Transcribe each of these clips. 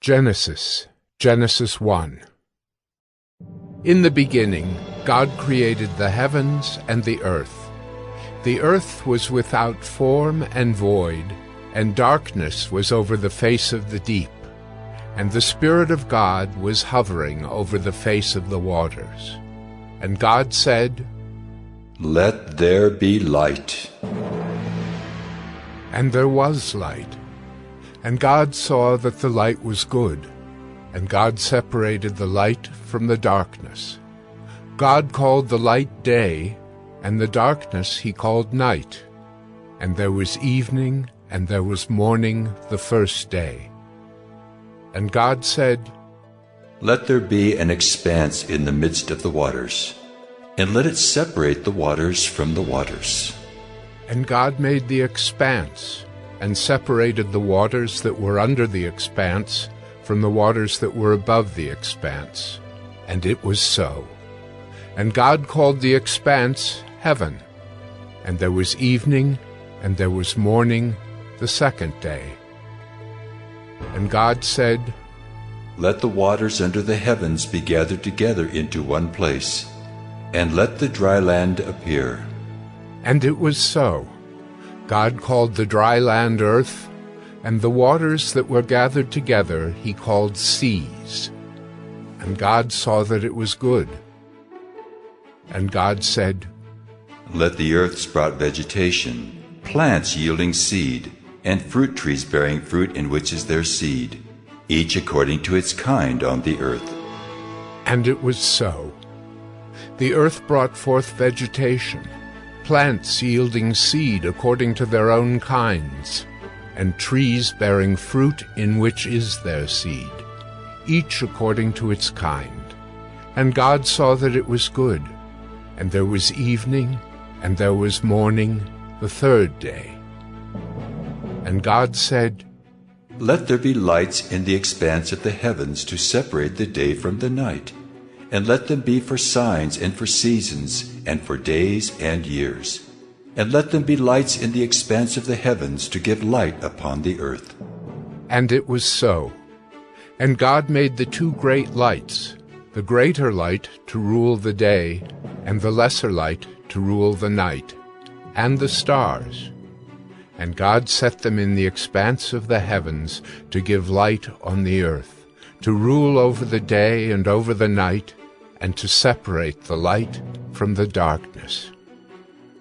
Genesis 1. In the beginning, God created the heavens and the earth. The earth was without form and void, and darkness was over the face of the deep. And the Spirit of God was hovering over the face of the waters. And God said, "Let there be light." And there was light. And God saw that the light was good. And God separated the light from the darkness. God called the light day, and the darkness he called night. And there was evening, and there was morning the first day. And God said, "Let there be an expanse in the midst of the waters, and let it separate the waters from the waters." And God made the expanse, and separated the waters that were under the expanse from the waters that were above the expanse. And it was so. And God called the expanse heaven. And there was evening, and there was morning the second day. And God said, "Let the waters under the heavens be gathered together into one place, and let the dry land appear." And it was so. God called the dry land earth, and the waters that were gathered together he called seas. And God saw that it was good. And God said, "Let the earth sprout vegetation, plants yielding seed, and fruit trees bearing fruit in which is their seed, each according to its kind on the earth." And it was so. The earth brought forth vegetation, plants yielding seed according to their own kinds, and trees bearing fruit in which is their seed, each according to its kind. And God saw that it was good. And there was evening, and there was morning the third day. And God said, "Let there be lights in the expanse of the heavens to separate the day from the night, and let them be for signs and for seasons and for days and years. And let them be lights in the expanse of the heavens to give light upon the earth." And it was so. And God made the two great lights, the greater light to rule the day, and the lesser light to rule the night, and the stars. And God set them in the expanse of the heavens to give light on the earth, to rule over the day and over the night, and to separate the light from the darkness.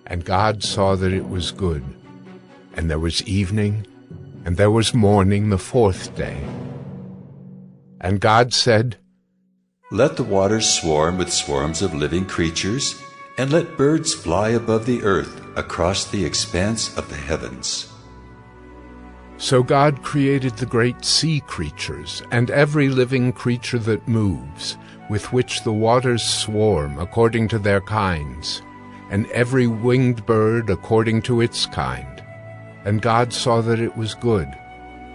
And God saw that it was good. And there was evening, and there was morning the fourth day. And God said, "Let the waters swarm with swarms of living creatures, and let birds fly above the earth across the expanse of the heavens." So God created the great sea creatures, and every living creature that moves, with which the waters swarm according to their kinds, and every winged bird according to its kind. And God saw that it was good.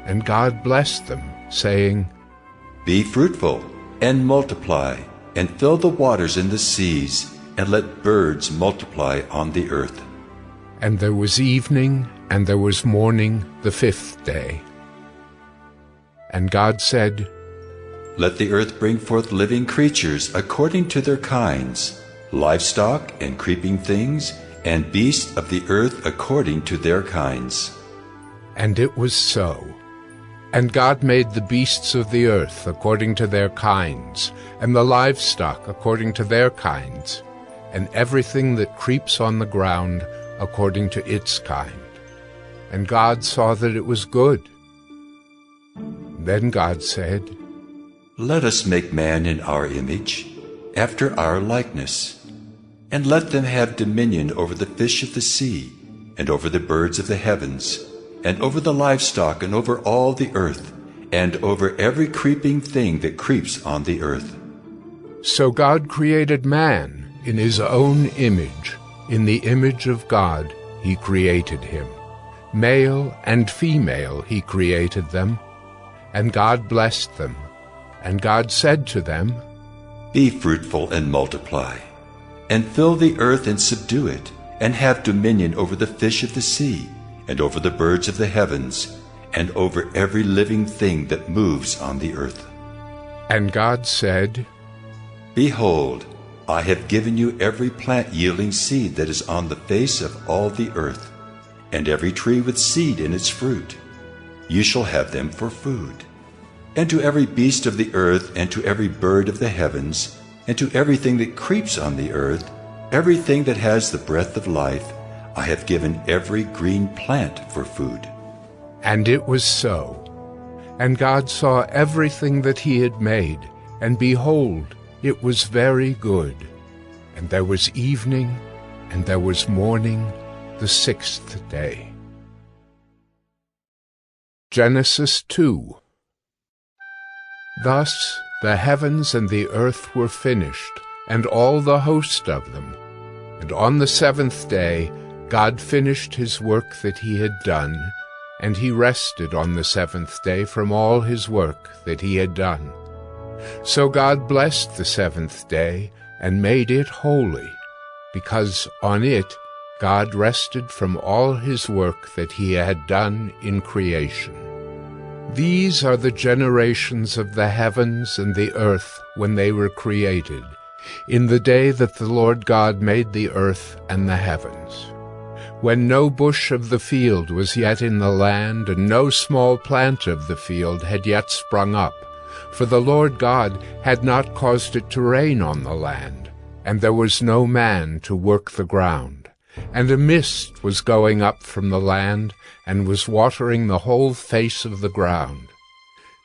And God blessed them, saying, "Be fruitful, and multiply, and fill the waters in the seas, and let birds multiply on the earth." And there was evening, and there was morning the fifth day. And God said, "Let the earth bring forth living creatures according to their kinds, livestock and creeping things, and beasts of the earth according to their kinds." And it was so. And God made the beasts of the earth according to their kinds, and the livestock according to their kinds, and everything that creeps on the ground according to its kind. And God saw that it was good. Then God said, "Let us make man in our image, after our likeness, and let them have dominion over the fish of the sea, and over the birds of the heavens, and over the livestock, and over all the earth, and over every creeping thing that creeps on the earth." So God created man in his own image. In the image of God he created him. Male and female he created them. And God blessed them. And God said to them, "Be fruitful and multiply, and fill the earth and subdue it, and have dominion over the fish of the sea, and over the birds of the heavens, and over every living thing that moves on the earth. And God said, Behold, I have given you every plant yielding seed that is on the face of all the earth, and every tree with seed in its fruit. You shall have them for food. And to every beast of the earth, and to every bird of the heavens, and to everything that creeps on the earth, everything that has the breath of life, I have given every green plant for food. And it was so. And God saw everything that he had made, and behold, it was very good. And there was evening, and there was morning, the sixth day. Genesis 2. Thus the heavens and the earth were finished, and all the host of them. And on the seventh day God finished his work that he had done, and he rested on the seventh day from all his work that he had done. So God blessed the seventh day, and made it holy, because on it God rested from all his work that he had done in creation. These are the generations of the heavens and the earth when they were created, in the day that the Lord God made the earth and the heavens. When no bush of the field was yet in the land, and no small plant of the field had yet sprung up, for the Lord God had not caused it to rain on the land, and there was no man to work the ground. And a mist was going up from the land, and was watering the whole face of the ground.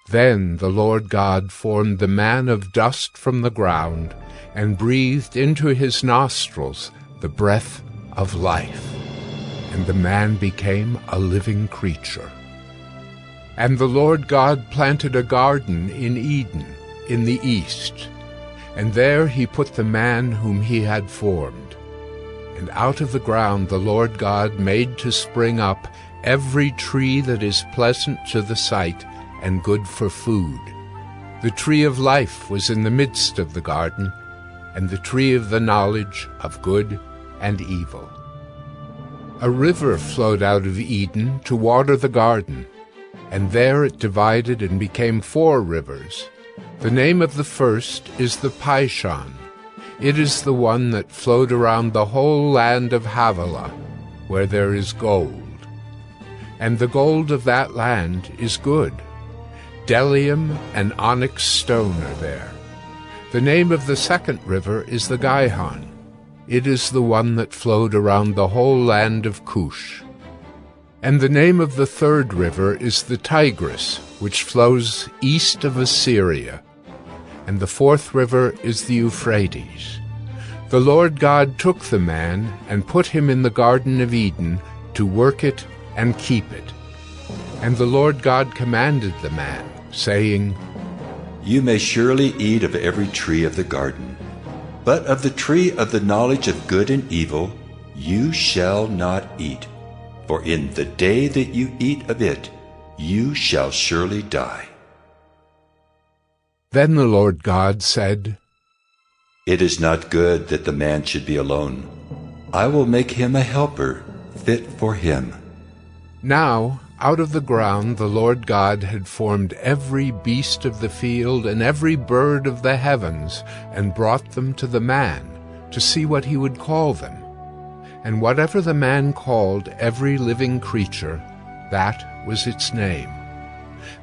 Then the Lord God formed the man of dust from the ground, and breathed into his nostrils the breath of life. And the man became a living creature. And the Lord God planted a garden in Eden, in the east, and there he put the man whom he had formed. And out of the ground the Lord God made to spring up every tree that is pleasant to the sight and good for food. The tree of life was in the midst of the garden, and the tree of the knowledge of good and evil. A river flowed out of Eden to water the garden, and there it divided and became 4 rivers. The name of the first is the Pishon. It is the one that flowed around the whole land of Havilah, where there is gold. And the gold of that land is good. Bdellium and onyx stone are there. The name of the second river is the Gihon. It is the one that flowed around the whole land of Cush. And the name of the third river is the Tigris, which flows east of Assyria. And the fourth river is the Euphrates. The Lord God took the man and put him in the Garden of Eden to work it and keep it. And the Lord God commanded the man, saying, You may surely eat of every tree of the garden, but of the tree of the knowledge of good and evil you shall not eat, for in the day that you eat of it you shall surely die. Then the Lord God said, It is not good that the man should be alone. I will make him a helper fit for him. Now out of the ground the Lord God had formed every beast of the field and every bird of the heavens, and brought them to the man, to see what he would call them. And whatever the man called every living creature, that was its name.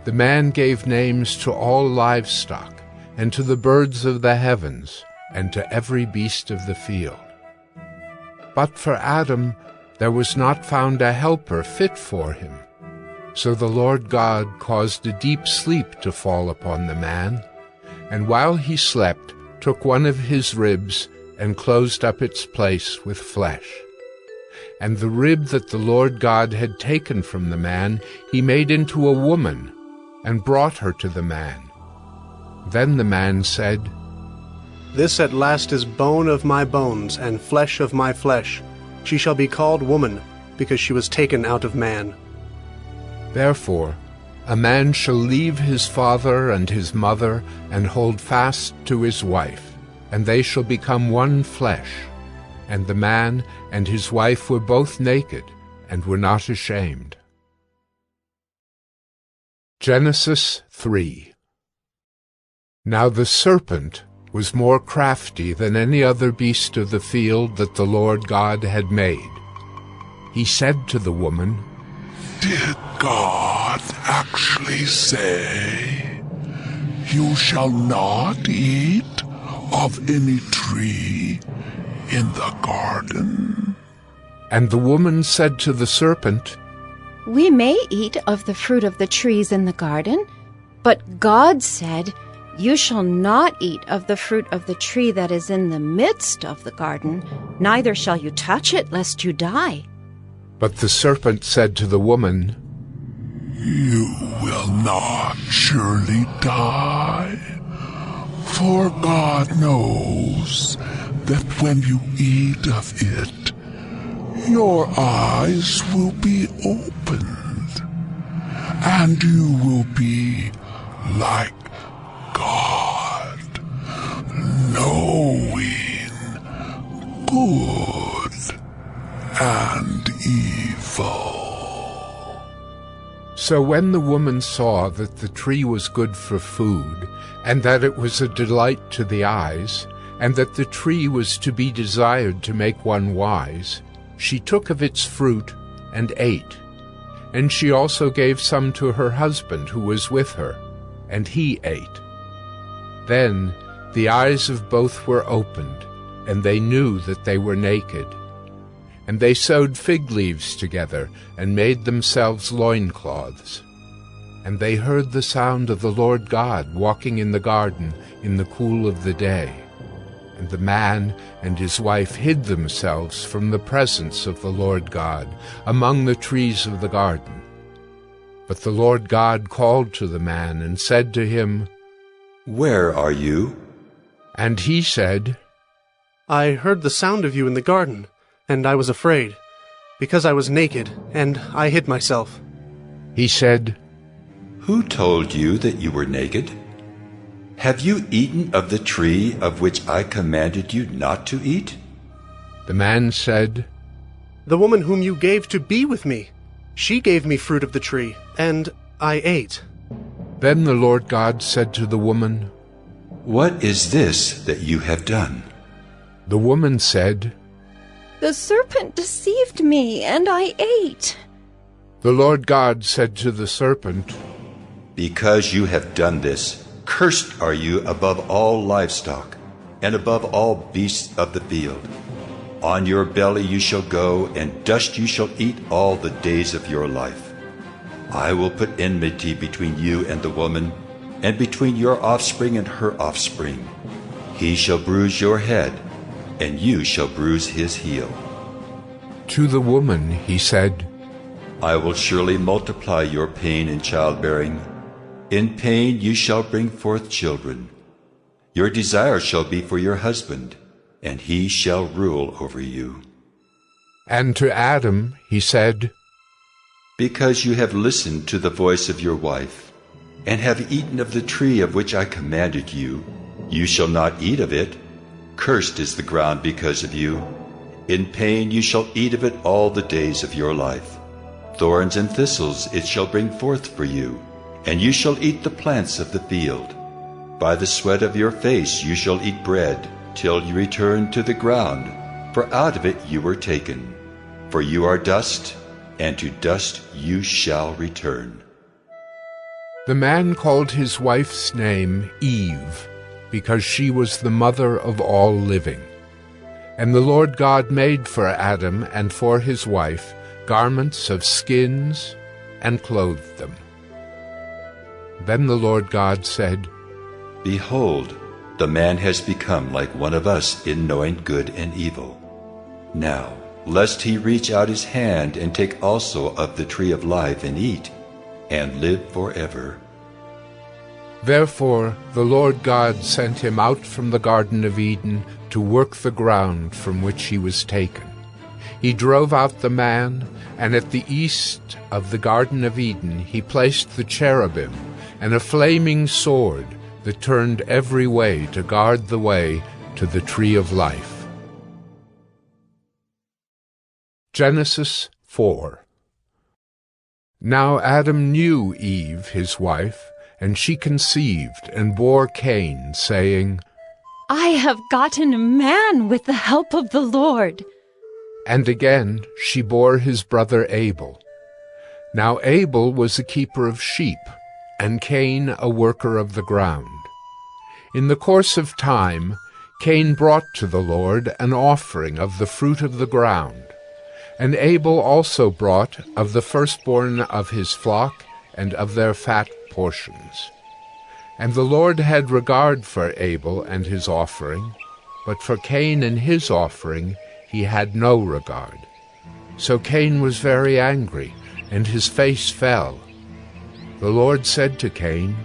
The man gave names to all livestock, and to the birds of the heavens, and to every beast of the field. But for Adam there was not found a helper fit for him. So the Lord God caused a deep sleep to fall upon the man, and while he slept took one of his ribs and closed up its place with flesh. And the rib that the Lord God had taken from the man he made into a woman, and brought her to the man. Then the man said, This at last is bone of my bones, and flesh of my flesh. She shall be called woman, because she was taken out of man. Therefore a man shall leave his father and his mother, and hold fast to his wife, and they shall become one flesh. And the man and his wife were both naked, and were not ashamed. Genesis 3. Now the serpent was more crafty than any other beast of the field that the Lord God had made. He said to the woman, Did God actually say, "You shall not eat of any tree in the garden"? And the woman said to the serpent, We may eat of the fruit of the trees in the garden, but God said, You shall not eat of the fruit of the tree that is in the midst of the garden, neither shall you touch it, lest you die. But the serpent said to the woman, You will not surely die, for God knows that when you eat of it, your eyes will be opened, and you will be like God, knowing good and evil. So when the woman saw that the tree was good for food, and that it was a delight to the eyes, and that the tree was to be desired to make one wise, she took of its fruit and ate. And she also gave some to her husband who was with her, and he ate. Then the eyes of both were opened, and they knew that they were naked. And they sewed fig leaves together, and made themselves loincloths. And they heard the sound of the Lord God walking in the garden in the cool of the day. And the man and his wife hid themselves from the presence of the Lord God among the trees of the garden. But the Lord God called to the man and said to him, Where are you? And he said, I heard the sound of you in the garden, and I was afraid, because I was naked, and I hid myself. He said, Who told you that you were naked? Have you eaten of the tree of which I commanded you not to eat? The man said, The woman whom you gave to be with me, she gave me fruit of the tree, and I ate. Then the Lord God said to the woman, What is this that you have done? The woman said, The serpent deceived me, and I ate. The Lord God said to the serpent, Because you have done this, cursed are you above all livestock, and above all beasts of the field. On your belly you shall go, and dust you shall eat all the days of your life. I will put enmity between you and the woman, and between your offspring and her offspring. He shall bruise your head, and you shall bruise his heel. To the woman he said, I will surely multiply your pain in childbearing. In pain you shall bring forth children. Your desire shall be for your husband, and he shall rule over you. And to Adam he said, Because you have listened to the voice of your wife, and have eaten of the tree of which I commanded you, you shall not eat of it. Cursed is the ground because of you. In pain you shall eat of it all the days of your life. Thorns and thistles it shall bring forth for you, and you shall eat the plants of the field. By the sweat of your face you shall eat bread, till you return to the ground, for out of it you were taken. For you are dust, and to dust you shall return. The man called his wife's name Eve, because she was the mother of all living. And the Lord God made for Adam and for his wife garments of skins, and clothed them. Then the Lord God said, Behold, the man has become like one of us in knowing good and evil. Now, lest he reach out his hand and take also of the tree of life and eat, and live forever. Therefore the Lord God sent him out from the Garden of Eden to work the ground from which he was taken. He drove out the man, and at the east of the Garden of Eden he placed the cherubim and a flaming sword that turned every way to guard the way to the tree of life. Genesis 4. Now Adam knew Eve, his wife, and she conceived and bore Cain, saying, I have gotten a man with the help of the Lord. And again she bore his brother Abel. Now Abel was a keeper of sheep, and Cain a worker of the ground. In the course of time, Cain brought to the Lord an offering of the fruit of the ground, and Abel also brought of the firstborn of his flock and of their fat portions. And the Lord had regard for Abel and his offering, but for Cain and his offering he had no regard. So Cain was very angry, and his face fell. The Lord said to Cain,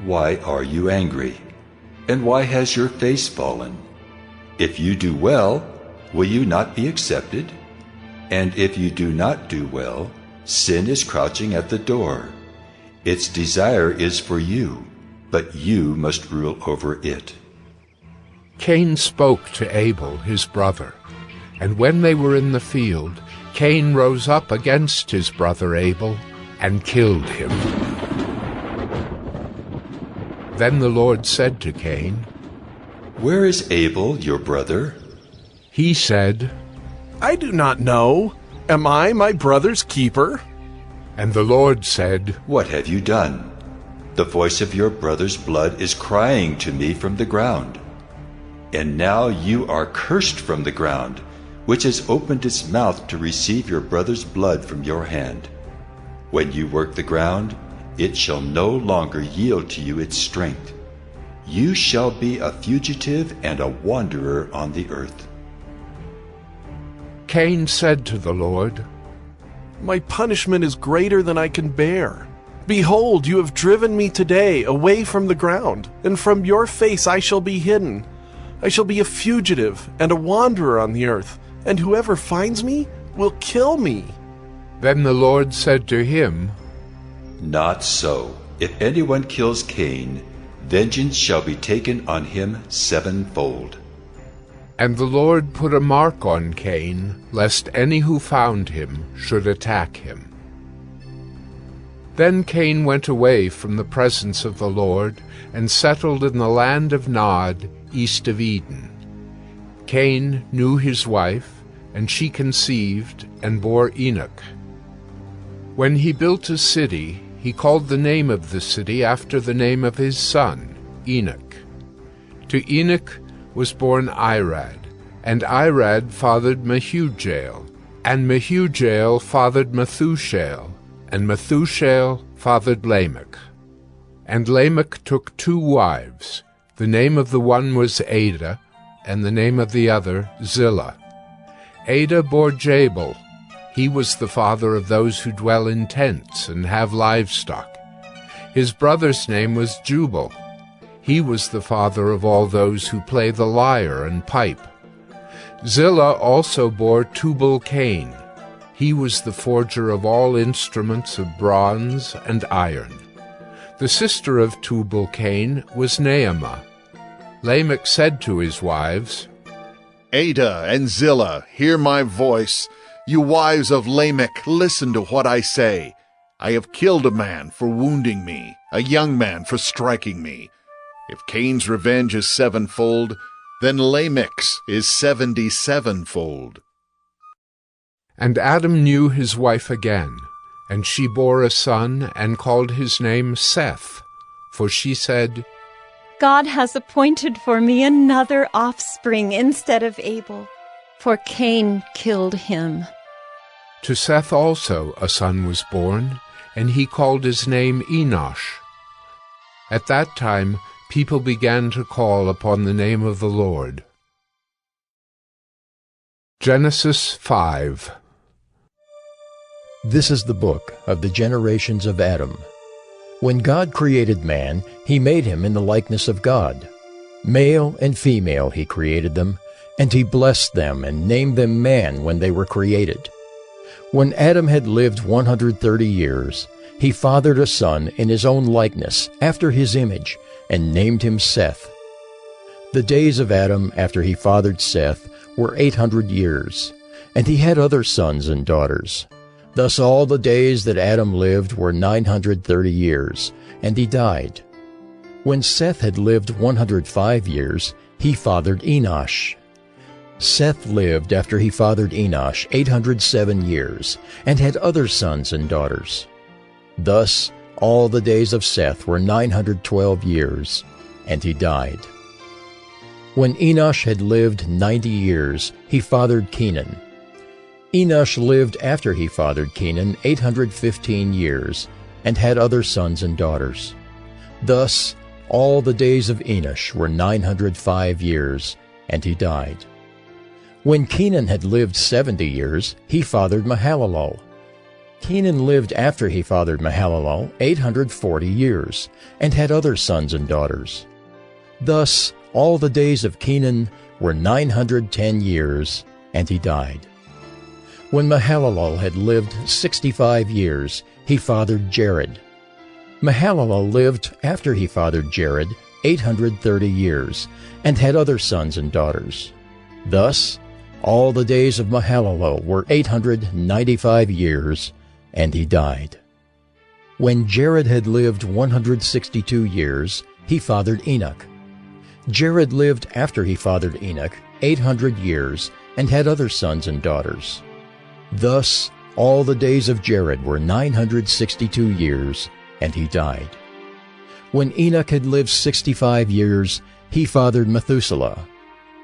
Why are you angry? And why has your face fallen? If you do well, will you not be accepted? And if you do not do well, sin is crouching at the door. Its desire is for you, but you must rule over it. Cain spoke to Abel his brother, and when they were in the field, Cain rose up against his brother Abel and killed him. Then the Lord said to Cain, Where is Abel, your brother? He said, I do not know. Am I my brother's keeper? And the Lord said, What have you done? The voice of your brother's blood is crying to me from the ground. And now you are cursed from the ground, which has opened its mouth to receive your brother's blood from your hand. When you work the ground, it shall no longer yield to you its strength. You shall be a fugitive and a wanderer on the earth. Cain said to the Lord, My punishment is greater than I can bear. Behold, you have driven me today away from the ground, and from your face I shall be hidden. I shall be a fugitive and a wanderer on the earth, and whoever finds me will kill me. Then the Lord said to him, Not so. If anyone kills Cain, vengeance shall be taken on him sevenfold. And the Lord put a mark on Cain, lest any who found him should attack him. Then Cain went away from the presence of the Lord, and settled in the land of Nod, east of Eden. Cain knew his wife, and she conceived and bore Enoch. When he built a city, he called the name of the city after the name of his son, Enoch. To Enoch was born Irad, and Irad fathered Mehujael, and Mehujael fathered Methushael, and Methushael fathered Lamech. And Lamech took 2 wives. The name of the one was Ada, and the name of the other Zillah. Ada bore Jabal. He was the father of those who dwell in tents and have livestock. His brother's name was Jubal. He was the father of all those who play the lyre and pipe. Zillah also bore Tubal-Cain. He was the forger of all instruments of bronze and iron. The sister of Tubal-Cain was Naamah. Lamech said to his wives, Ada and Zillah, hear my voice. You wives of Lamech, listen to what I say. I have killed a man for wounding me, a young man for striking me. If Cain's revenge is sevenfold, then Lamech's is 77-fold. And Adam knew his wife again, and she bore a son, and called his name Seth. For she said, God has appointed for me another offspring instead of Abel, for Cain killed him. To Seth also a son was born, and he called his name Enosh. At that time people began to call upon the name of the Lord. Genesis 5. This is the book of the generations of Adam. When God created man, he made him in the likeness of God. Male and female he created them, and he blessed them and named them man when they were created. When Adam had lived 130 years, he fathered a son in his own likeness, after his image, and named him Seth. The days of Adam after he fathered Seth were 800 years, and he had other sons and daughters. Thus all the days that Adam lived were 930 years, and he died. When Seth had lived 105 years, he fathered Enosh. Seth lived after he fathered Enosh 807 years, and had other sons and daughters. Thus all the days of Seth were 912 years, and he died. When Enosh had lived 90 years, he fathered Kenan. Enosh lived after he fathered Kenan 815 years, and had other sons and daughters. Thus all the days of Enosh were 905 years, and he died. When Kenan had lived 70 years, he fathered Mahalalel. Kenan lived after he fathered Mahalalel 840 years, and had other sons and daughters. Thus all the days of Kenan were 910 years, and he died. When Mahalalel had lived 65 years, he fathered Jared. Mahalalel lived after he fathered Jared 830 years, and had other sons and daughters. Thus all the days of Mahalalel were 895 years, and he died. When Jared had lived 162 years, he fathered Enoch. Jared lived after he fathered Enoch 800 years, and had other sons and daughters. Thus all the days of Jared were 962 years, and he died. When Enoch had lived 65 years, he fathered Methuselah.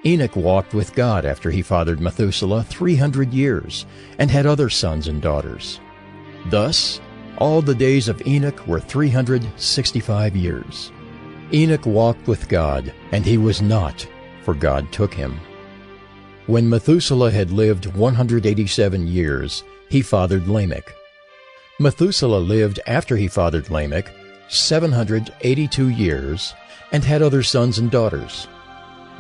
Enoch walked with God after he fathered Methuselah 300 years, and had other sons and daughters. Thus all the days of Enoch were 365 years. Enoch walked with God, and he was not, for God took him. When Methuselah had lived 187 years, he fathered Lamech. Methuselah lived after he fathered Lamech 782 years, and had other sons and daughters.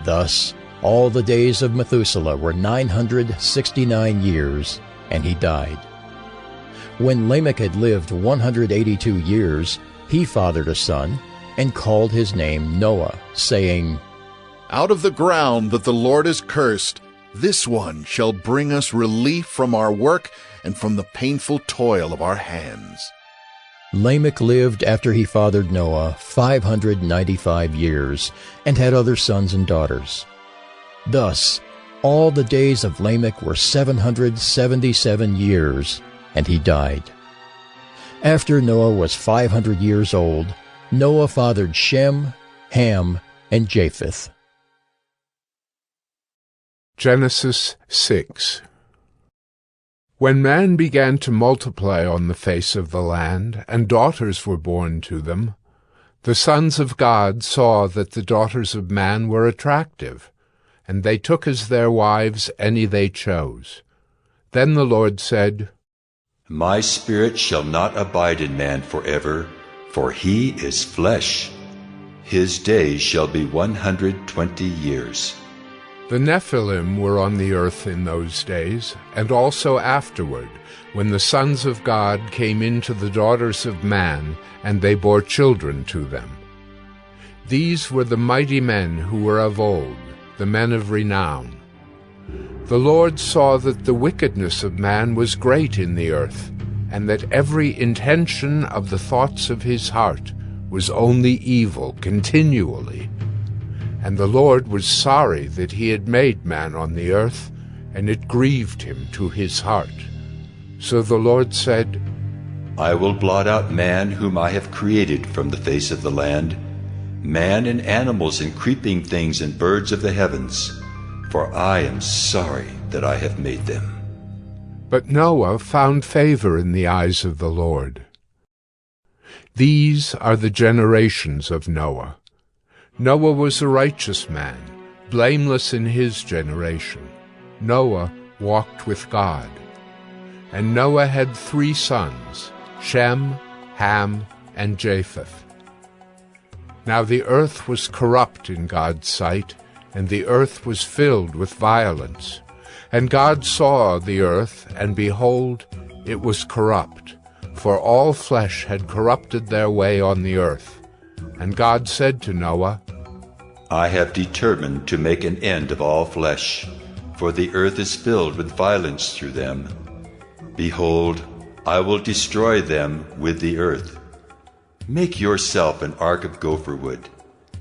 Thus all the days of Methuselah were 969 years, and he died. When Lamech had lived 182 years, he fathered a son, and called his name Noah, saying, Out of the ground that the Lord has cursed, this one shall bring us relief from our work and from the painful toil of our hands. Lamech lived after he fathered Noah 595 years, and had other sons and daughters. Thus all the days of Lamech were 777 years, and he died. After Noah was 500 years old, Noah fathered Shem, Ham, and Japheth. Genesis 6. When man began to multiply on the face of the land, and daughters were born to them, the sons of God saw that the daughters of man were attractive, and they took as their wives any they chose. Then the Lord said, My spirit shall not abide in man forever, for he is flesh. His days shall be 120 years. The Nephilim were on the earth in those days, and also afterward, when the sons of God came into the daughters of man, and they bore children to them. These were the mighty men who were of old, the men of renown. The Lord saw that the wickedness of man was great in the earth, and that every intention of the thoughts of his heart was only evil continually. And the Lord was sorry that he had made man on the earth, and it grieved him to his heart. So the Lord said, I will blot out man whom I have created from the face of the land, man and animals and creeping things and birds of the heavens, for I am sorry that I have made them. But Noah found favor in the eyes of the Lord. These are the generations of Noah. Noah was a righteous man, blameless in his generation. Noah walked with God. And Noah had 3 sons, Shem, Ham, and Japheth. Now the earth was corrupt in God's sight, and the earth was filled with violence. And God saw the earth, and behold, it was corrupt, for all flesh had corrupted their way on the earth. And God said to Noah, I have determined to make an end of all flesh, for the earth is filled with violence through them. Behold, I will destroy them with the earth. Make yourself an ark of gopher wood.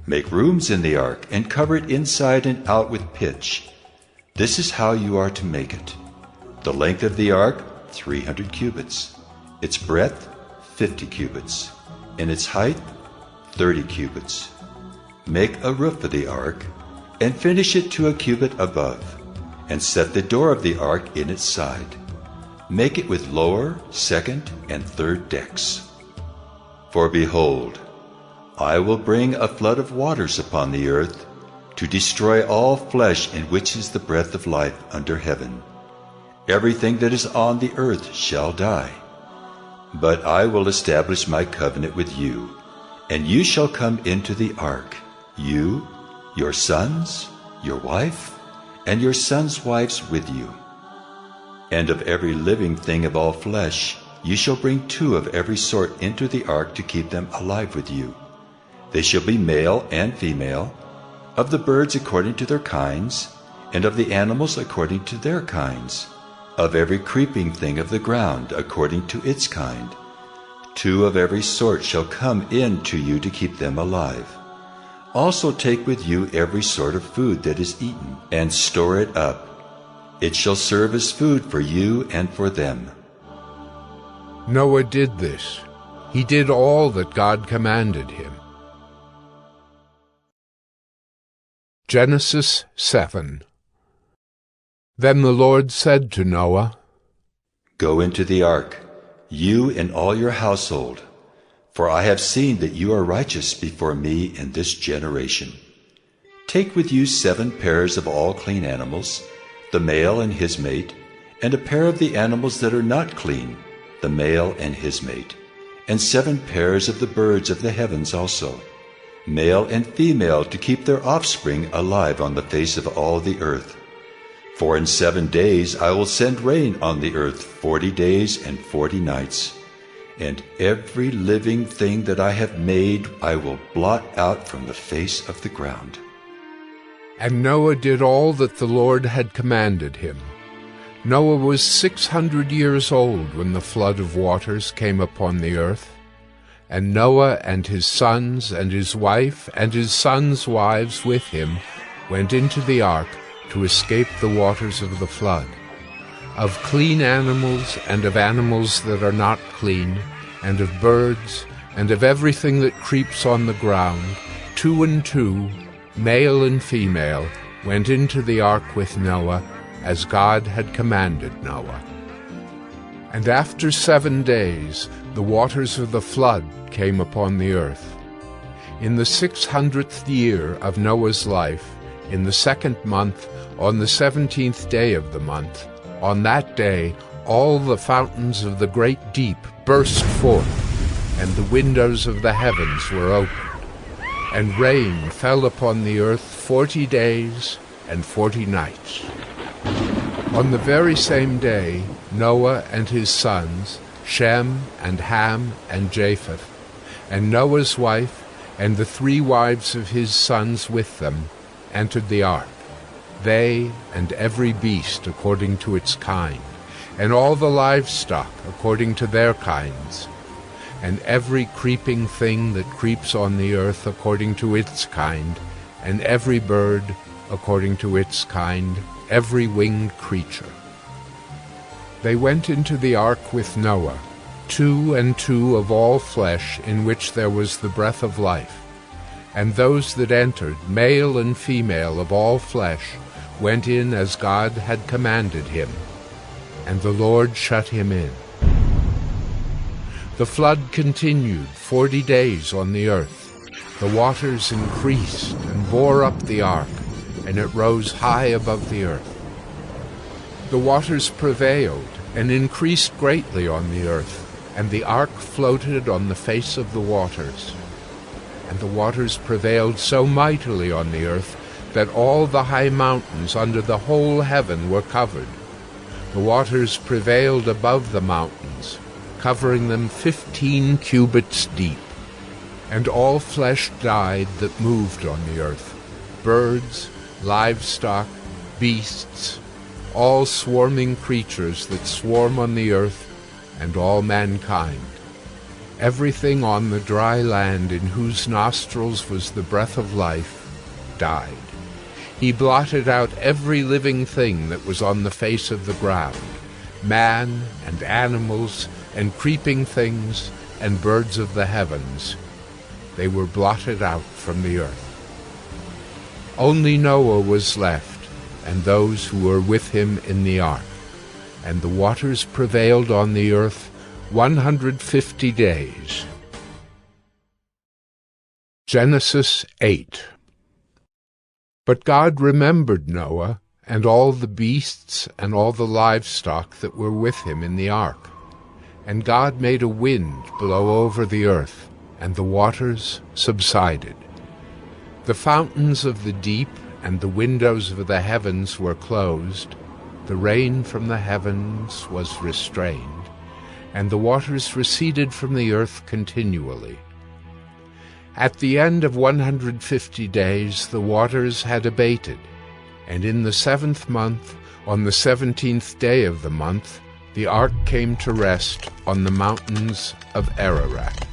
Make rooms in the ark, and cover it inside and out with pitch. This is how you are to make it. The length of the ark, 300 cubits. Its breadth, 50 cubits. And its height, 30 cubits. Make a roof of the ark, and finish it to a cubit above, and set the door of the ark in its side. Make it with lower, second, and third decks. For behold, I will bring a flood of waters upon the earth, to destroy all flesh in which is the breath of life under heaven. Everything that is on the earth shall die. But I will establish my covenant with you, and you shall come into the ark, you, your sons, your wife, and your sons' wives with you. And of every living thing of all flesh, you shall bring 2 of every sort into the ark to keep them alive with you. They shall be male and female, of the birds according to their kinds, and of the animals according to their kinds, of every creeping thing of the ground according to its kind. 2 of every sort shall come in to you to keep them alive. Also take with you every sort of food that is eaten, and store it up. It shall serve as food for you and for them. Noah did this. He did all that God commanded him. Genesis 7. Then the Lord said to Noah, Go into the ark, you and all your household, for I have seen that you are righteous before me in this generation. Take with you 7 pairs of all clean animals, the male and his mate, and a pair of the animals that are not clean, the male and his mate, and 7 pairs of the birds of the heavens also, male and female, to keep their offspring alive on the face of all the earth. For in 7 days I will send rain on the earth 40 days and 40 nights, and every living thing that I have made I will blot out from the face of the ground. And Noah did all that the Lord had commanded him. Noah was 600 years old when the flood of waters came upon the earth. And Noah and his sons and his wife and his sons' wives with him went into the ark to escape the waters of the flood. Of clean animals and of animals that are not clean, and of birds, and of everything that creeps on the ground, 2 and 2, male and female, went into the ark with Noah, as God had commanded Noah. And after 7 days the waters of the flood came upon the earth. In the 600th year of Noah's life, in the 2nd month, on the 17th day of the month, on that day all the fountains of the great deep burst forth, and the windows of the heavens were opened. And rain fell upon the earth 40 days and 40 nights. On the very same day Noah and his sons, Shem and Ham and Japheth, and Noah's wife and the 3 wives of his sons with them, entered the ark, they and every beast according to its kind, and all the livestock according to their kinds, and every creeping thing that creeps on the earth according to its kind, and every bird according to its kind, every winged creature. They went into the ark with Noah, 2 and 2 of all flesh in which there was the breath of life. And those that entered, male and female of all flesh, went in as God had commanded him. And the Lord shut him in. The flood continued 40 days on the earth. The waters increased and bore up the ark, and it rose high above the earth. The waters prevailed and increased greatly on the earth, and the ark floated on the face of the waters. And the waters prevailed so mightily on the earth that all the high mountains under the whole heaven were covered. The waters prevailed above the mountains, covering them 15 cubits deep. And all flesh died that moved on the earth, birds, livestock, beasts, all swarming creatures that swarm on the earth, and all mankind. Everything on the dry land in whose nostrils was the breath of life died. He blotted out every living thing that was on the face of the ground, man and animals and creeping things and birds of the heavens. They were blotted out from the earth. Only Noah was left, and those who were with him in the ark. And the waters prevailed on the earth 150 days. Genesis 8. But God remembered Noah, and all the beasts and all the livestock that were with him in the ark. And God made a wind blow over the earth, and the waters subsided. The fountains of the deep and the windows of the heavens were closed, the rain from the heavens was restrained, and the waters receded from the earth continually. At the end of 150 days the waters had abated, and in the 7th month, on the 17th day of the month, the ark came to rest on the mountains of Ararat.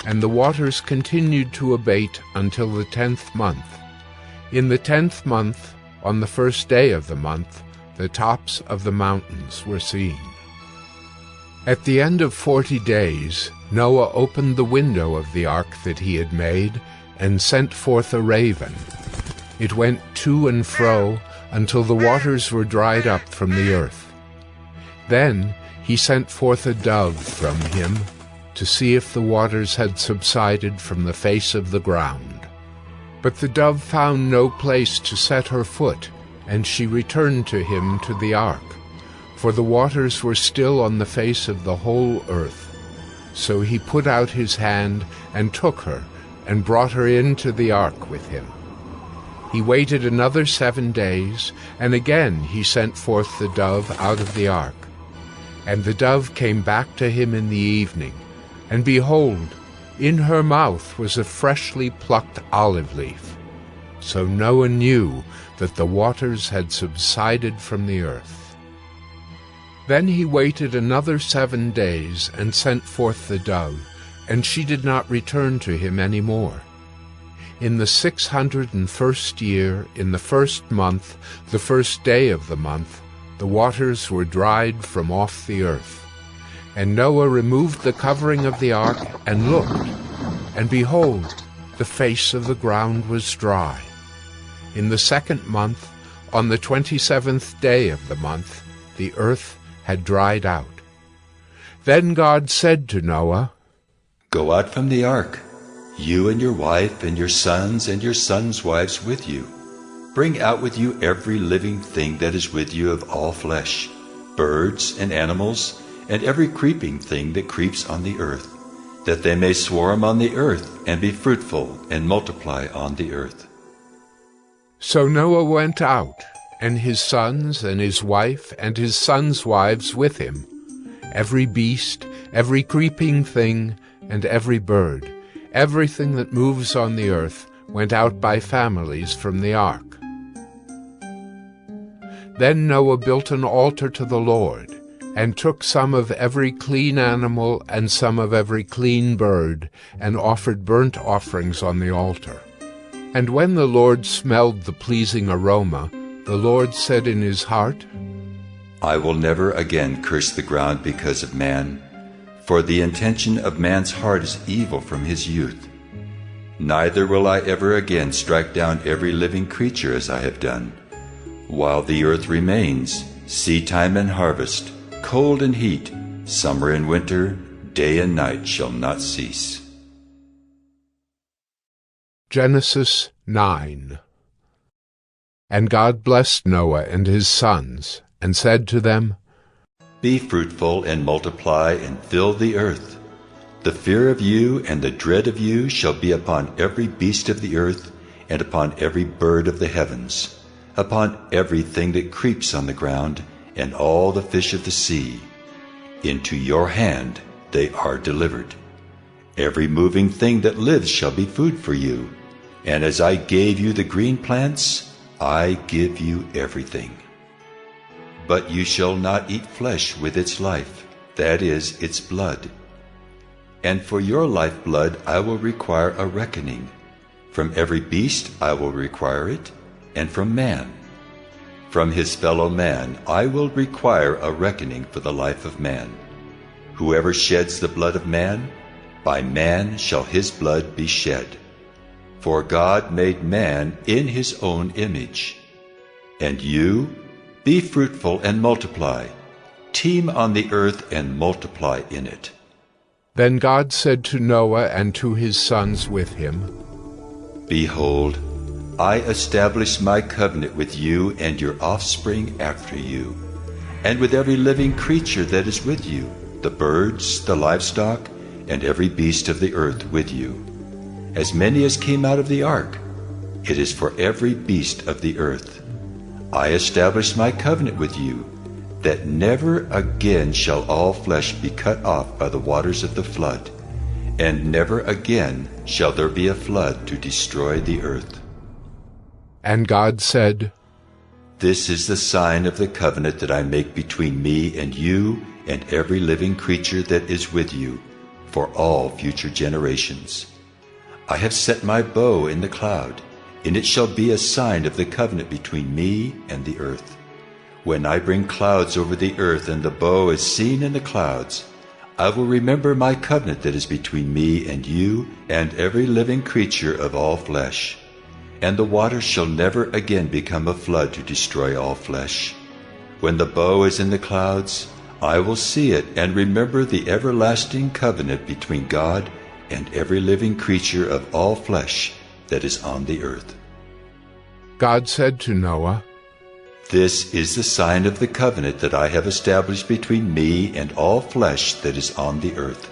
And the waters continued to abate until the 10th month. In the 10th month, on the 1st day of the month, the tops of the mountains were seen. At the end of 40 days, Noah opened the window of the ark that he had made, and sent forth a raven. It went to and fro until the waters were dried up from the earth. Then he sent forth a dove from him, to see if the waters had subsided from the face of the ground. But the dove found no place to set her foot, and she returned to him to the ark, for the waters were still on the face of the whole earth. So he put out his hand and took her, and brought her into the ark with him. He waited another 7 days, and again he sent forth the dove out of the ark. And the dove came back to him in the evening, and behold, in her mouth was a freshly plucked olive leaf. So Noah knew that the waters had subsided from the earth. Then he waited another 7 days, and sent forth the dove, and she did not return to him any more. In the 601st year, in the 1st month, the 1st day of the month, the waters were dried from off the earth. And Noah removed the covering of the ark, and looked, and behold, the face of the ground was dry. In the 2nd month, on the 27th day of the month, the earth had dried out. Then God said to Noah, Go out from the ark, you and your wife and your sons and your sons' wives with you. Bring out with you every living thing that is with you of all flesh, birds and animals, and every creeping thing that creeps on the earth, that they may swarm on the earth, and be fruitful, and multiply on the earth. So Noah went out, and his sons and his wife and his sons' wives with him, every beast, every creeping thing, and every bird, everything that moves on the earth, went out by families from the ark. Then Noah built an altar to the Lord, and took some of every clean animal and some of every clean bird, and offered burnt offerings on the altar. And when the Lord smelled the pleasing aroma, the Lord said in his heart, I will never again curse the ground because of man, for the intention of man's heart is evil from his youth. Neither will I ever again strike down every living creature as I have done. While the earth remains, seedtime and harvest, cold and heat, summer and winter, day and night shall not cease. Genesis 9. And God blessed Noah and his sons, and said to them, Be fruitful and multiply and fill the earth. The fear of you and the dread of you shall be upon every beast of the earth, and upon every bird of the heavens, upon everything that creeps on the ground, and all the fish of the sea. Into your hand they are delivered. Every moving thing that lives shall be food for you. And as I gave you the green plants, I give you everything. But you shall not eat flesh with its life, that is, its blood. And for your lifeblood I will require a reckoning. From every beast I will require it, and from man. From his fellow man I will require a reckoning for the life of man. Whoever sheds the blood of man, by man shall his blood be shed. For God made man in his own image. And you, be fruitful and multiply. Teem on the earth and multiply in it. Then God said to Noah and to his sons with him, Behold, I establish my covenant with you and your offspring after you, and with every living creature that is with you, the birds, the livestock, and every beast of the earth with you. As many as came out of the ark, it is for every beast of the earth. I establish my covenant with you, that never again shall all flesh be cut off by the waters of the flood, and never again shall there be a flood to destroy the earth. And God said, This is the sign of the covenant that I make between me and you and every living creature that is with you, for all future generations. I have set my bow in the cloud, and it shall be a sign of the covenant between me and the earth. When I bring clouds over the earth and the bow is seen in the clouds, I will remember my covenant that is between me and you and every living creature of all flesh. And the waters shall never again become a flood to destroy all flesh. When the bow is in the clouds, I will see it and remember the everlasting covenant between God and every living creature of all flesh that is on the earth. God said to Noah, This is the sign of the covenant that I have established between me and all flesh that is on the earth.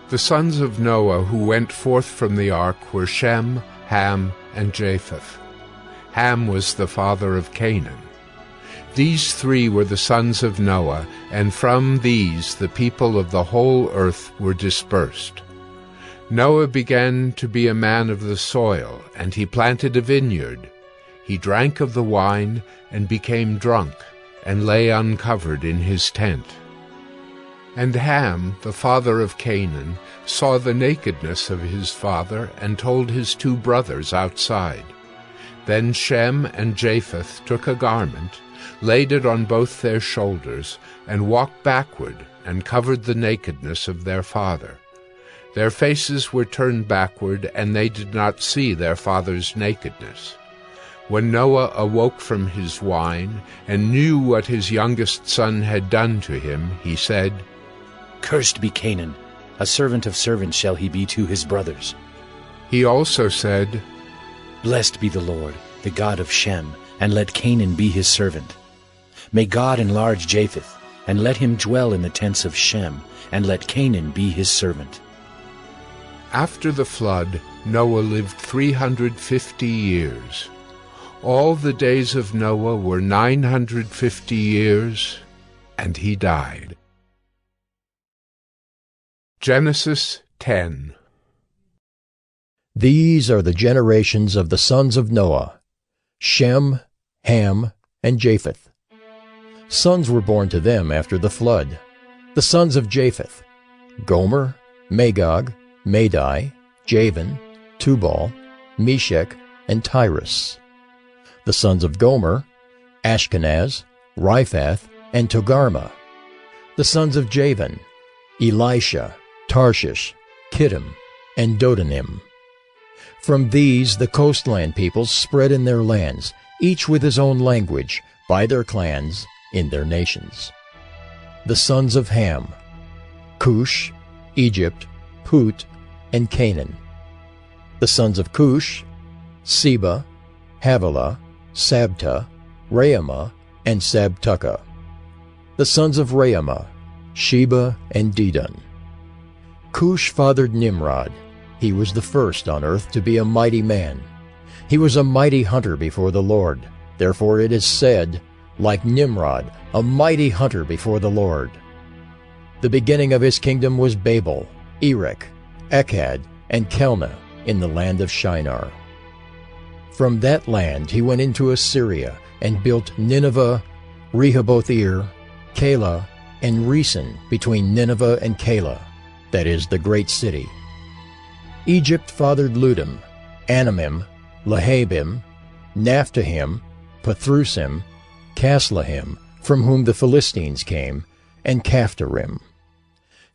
The sons of Noah who went forth from the ark were Shem, Ham, and Japheth. Ham was the father of Canaan. These three were the sons of Noah, and from these the people of the whole earth were dispersed. Noah began to be a man of the soil, and he planted a vineyard. He drank of the wine, and became drunk, and lay uncovered in his tent. And Ham, the father of Canaan, saw the nakedness of his father, and told his two brothers outside. Then Shem and Japheth took a garment, laid it on both their shoulders, and walked backward, and covered the nakedness of their father. Their faces were turned backward, and they did not see their father's nakedness. When Noah awoke from his wine, and knew what his youngest son had done to him, he said, Cursed be Canaan, a servant of servants shall he be to his brothers. He also said, Blessed be the Lord, the God of Shem, and let Canaan be his servant. May God enlarge Japheth, and let him dwell in the tents of Shem, and let Canaan be his servant. After the flood, Noah lived 350 years. All the days of Noah were 950 years, and he died. Genesis 10. These are the generations of the sons of Noah, Shem, Ham, and Japheth. Sons were born to them after the flood. The sons of Japheth, Gomer, Magog, Madai, Javan, Tubal, Meshech, and Tyrus. The sons of Gomer, Ashkenaz, Riphath, and Togarmah. The sons of Javan, Elisha, Tarshish, Kittim, and Dodanim. From these the coastland peoples spread in their lands, each with his own language, by their clans, in their nations. The sons of Ham, Cush, Egypt, Put, and Canaan. The sons of Cush, Seba, Havilah, Sabta, Raamah, and Sabtucah. The sons of Raamah, Sheba and Dedan. Cush fathered Nimrod. He was the first on earth to be a mighty man. He was a mighty hunter before the Lord. Therefore it is said, like Nimrod, a mighty hunter before the Lord. The beginning of his kingdom was Babel, Erech, Akkad, and Calneh in the land of Shinar. From that land he went into Assyria and built Nineveh, Rehoboth-ir, Calah, and Resen between Nineveh and Calah, that is, the great city. Egypt fathered Ludim, Anamim, Lehabim, Naphtahim, Pathrusim, Caslahim, from whom the Philistines came, and Caphtorim.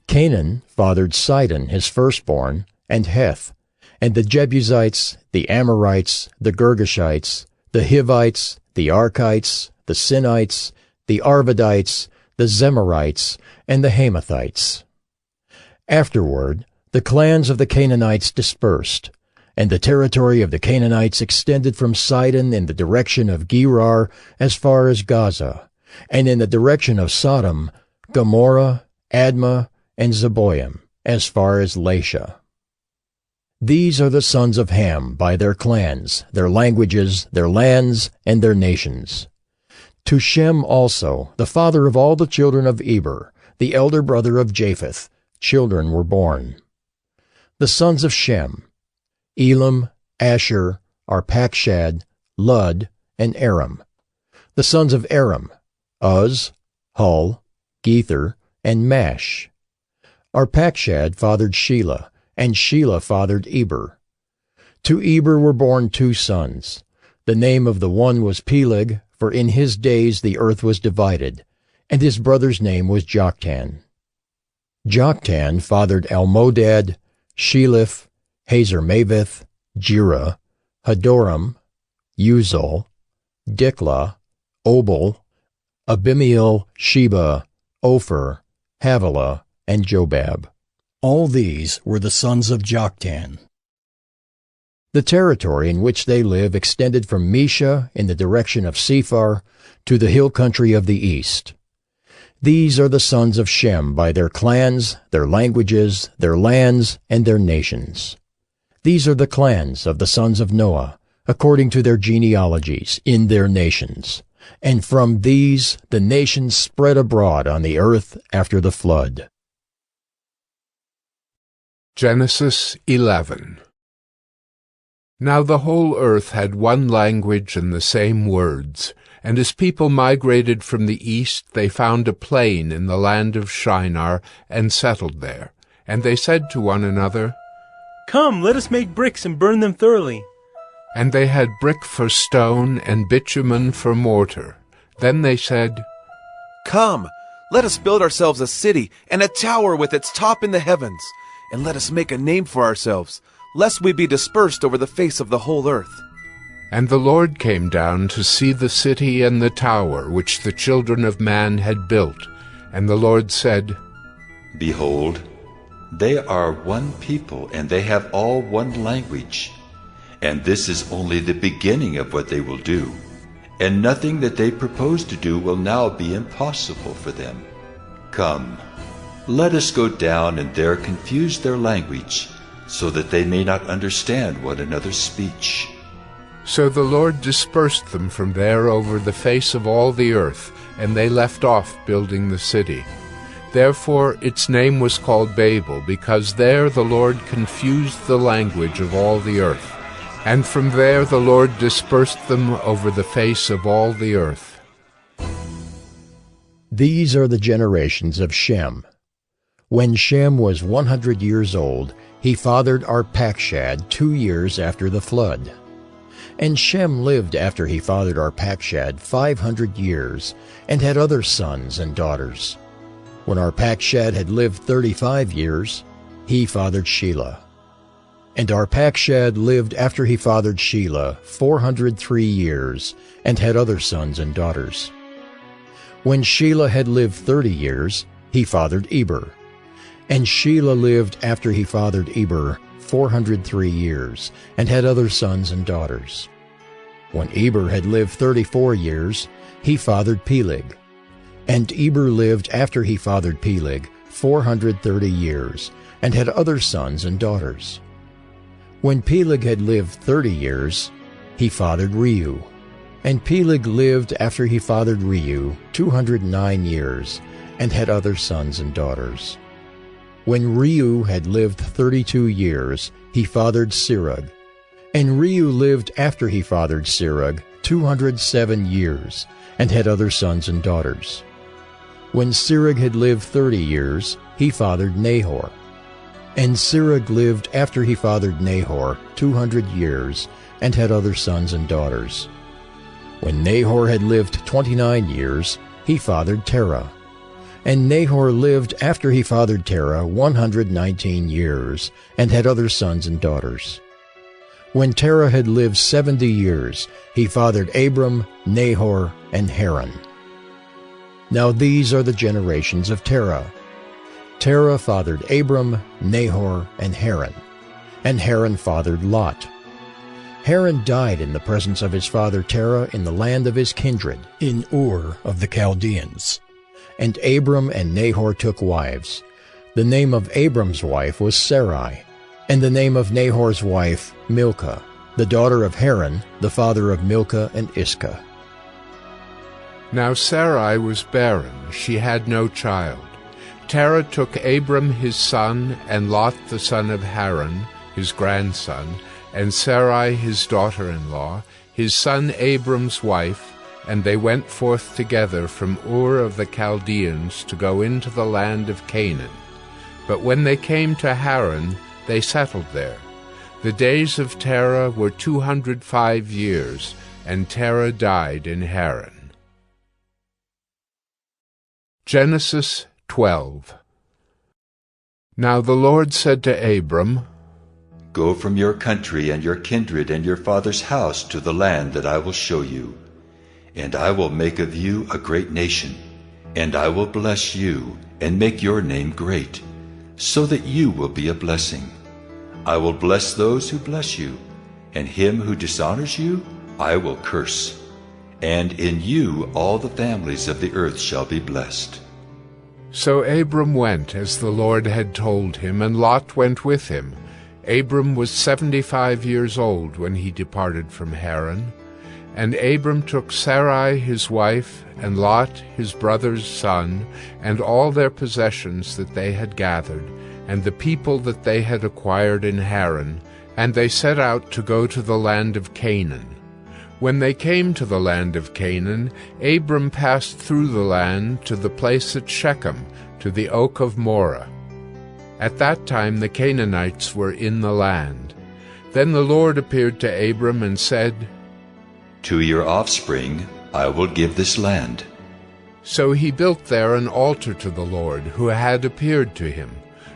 Canaan fathered Sidon his firstborn, and Heth, and the Jebusites, the Amorites, the Girgashites, the Hivites, the Archites, the Sinites, the Arvadites, the Zemarites, and the Hamathites. Afterward, the clans of the Canaanites dispersed, and the territory of the Canaanites extended from Sidon in the direction of Gerar as far as Gaza, and in the direction of Sodom, Gomorrah, Admah, and Zeboim, as far as Lasha. These are the sons of Ham by their clans, their languages, their lands, and their nations. To Shem also, the father of all the children of Eber, the elder brother of Japheth, children were born. The sons of Shem: Elam, Asher, Arpachshad, Lud, and Aram. The sons of Aram: Uz, Hul, Gether, and Mash. Arpachshad fathered Shelah, and Shelah fathered Eber. To Eber were born 2 sons. The name of the one was Peleg, for in his days the earth was divided, and his brother's name was Joktan. Joktan fathered Almodad, Sheleph, Hazarmaveth, Jireh, Hadoram, Uzal, Diklah, Obal, Abimael, Sheba, Ophir, Havilah, and Jobab. All these were the sons of Joktan. The territory in which they live extended from Mesha in the direction of Sephar to the hill country of the east. These are the sons of Shem by their clans, their languages, their lands, and their nations. These are the clans of the sons of Noah, according to their genealogies, in their nations. And from these the nations spread abroad on the earth after the flood. Genesis 11. Now the whole earth had one language and the same words, and as people migrated from the east, they found a plain in the land of Shinar and settled there. And they said to one another, "Come, let us make bricks and burn them thoroughly." And they had brick for stone and bitumen for mortar. Then they said, "Come, let us build ourselves a city and a tower with its top in the heavens, and let us make a name for ourselves, lest we be dispersed over the face of the whole earth." And the Lord came down to see the city and the tower which the children of man had built. And the Lord said, Behold, they are one people, and they have all one language. And this is only the beginning of what they will do, and nothing that they propose to do will now be impossible for them. Come, let us go down and there confuse their language, so that they may not understand one another's speech. So the Lord dispersed them from there over the face of all the earth, and they left off building the city. Therefore its name was called Babel, because there the Lord confused the language of all the earth. And from there the Lord dispersed them over the face of all the earth. These are the generations of Shem. When Shem was 100 years old, he fathered Arpachshad 2 years after the flood. And Shem lived after he fathered Arpachshad 500 years, and had other sons and daughters. When Arpachshad had lived 35 years, he fathered Shelah. And Arpachshad lived after he fathered Shelah 403 years, and had other sons and daughters. When Shelah had lived 30 years, he fathered Eber. And Shelah lived after he fathered Eber 403 years, and had other sons and daughters. When Eber had lived 34 years, he fathered Peleg. And Eber lived after he fathered Peleg 430 years, and had other sons and daughters. When Peleg had lived 30 years, he fathered Reu. And Peleg lived after he fathered Reu 209 years, and had other sons and daughters. When Reu had lived 32 years, he fathered Serug. And Reu lived after he fathered Serug 207 years, and had other sons and daughters. When Serug had lived 30 years, he fathered Nahor. And Serug lived after he fathered Nahor 200 years, and had other sons and daughters. When Nahor had lived 29 years, he fathered Terah. And Nahor lived after he fathered Terah 119 years, and had other sons and daughters. When Terah had lived 70 years, he fathered Abram, Nahor, and Haran. Now these are the generations of Terah. Terah fathered Abram, Nahor, and Haran. And Haran fathered Lot. Haran died in the presence of his father Terah in the land of his kindred, in Ur of the Chaldeans. And Abram and Nahor took wives. The name of Abram's wife was Sarai, and the name of Nahor's wife Milcah, the daughter of Haran, the father of Milcah and Iscah. Now Sarai was barren, she had no child. Terah took Abram his son, and Lot the son of Haran, his grandson, and Sarai his daughter-in-law, his son Abram's wife, and they went forth together from Ur of the Chaldeans to go into the land of Canaan. But when they came to Haran, they settled there. The days of Terah were 205 years, and Terah died in Haran. Genesis 12. Now the Lord said to Abram, Go from your country and your kindred and your father's house to the land that I will show you. And I will make of you a great nation, and I will bless you and make your name great, so that you will be a blessing. I will bless those who bless you, and him who dishonors you I will curse. And in you all the families of the earth shall be blessed. So Abram went as the Lord had told him, and Lot went with him. Abram was 75 years old when he departed from Haran. And Abram took Sarai his wife, and Lot his brother's son, and all their possessions that they had gathered, and the people that they had acquired in Haran, and they set out to go to the land of Canaan. When they came to the land of Canaan, Abram passed through the land to the place at Shechem, to the oak of Moreh. At that time the Canaanites were in the land. Then the Lord appeared to Abram and said, To your offspring I will give this land. So he built there an altar to the Lord, who had appeared to him.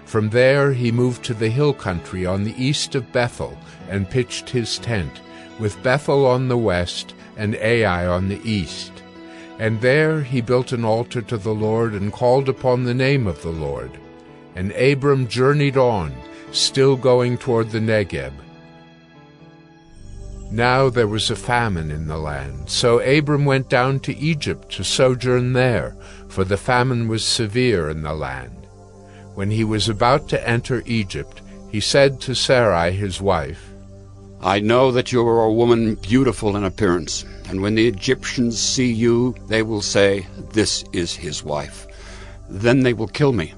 From there he moved to the hill country on the east of Bethel, and pitched his tent, with Bethel on the west and Ai on the east. And there he built an altar to the Lord, and called upon the name of the Lord. And Abram journeyed on, still going toward the Negeb. Now there was a famine in the land, so Abram went down to Egypt to sojourn there, for the famine was severe in the land. When he was about to enter Egypt, he said to Sarai his wife, I know that you are a woman beautiful in appearance, and when the Egyptians see you, they will say, This is his wife. Then they will kill me,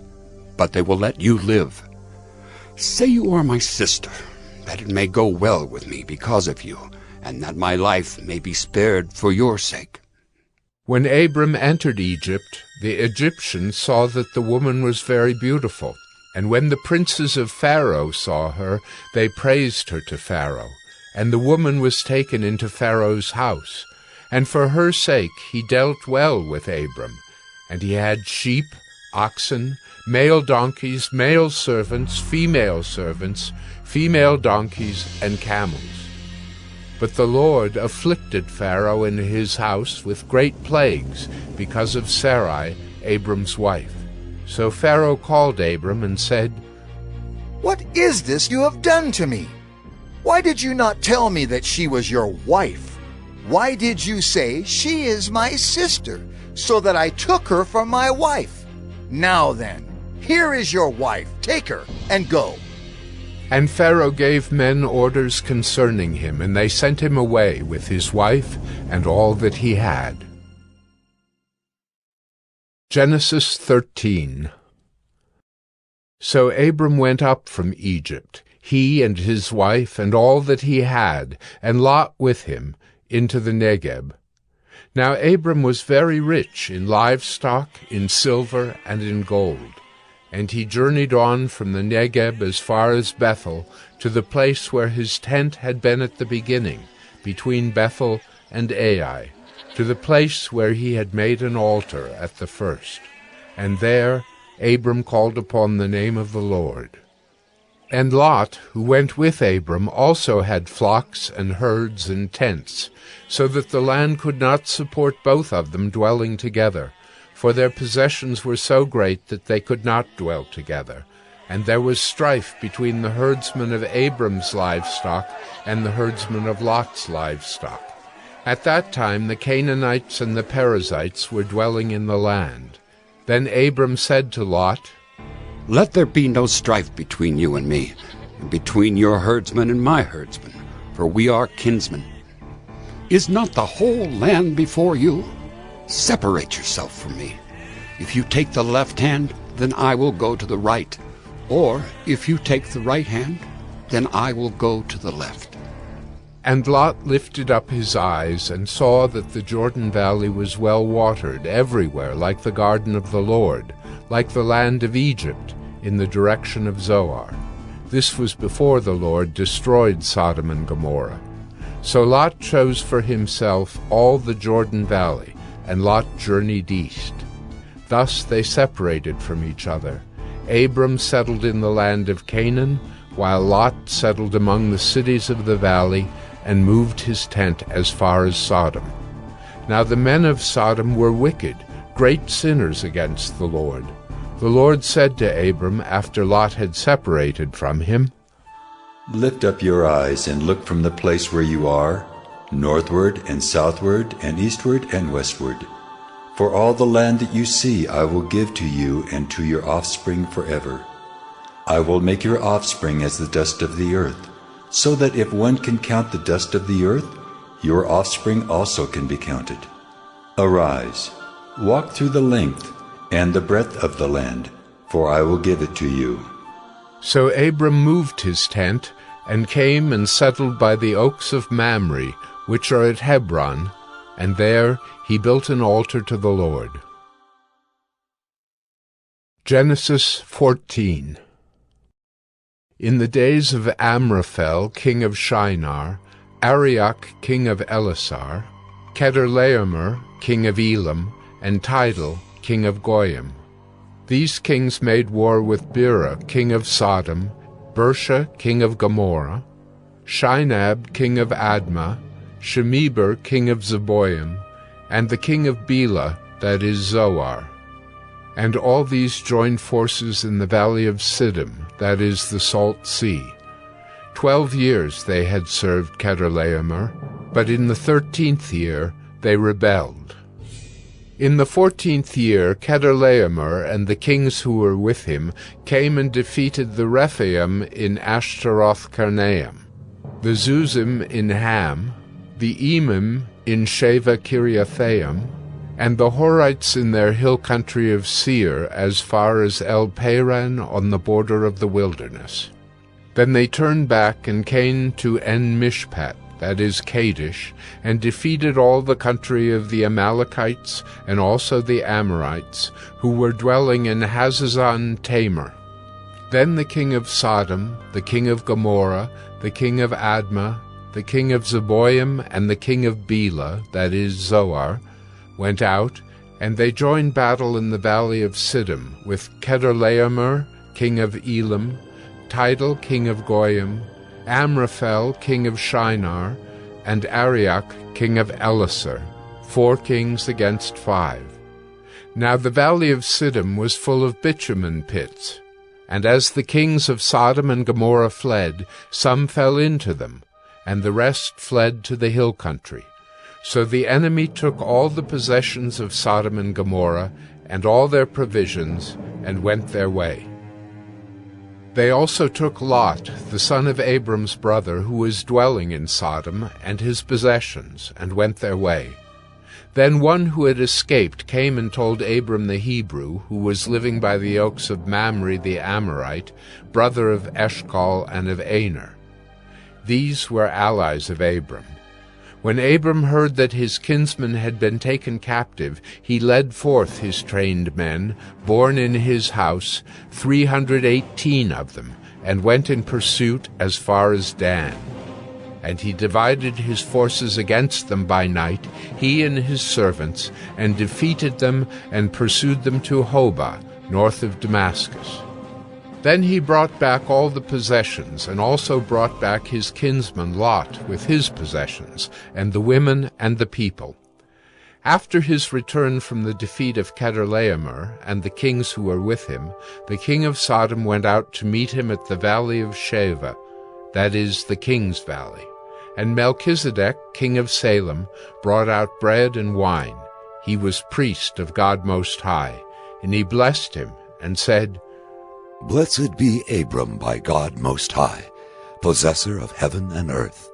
but they will let you live. Say you are my sister, that it may go well with me because of you, and that my life may be spared for your sake. When Abram entered Egypt, the Egyptians saw that the woman was very beautiful. And when the princes of Pharaoh saw her, they praised her to Pharaoh. And the woman was taken into Pharaoh's house. And for her sake he dealt well with Abram. And he had sheep, oxen, male donkeys, male servants, female donkeys, and camels. But the Lord afflicted Pharaoh and his house with great plagues because of Sarai, Abram's wife. So Pharaoh called Abram and said, What is this you have done to me? Why did you not tell me that she was your wife? Why did you say, She is my sister, so that I took her for my wife? Now then, here is your wife. Take her and go. And Pharaoh gave men orders concerning him, and they sent him away with his wife and all that he had. Genesis 13. So Abram went up from Egypt, he and his wife and all that he had, and Lot with him, into the Negeb. Now Abram was very rich in livestock, in silver, and in gold. And he journeyed on from the Negeb as far as Bethel, to the place where his tent had been at the beginning, between Bethel and Ai, to the place where he had made an altar at the first. And there Abram called upon the name of the Lord. And Lot, who went with Abram, also had flocks and herds and tents, so that the land could not support both of them dwelling together, for their possessions were so great that they could not dwell together. And there was strife between the herdsmen of Abram's livestock and the herdsmen of Lot's livestock. At that time the Canaanites and the Perizzites were dwelling in the land. Then Abram said to Lot, Let there be no strife between you and me, and between your herdsmen and my herdsmen, for we are kinsmen. Is not the whole land before you? Separate yourself from me. If you take the left hand, then I will go to the right. Or if you take the right hand, then I will go to the left. And Lot lifted up his eyes, and saw that the Jordan valley was well watered everywhere, like the garden of the Lord, like the land of Egypt, in the direction of Zoar. This was before the Lord destroyed Sodom and Gomorrah. So Lot chose for himself all the Jordan valley, and Lot journeyed east. Thus they separated from each other. Abram settled in the land of Canaan, while Lot settled among the cities of the valley, and moved his tent as far as Sodom. Now the men of Sodom were wicked, great sinners against the Lord. The Lord said to Abram, after Lot had separated from him, Lift up your eyes and look from the place where you are, northward and southward and eastward and westward. For all the land that you see I will give to you and to your offspring forever. I will make your offspring as the dust of the earth, so that if one can count the dust of the earth, your offspring also can be counted. Arise, walk through the length and the breadth of the land, for I will give it to you. So Abram moved his tent, and came and settled by the oaks of Mamre, which are at Hebron, and there he built an altar to the Lord. Genesis 14. In the days of Amraphel, king of Shinar, Arioch, king of Elasar, Chedorlaomer, king of Elam, and Tidal, king of Goyim. These kings made war with Bera, king of Sodom, Bersha, king of Gomorrah, Shinab, king of Admah, Shemeber, king of Zeboim, and the king of Bela, that is Zoar. And all these joined forces in the valley of Siddim, that is the Salt Sea. 12 years they had served Chedorlaomer, but in the 13th year they rebelled. In the 14th year Chedorlaomer and the kings who were with him came and defeated the Rephaim in Ashtaroth-Karnaim, the Zuzim in Ham, the Emim in Sheva Kiriathaim, and the Horites in their hill country of Seir as far as El-Paran on the border of the wilderness. Then they turned back and came to En-Mishpat, that is Kadesh, and defeated all the country of the Amalekites and also the Amorites, who were dwelling in Hazazon Tamar. Then the king of Sodom, the king of Gomorrah, the king of Admah, the king of Zeboim, and the king of Bela, that is Zoar, went out, and they joined battle in the valley of Siddim with Chedorlaomer, king of Elam, Tidal, king of Goyim, Amraphel, king of Shinar, and Arioch, king of Elasar, 4 kings against 5. Now the valley of Siddim was full of bitumen pits, and as the kings of Sodom and Gomorrah fled, some fell into them, and the rest fled to the hill country. So the enemy took all the possessions of Sodom and Gomorrah, and all their provisions, and went their way. They also took Lot, the son of Abram's brother, who was dwelling in Sodom, and his possessions, and went their way. Then one who had escaped came and told Abram the Hebrew, who was living by the oaks of Mamre the Amorite, brother of Eshcol and of Aner. These were allies of Abram. When Abram heard that his kinsman had been taken captive, he led forth his trained men, born in his house, 318 of them, and went in pursuit as far as Dan. And he divided his forces against them by night, he and his servants, and defeated them and pursued them to Hobah, north of Damascus. Then he brought back all the possessions, and also brought back his kinsman Lot with his possessions, and the women and the people. After his return from the defeat of Chedorlaomer and the kings who were with him, the king of Sodom went out to meet him at the valley of Sheva, that is, the king's valley. And Melchizedek, king of Salem, brought out bread and wine. He was priest of God Most High, and he blessed him, and said, Blessed be Abram by God Most High, possessor of heaven and earth.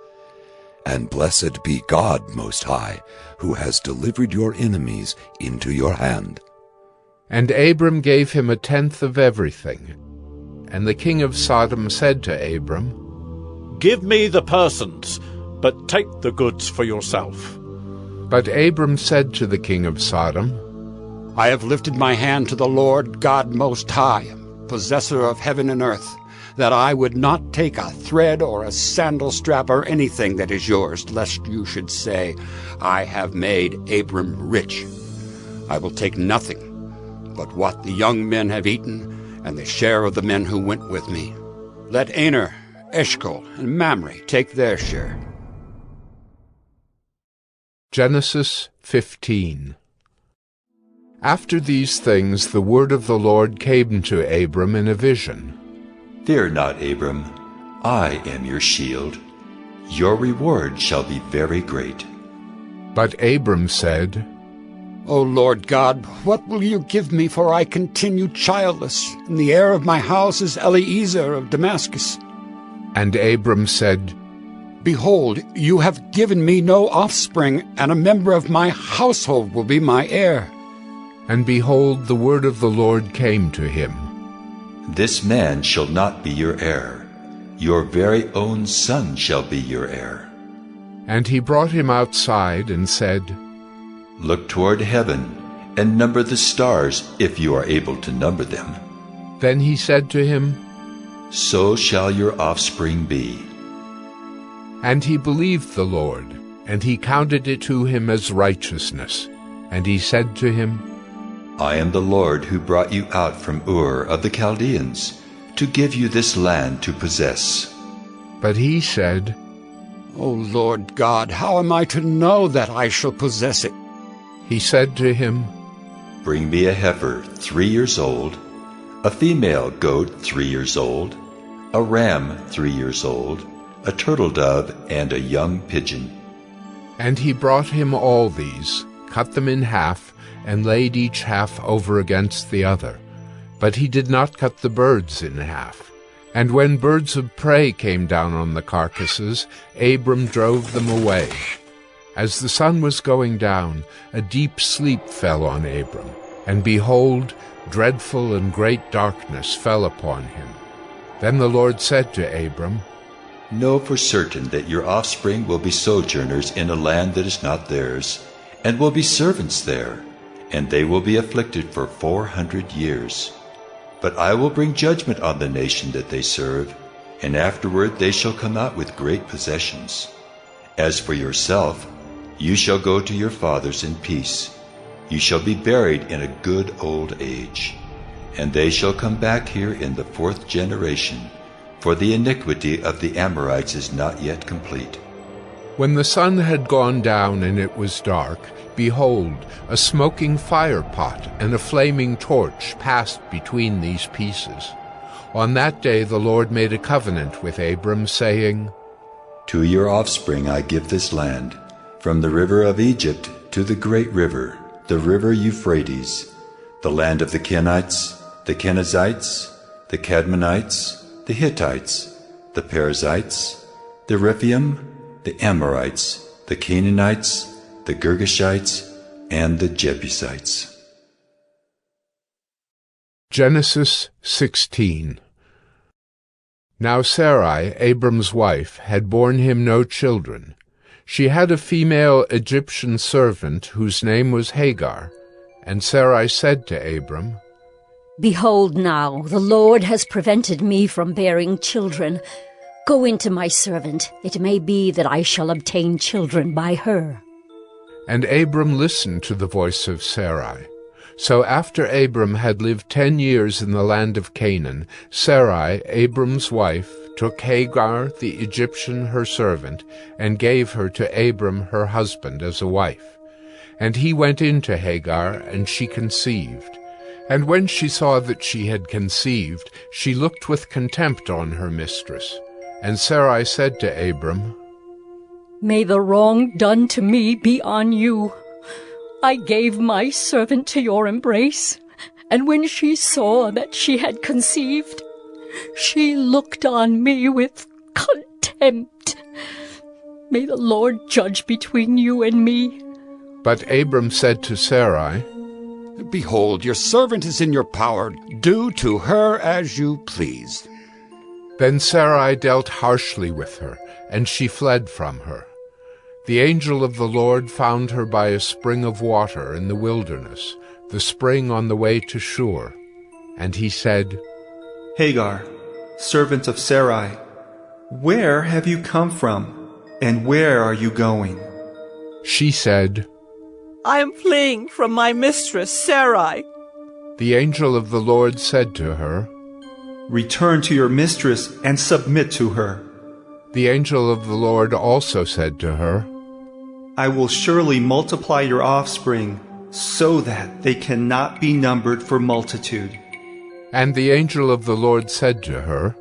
And blessed be God Most High, who has delivered your enemies into your hand. And Abram gave him 1/10 of everything. And the king of Sodom said to Abram, Give me the persons, but take the goods for yourself. But Abram said to the king of Sodom, I have lifted my hand to the Lord God Most High, possessor of heaven and earth, that I would not take a thread or a sandal strap or anything that is yours, lest you should say, I have made Abram rich. I will take nothing but what the young men have eaten, and the share of the men who went with me. Let Aner, Eshcol, and Mamre take their share. Genesis 15. After these things the word of the Lord came to Abram in a vision. Fear not, Abram. I am your shield. Your reward shall be very great. But Abram said, O Lord God, what will you give me, for I continue childless, and the heir of my house is Eliezer of Damascus? And Abram said, Behold, you have given me no offspring, and a member of my household will be my heir. And behold, the word of the Lord came to him. This man shall not be your heir. Your very own son shall be your heir. And he brought him outside and said, Look toward heaven, and number the stars, if you are able to number them. Then he said to him, So shall your offspring be. And he believed the Lord, and he counted it to him as righteousness. And he said to him, I am the Lord who brought you out from Ur of the Chaldeans, to give you this land to possess. But he said, O Lord God, how am I to know that I shall possess it? He said to him, Bring me a heifer 3 years old, a female goat 3 years old, a ram 3 years old, a turtle dove, and a young pigeon. And he brought him all these, cut them in half, and laid each half over against the other. But he did not cut the birds in half. And when birds of prey came down on the carcasses, Abram drove them away. As the sun was going down, a deep sleep fell on Abram, and behold, dreadful and great darkness fell upon him. Then the Lord said to Abram, Know for certain that your offspring will be sojourners in a land that is not theirs, and will be servants there, and they will be afflicted for 400 years. But I will bring judgment on the nation that they serve, and afterward they shall come out with great possessions. As for yourself, you shall go to your fathers in peace. You shall be buried in a good old age. And they shall come back here in the 4th generation, for the iniquity of the Amorites is not yet complete. When the sun had gone down and it was dark, behold, a smoking fire pot and a flaming torch passed between these pieces. On that day the Lord made a covenant with Abram, saying, To your offspring I give this land, from the river of Egypt to the great river, the river Euphrates, the land of the Kenites, the Kenizzites, the Cadmonites, the Hittites, the Perizzites, the Rephaim, the Amorites, the Canaanites, the Girgashites, and the Jebusites. Genesis 16. Now Sarai, Abram's wife, had borne him no children. She had a female Egyptian servant whose name was Hagar, and Sarai said to Abram, Behold now, the Lord has prevented me from bearing children. Go into my servant. It may be that I shall obtain children by her. And Abram listened to the voice of Sarai. So after Abram had lived 10 years in the land of Canaan, Sarai, Abram's wife, took Hagar the Egyptian her servant, and gave her to Abram her husband as a wife. And he went in to Hagar, and she conceived. And when she saw that she had conceived, she looked with contempt on her mistress. And Sarai said to Abram, May the wrong done to me be on you. I gave my servant to your embrace, and when she saw that she had conceived, she looked on me with contempt. May the Lord judge between you and me. But Abram said to Sarai, Behold, your servant is in your power. Do to her as you please. Then Sarai dealt harshly with her, and she fled from her. The angel of the Lord found her by a spring of water in the wilderness, the spring on the way to Shur. And he said, Hagar, servant of Sarai, where have you come from, and where are you going? She said, I am fleeing from my mistress Sarai. The angel of the Lord said to her, Return to your mistress and submit to her. The angel of the Lord also said to her, I will surely multiply your offspring, so that they cannot be numbered for multitude. And the angel of the Lord said to her,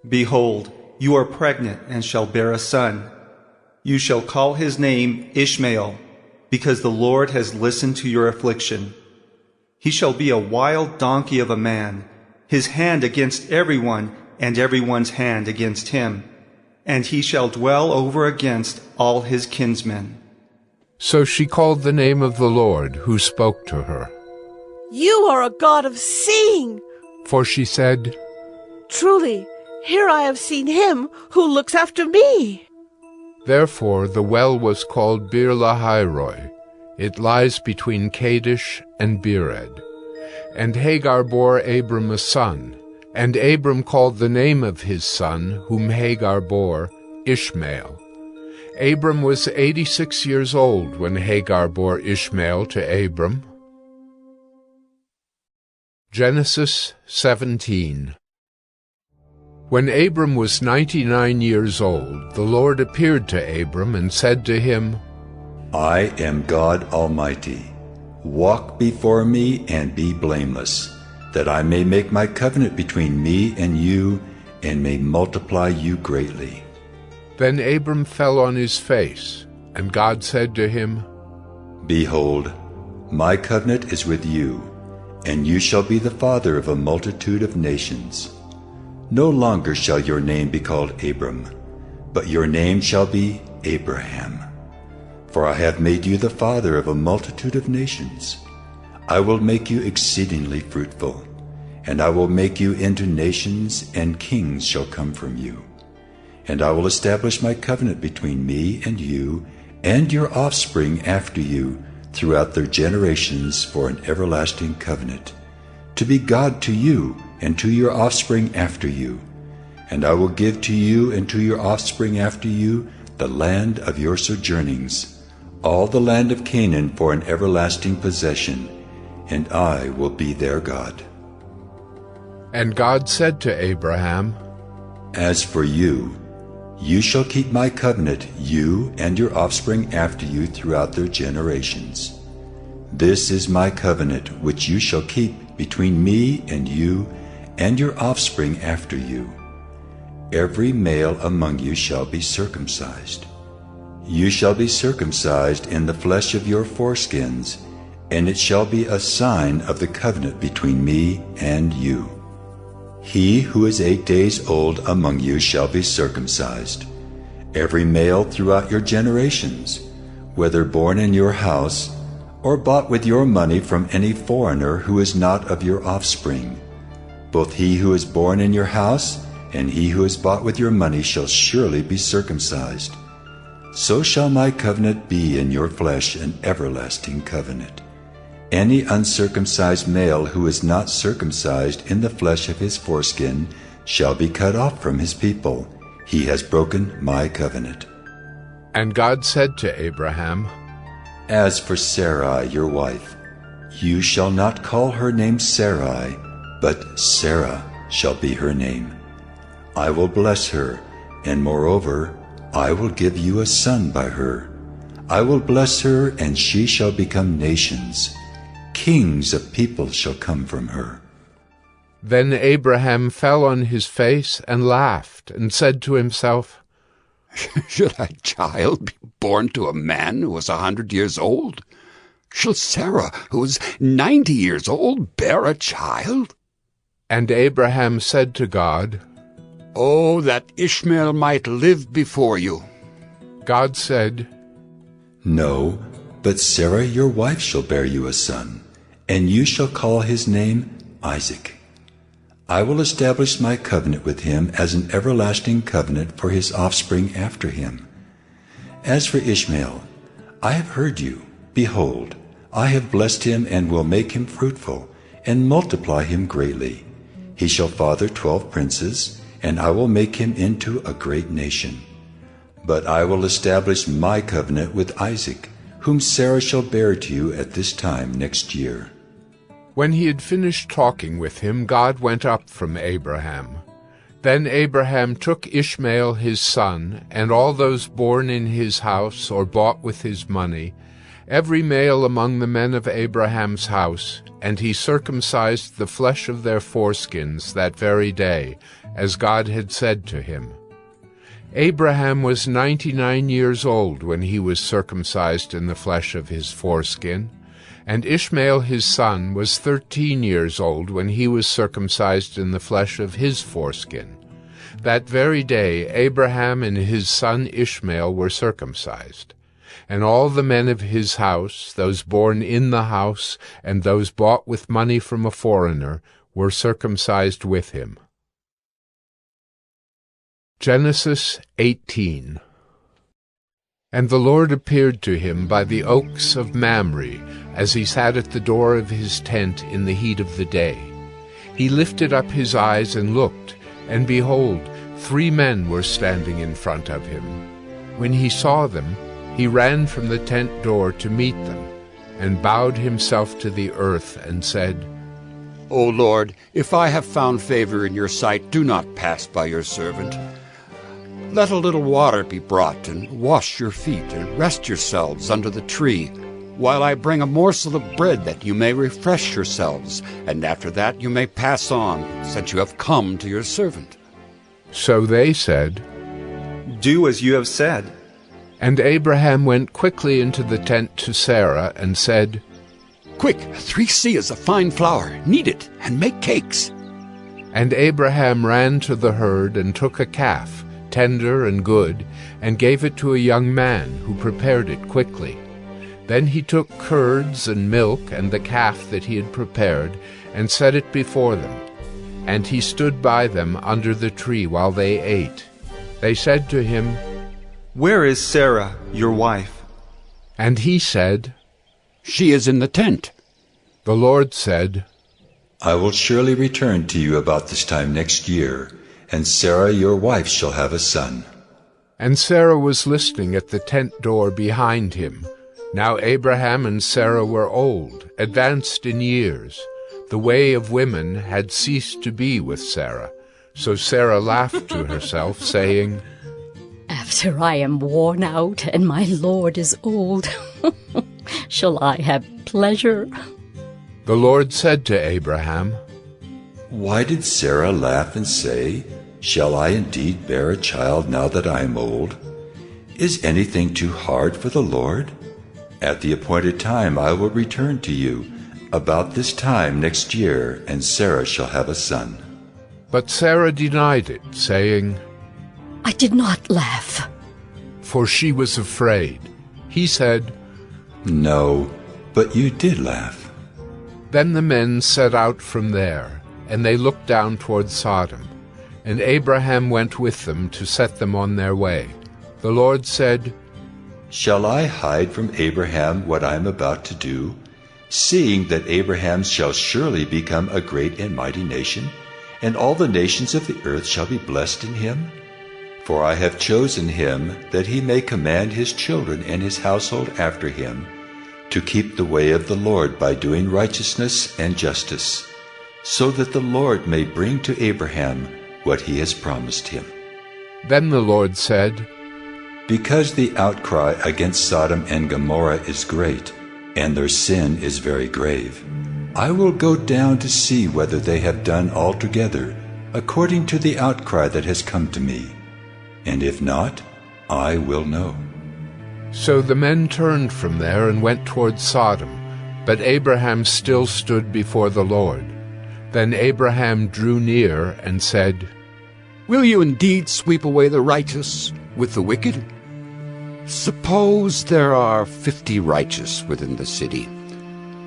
Behold, you are pregnant and shall bear a son. You shall call his name Ishmael, because the Lord has listened to your affliction. He shall be a wild donkey of a man, his hand against everyone, and everyone's hand against him. And he shall dwell over against all his kinsmen. So she called the name of the Lord, who spoke to her. You are a God of seeing. For she said, Truly, here I have seen him who looks after me. Therefore the well was called Bir-lahai-roi. It lies between Kadesh and Bered. And Hagar bore Abram a son, and Abram called the name of his son, whom Hagar bore, Ishmael. Abram was 86 years old when Hagar bore Ishmael to Abram. Genesis 17. When Abram was 99 years old, the Lord appeared to Abram and said to him, I am God Almighty. Walk before me and be blameless, that I may make my covenant between me and you, and may multiply you greatly. Then Abram fell on his face, and God said to him, Behold, my covenant is with you, and you shall be the father of a multitude of nations. No longer shall your name be called Abram, but your name shall be Abraham. For I have made you the father of a multitude of nations. I will make you exceedingly fruitful, and I will make you into nations, and kings shall come from you. And I will establish my covenant between me and you, and your offspring after you, throughout their generations for an everlasting covenant, to be God to you, and to your offspring after you. And I will give to you and to your offspring after you the land of your sojournings, all the land of Canaan for an everlasting possession, and I will be their God. And God said to Abraham, As for you, you shall keep my covenant, you and your offspring after you throughout their generations. This is my covenant which you shall keep between me and you and your offspring after you. Every male among you shall be circumcised. You shall be circumcised in the flesh of your foreskins, and it shall be a sign of the covenant between me and you. He who is 8 days old among you shall be circumcised, every male throughout your generations, whether born in your house or bought with your money from any foreigner who is not of your offspring. Both he who is born in your house and he who is bought with your money shall surely be circumcised. so shall my covenant be in your flesh, an everlasting covenant. Any uncircumcised male who is not circumcised in the flesh of his foreskin shall be cut off from his people. He has broken my covenant. And God said to Abraham, As for Sarai, your wife, you shall not call her name Sarai, but Sarah shall be her name. I will bless her, and moreover, I will give you a son by her. I will bless her, and she shall become nations. Kings of people shall come from her. Then Abraham fell on his face and laughed, and said to himself, Should a child be born to a man who was 100 years old? Shall Sarah, who is 90 years old, bear a child? And Abraham said to God, Oh, that Ishmael might live before you. God said, No, but Sarah your wife shall bear you a son, and you shall call his name Isaac. I will establish my covenant with him as an everlasting covenant for his offspring after him. As for Ishmael, I have heard you. Behold, I have blessed him and will make him fruitful, and multiply him greatly. He shall father 12 princes, and I will make him into a great nation. But I will establish my covenant with Isaac, whom Sarah shall bear to you at this time next year. When he had finished talking with him, God went up from Abraham. Then Abraham took Ishmael his son, and all those born in his house or bought with his money, every male among the men of Abraham's house, and he circumcised the flesh of their foreskins that very day, as God had said to him. Abraham was 99 years old when he was circumcised in the flesh of his foreskin, and Ishmael his son was 13 years old when he was circumcised in the flesh of his foreskin. That very day Abraham and his son Ishmael were circumcised. And all the men of his house, those born in the house, and those bought with money from a foreigner, were circumcised with him. Genesis 18. And the Lord appeared to him by the oaks of Mamre, as he sat at the door of his tent in the heat of the day. He lifted up his eyes and looked, and behold, 3 men were standing in front of him. When he saw them, he ran from the tent door to meet them, and bowed himself to the earth, and said, O Lord, if I have found favor in your sight, do not pass by your servant. Let a little water be brought, and wash your feet, and rest yourselves under the tree, while I bring a morsel of bread that you may refresh yourselves, and after that you may pass on, since you have come to your servant. So they said, Do as you have said. And Abraham went quickly into the tent to Sarah, and said, Quick, 3 seahs of fine flour, knead it, and make cakes. And Abraham ran to the herd, and took a calf, tender and good, and gave it to a young man, who prepared it quickly. Then he took curds and milk and the calf that he had prepared, and set it before them. And he stood by them under the tree while they ate. They said to him, Where is Sarah, your wife? And he said, She is in the tent. The Lord said, I will surely return to you about this time next year, and Sarah your wife shall have a son. And Sarah was listening at the tent door behind him. Now Abraham and Sarah were old, advanced in years. The way of women had ceased to be with Sarah. So Sarah laughed to herself, saying, After I am worn out and my Lord is old, shall I have pleasure? The Lord said to Abraham, Why did Sarah laugh and say, Shall I indeed bear a child now that I am old? Is anything too hard for the Lord? At the appointed time I will return to you, about this time next year, and Sarah shall have a son. But Sarah denied it, saying, I did not laugh. For she was afraid. He said, No, but you did laugh. Then the men set out from there, and they looked down toward Sodom. And Abraham went with them to set them on their way. The Lord said, Shall I hide from Abraham what I am about to do, seeing that Abraham shall surely become a great and mighty nation, and all the nations of the earth shall be blessed in him? For I have chosen him that he may command his children and his household after him to keep the way of the Lord by doing righteousness and justice, so that the Lord may bring to Abraham what he has promised him. Then the Lord said, Because the outcry against Sodom and Gomorrah is great, and their sin is very grave, I will go down to see whether they have done altogether according to the outcry that has come to me. And if not, I will know. So the men turned from there and went toward Sodom, but Abraham still stood before the Lord. Then Abraham drew near and said, Will you indeed sweep away the righteous with the wicked? Suppose there are 50 righteous within the city.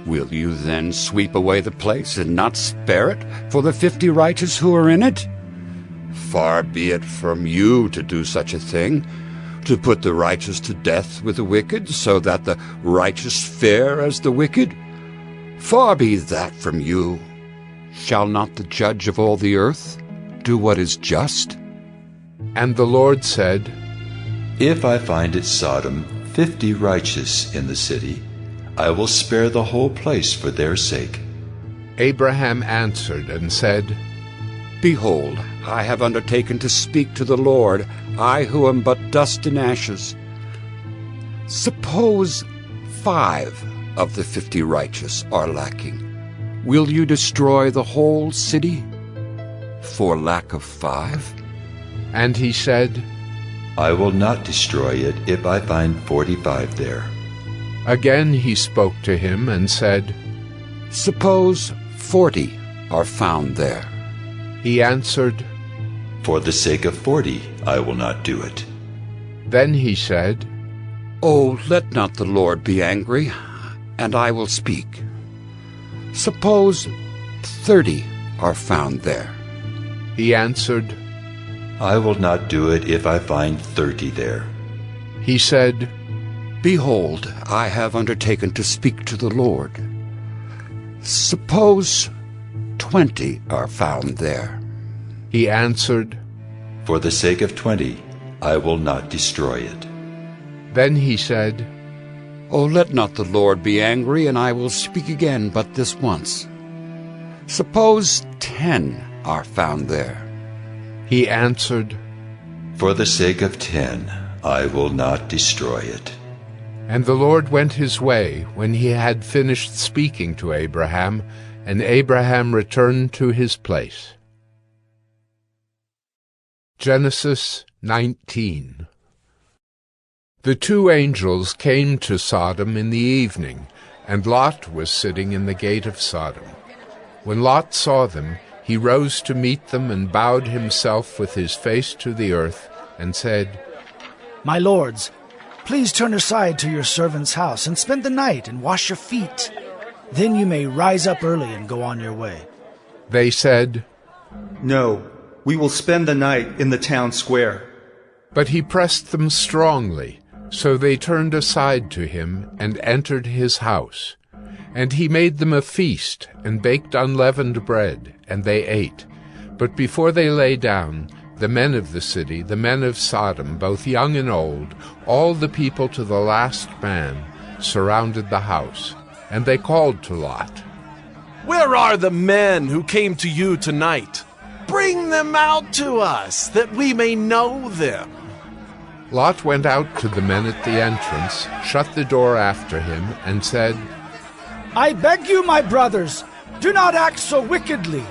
Will you then sweep away the place and not spare it for the 50 righteous who are in it? Far be it from you to do such a thing, to put the righteous to death with the wicked, so that the righteous fare as the wicked. Far be that from you. Shall not the judge of all the earth do what is just? And the Lord said, If I find at Sodom 50 righteous in the city, I will spare the whole place for their sake. Abraham answered and said, Behold, I have undertaken to speak to the Lord, I who am but dust and ashes. Suppose 5 of the 50 righteous are lacking. Will you destroy the whole city for lack of 5? And he said, I will not destroy it if I find 45 there. Again he spoke to him and said, Suppose 40 are found there. He answered, For the sake of 40 I will not do it. Then he said, Oh, let not the Lord be angry, and I will speak. Suppose 30 are found there. He answered, I will not do it if I find 30 there. He said, Behold, I have undertaken to speak to the Lord. Suppose 20 are found there. He answered, For the sake of 20, I will not destroy it. Then he said, Oh, let not the Lord be angry, and I will speak again but this once. Suppose 10 are found there. He answered, For the sake of 10, I will not destroy it. And the Lord went his way when he had finished speaking to Abraham, and Abraham returned to his place. Genesis 19. The 2 angels came to Sodom in the evening, and Lot was sitting in the gate of Sodom. When Lot saw them, he rose to meet them and bowed himself with his face to the earth, and said, My lords, please turn aside to your servant's house and spend the night and wash your feet. Then you may rise up early and go on your way. They said, No, we will spend the night in the town square. But he pressed them strongly, so they turned aside to him and entered his house. And he made them a feast, and baked unleavened bread, and they ate. But before they lay down, the men of the city, the men of Sodom, both young and old, all the people to the last man, surrounded the house. And they called to Lot, Where are the men who came to you tonight? Bring them out to us, that we may know them. Lot went out to the men at the entrance, shut the door after him, and said, I beg you, my brothers, do not act so wickedly.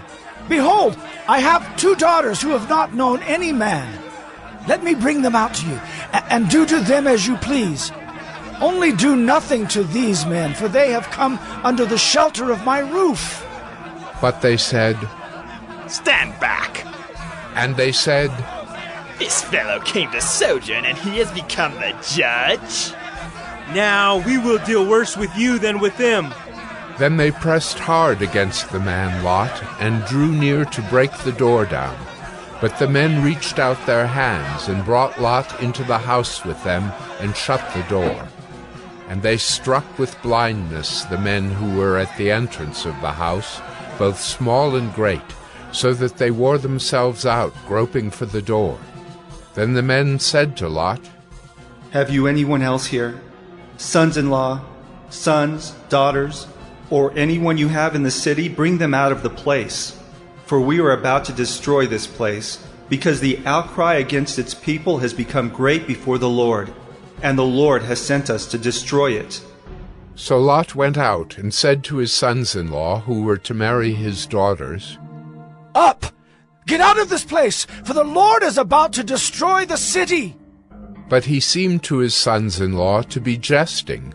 Behold, I have 2 daughters who have not known any man. Let me bring them out to you, and do to them as you please. Only do nothing to these men, for they have come under the shelter of my roof. But they said, Stand back! And they said, This fellow came to sojourn, and he has become the judge? Now we will deal worse with you than with them. Then they pressed hard against the man Lot, and drew near to break the door down. But the men reached out their hands and brought Lot into the house with them and shut the door. And they struck with blindness the men who were at the entrance of the house, both small and great, so that they wore themselves out, groping for the door. Then the men said to Lot, "Have you anyone else here? Sons-in-law, sons, daughters, or anyone you have in the city? Bring them out of the place. For we are about to destroy this place, because the outcry against its people has become great before the Lord, and the Lord has sent us to destroy it." So Lot went out and said to his sons-in-law, who were to marry his daughters, "Up! Get out of this place, for the Lord is about to destroy the city." But he seemed to his sons-in-law to be jesting.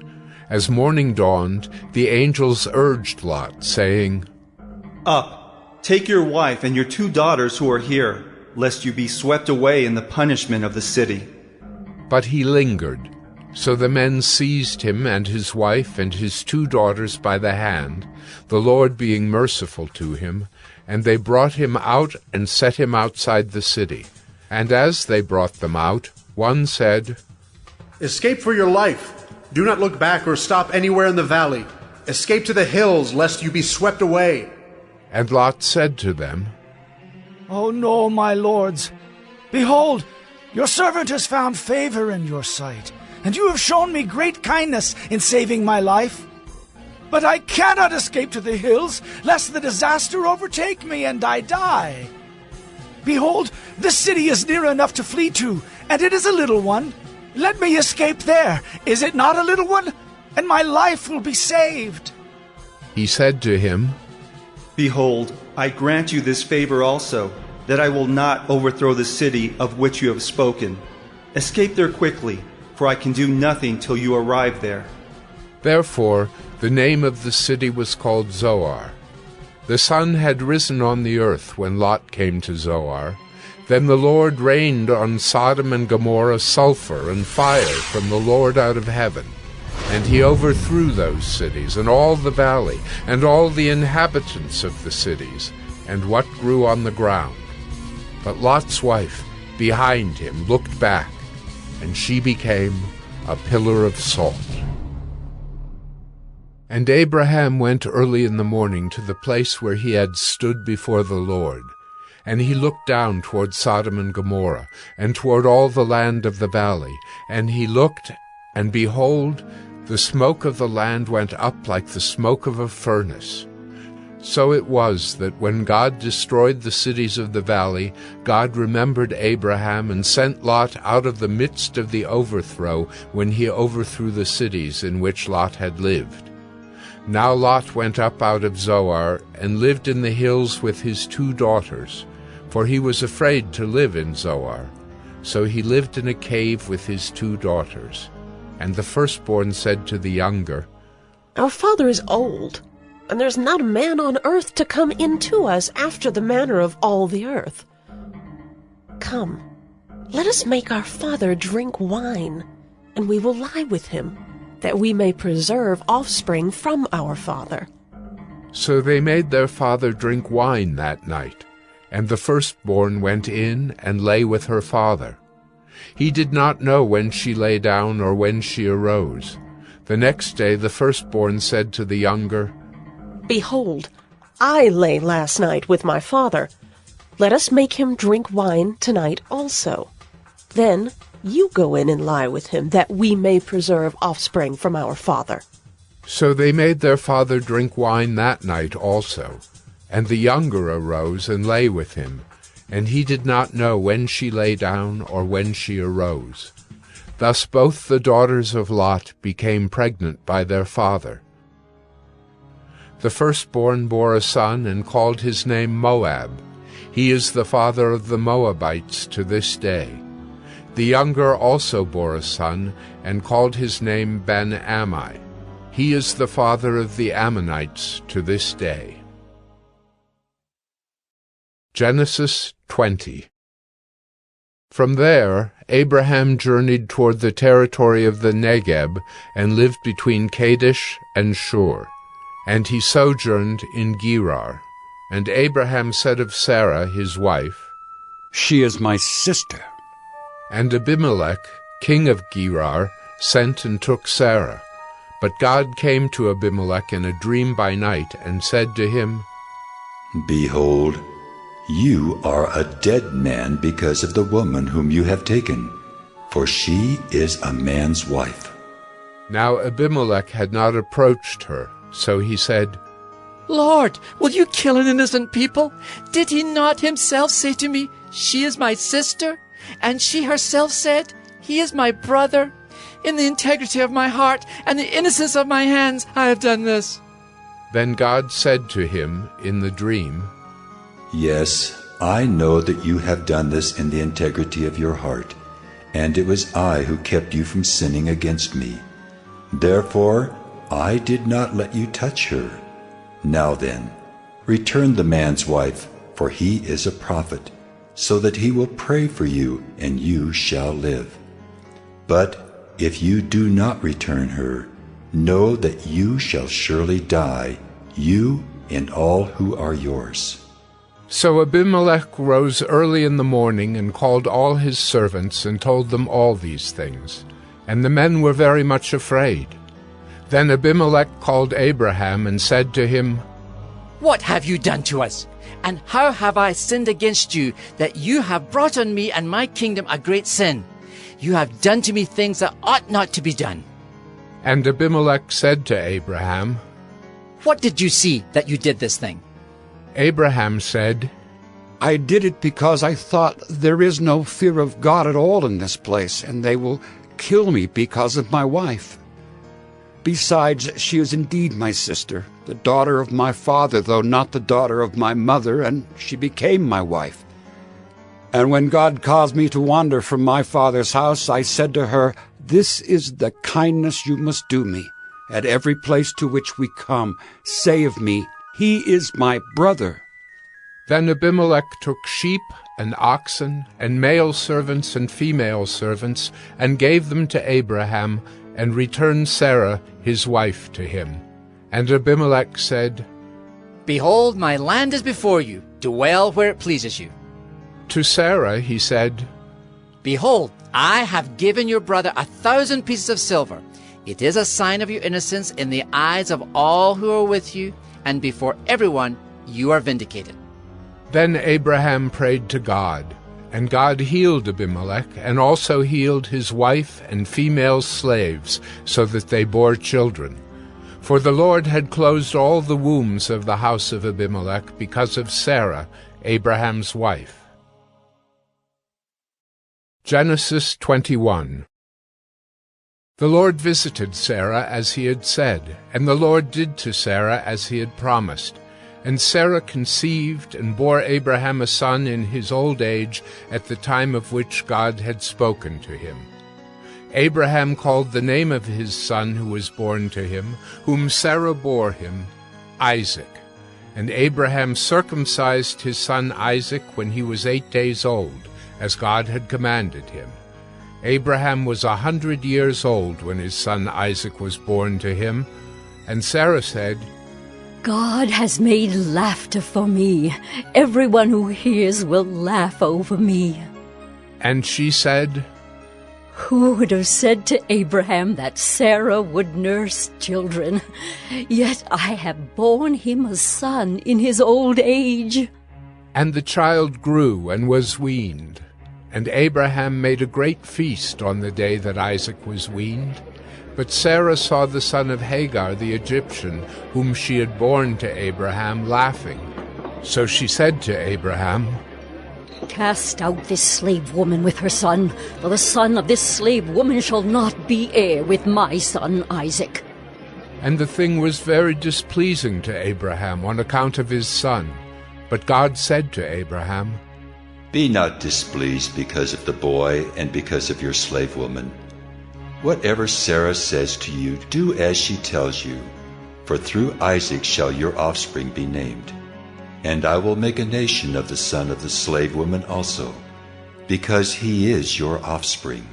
As morning dawned, the angels urged Lot, saying, "Up! Take your wife and your 2 daughters who are here, lest you be swept away in the punishment of the city." But he lingered. So the men seized him and his wife and his 2 daughters by the hand, the Lord being merciful to him, and they brought him out and set him outside the city. And as they brought them out, one said, "Escape for your life. Do not look back or stop anywhere in the valley. Escape to the hills, lest you be swept away." And Lot said to them, "Oh no, my lords. Behold, your servant has found favor in your sight, and you have shown me great kindness in saving my life. But I cannot escape to the hills, lest the disaster overtake me and I die. Behold, this city is near enough to flee to, and it is a little one. Let me escape there. Is it not a little one? And my life will be saved." He said to him, "Behold, I grant you this favor also, that I will not overthrow the city of which you have spoken. Escape there quickly, for I can do nothing till you arrive there." Therefore the name of the city was called Zoar. The sun had risen on the earth when Lot came to Zoar. Then the Lord rained on Sodom and Gomorrah sulfur and fire from the Lord out of heaven. And he overthrew those cities, and all the valley, and all the inhabitants of the cities, and what grew on the ground. But Lot's wife, behind him, looked back, and she became a pillar of salt. And Abraham went early in the morning to the place where he had stood before the Lord. And he looked down toward Sodom and Gomorrah, and toward all the land of the valley. And he looked, and behold, the smoke of the land went up like the smoke of a furnace. So it was that when God destroyed the cities of the valley, God remembered Abraham and sent Lot out of the midst of the overthrow when he overthrew the cities in which Lot had lived. Now Lot went up out of Zoar and lived in the hills with his 2 daughters, for he was afraid to live in Zoar. So he lived in a cave with his 2 daughters. And the firstborn said to the younger, "Our father is old, and there's not a man on earth to come in to us after the manner of all the earth. Come, let us make our father drink wine, and we will lie with him, that we may preserve offspring from our father." So they made their father drink wine that night, and the firstborn went in and lay with her father. He did not know when she lay down or when she arose. The next day the firstborn said to the younger, "Behold, I lay last night with my father. Let us make him drink wine tonight also. Then you go in and lie with him, that we may preserve offspring from our father." So they made their father drink wine that night also. And the younger arose and lay with him, and he did not know when she lay down or when she arose. Thus both the daughters of Lot became pregnant by their father. The firstborn bore a son and called his name Moab. He is the father of the Moabites to this day. The younger also bore a son and called his name Ben-Ammi. He is the father of the Ammonites to this day. Genesis 20. From there, Abraham journeyed toward the territory of the Negeb and lived between Kadesh and Shur. And he sojourned in Gerar. And Abraham said of Sarah his wife, She is my sister. And Abimelech, king of Gerar, sent and took Sarah. But God came to Abimelech in a dream by night and said to him, Behold, you are a dead man because of the woman whom you have taken, for she is a man's wife. Now Abimelech had not approached her, so he said, Lord, will you kill an innocent people? Did he not himself say to me, She is my sister? And she herself said, He is my brother. In the integrity of my heart and the innocence of my hands I have done this. Then God said to him in the dream, Yes, I know that you have done this in the integrity of your heart, and it was I who kept you from sinning against me. Therefore, I did not let you touch her. Now then, return the man's wife, for he is a prophet, so that he will pray for you, and you shall live. But if you do not return her, know that you shall surely die, you and all who are yours. So Abimelech rose early in the morning and called all his servants and told them all these things. And the men were very much afraid. Then Abimelech called Abraham and said to him, What have you done to us? And how have I sinned against you, that you have brought on me and my kingdom a great sin? You have done to me things that ought not to be done. And Abimelech said to Abraham, What did you see that you did this thing? Abraham said, I did it because I thought there is no fear of God at all in this place, and they will kill me because of my wife. Besides, she is indeed my sister, the daughter of my father, though not the daughter of my mother, and she became my wife. And when God caused me to wander from my father's house, I said to her, This is the kindness you must do me. At every place to which we come, say of me, He is my brother. Then Abimelech took sheep and oxen and male servants and female servants and gave them to Abraham and returned Sarah his wife to him. And Abimelech said, Behold, my land is before you. Dwell where it pleases you. To Sarah he said, Behold, I have given your brother 1,000 pieces of silver. It is a sign of your innocence in the eyes of all who are with you, and before everyone you are vindicated. Then Abraham prayed to God, and God healed Abimelech, and also healed his wife and female slaves, so that they bore children. For the Lord had closed all the wombs of the house of Abimelech because of Sarah, Abraham's wife. Genesis 21. The Lord visited Sarah as he had said, and the Lord did to Sarah as he had promised. And Sarah conceived and bore Abraham a son in his old age at the time of which God had spoken to him. Abraham called the name of his son who was born to him, whom Sarah bore him, Isaac. And Abraham circumcised his son Isaac when he was 8 days old, as God had commanded him. Abraham was 100 years old when his son Isaac was born to him. And Sarah said, God has made laughter for me. Everyone who hears will laugh over me. And she said, Who would have said to Abraham that Sarah would nurse children? Yet I have borne him a son in his old age. And the child grew and was weaned. And Abraham made a great feast on the day that Isaac was weaned. But Sarah saw the son of Hagar the Egyptian, whom she had borne to Abraham, laughing. So she said to Abraham, Cast out this slave woman with her son, for the son of this slave woman shall not be heir with my son Isaac. And the thing was very displeasing to Abraham on account of his son. But God said to Abraham, Be not displeased because of the boy and because of your slave woman. Whatever Sarah says to you, do as she tells you, for through Isaac shall your offspring be named. And I will make a nation of the son of the slave woman also, because he is your offspring.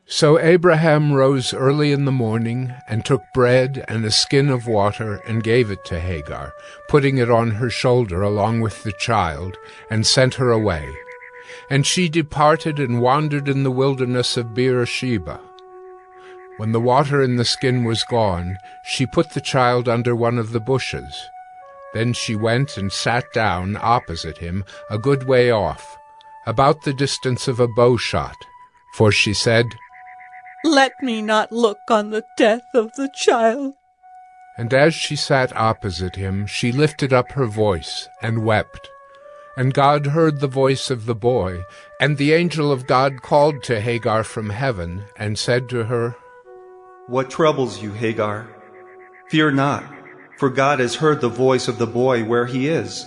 So Abraham rose early in the morning, and took bread and a skin of water, and gave it to Hagar, putting it on her shoulder along with the child, and sent her away. And she departed and wandered in the wilderness of Beersheba. When the water in the skin was gone, she put the child under one of the bushes. Then she went and sat down opposite him, a good way off, about the distance of a bow shot. For she said, "Let me not look on the death of the child." And as she sat opposite him, she lifted up her voice and wept. And God heard the voice of the boy, and the angel of God called to Hagar from heaven, and said to her, "What troubles you, Hagar? Fear not, for God has heard the voice of the boy where he is.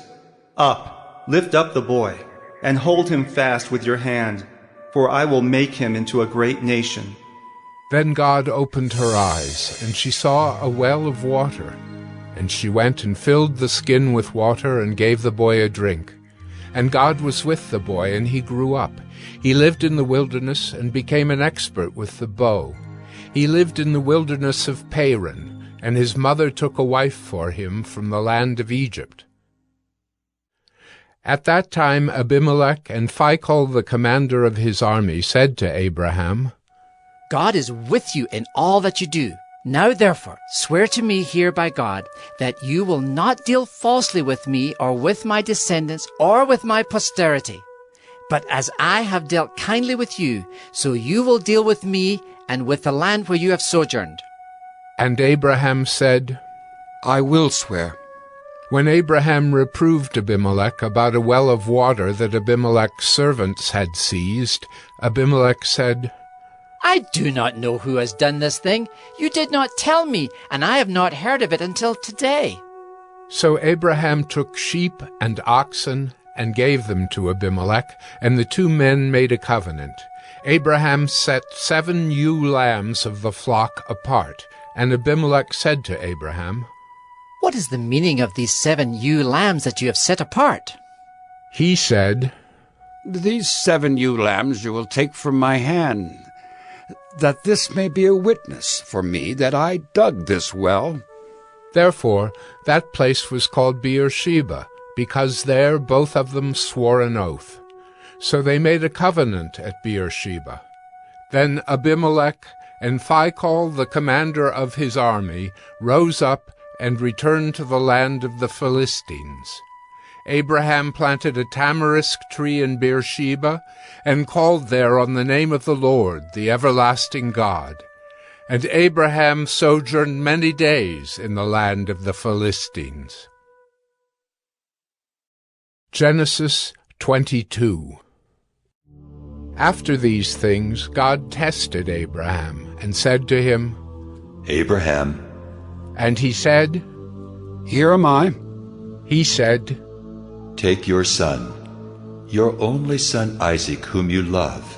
Up, lift up the boy, and hold him fast with your hand, for I will make him into a great nation." Then God opened her eyes, and she saw a well of water. And she went and filled the skin with water and gave the boy a drink. And God was with the boy, and he grew up. He lived in the wilderness and became an expert with the bow. He lived in the wilderness of Paran, and his mother took a wife for him from the land of Egypt. At that time Abimelech and Phicol the commander of his army said to Abraham, God is with you in all that you do. Now therefore swear to me here by God that you will not deal falsely with me or with my descendants or with my posterity. But as I have dealt kindly with you, so you will deal with me and with the land where you have sojourned. And Abraham said, I will swear. When Abraham reproved Abimelech about a well of water that Abimelech's servants had seized, Abimelech said, I do not know who has done this thing. You did not tell me, and I have not heard of it until today. So Abraham took sheep and oxen and gave them to Abimelech, and the two men made a covenant. Abraham set 7 ewe lambs of the flock apart, and Abimelech said to Abraham, What is the meaning of these 7 ewe lambs that you have set apart? He said, These 7 ewe lambs you will take from my hand, that this may be a witness for me that I dug this well. Therefore that place was called Beersheba, because there both of them swore an oath. So they made a covenant at Beersheba. Then Abimelech and Phicol the commander of his army rose up and returned to the land of the Philistines. Abraham planted a tamarisk tree in Beersheba, and called there on the name of the Lord, the everlasting God. And Abraham sojourned many days in the land of the Philistines. Genesis 22. After these things God tested Abraham, and said to him, Abraham. And he said, Here am I. He said, Take your son, your only son Isaac, whom you love,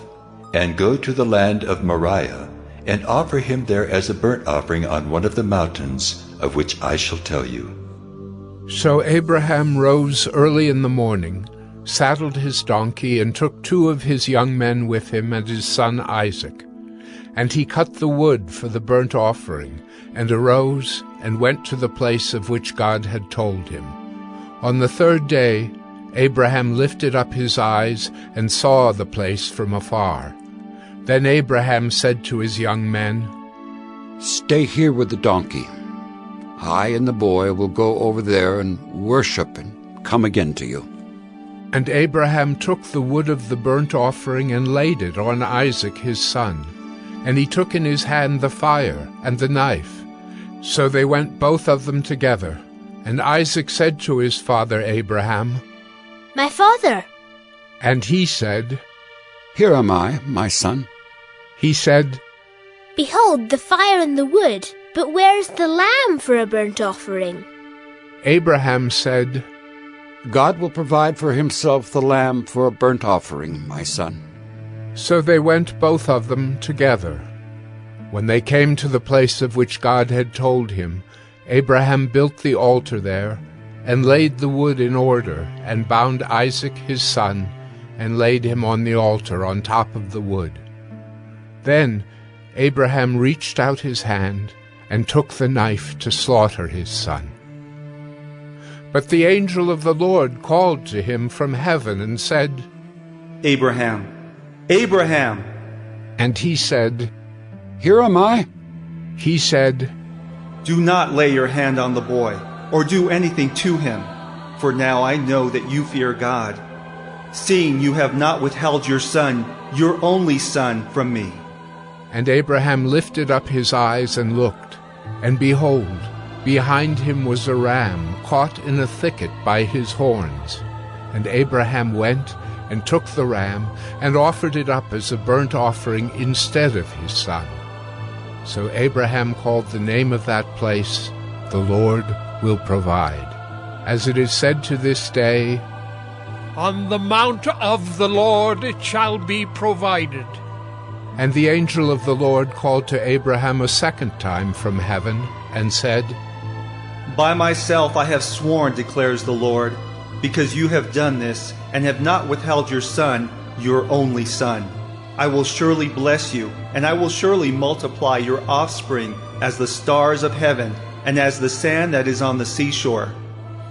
and go to the land of Moriah, and offer him there as a burnt offering on one of the mountains of which I shall tell you. So Abraham rose early in the morning, saddled his donkey, and took 2 of his young men with him and his son Isaac. And he cut the wood for the burnt offering, and arose and went to the place of which God had told him. On the 3rd day Abraham lifted up his eyes and saw the place from afar. Then Abraham said to his young men, Stay here with the donkey. I and the boy will go over there and worship and come again to you. And Abraham took the wood of the burnt offering and laid it on Isaac his son. And he took in his hand the fire and the knife. So they went both of them together. And Isaac said to his father Abraham, My father. And he said, Here am I, my son. He said, Behold the fire and the wood, but where is the lamb for a burnt offering? Abraham said, God will provide for himself the lamb for a burnt offering, my son. So they went both of them together. When they came to the place of which God had told him, Abraham built the altar there, and laid the wood in order, and bound Isaac his son, and laid him on the altar on top of the wood. Then Abraham reached out his hand, and took the knife to slaughter his son. But the angel of the Lord called to him from heaven, and said, Abraham, Abraham!" And he said, "Here am I." He said, "Do not lay your hand on the boy, or do anything to him, for now I know that you fear God, seeing you have not withheld your son, your only son, from me." And Abraham lifted up his eyes and looked, and behold, behind him was a ram caught in a thicket by his horns. And Abraham went and took the ram and offered it up as a burnt offering instead of his son. So Abraham called the name of that place, "The Lord will provide." As it is said to this day, "On the mount of the Lord it shall be provided." And the angel of the Lord called to Abraham a second time from heaven, and said, "By myself I have sworn, declares the Lord, because you have done this, and have not withheld your son, your only son. I will surely bless you, and I will surely multiply your offspring as the stars of heaven, and as the sand that is on the seashore.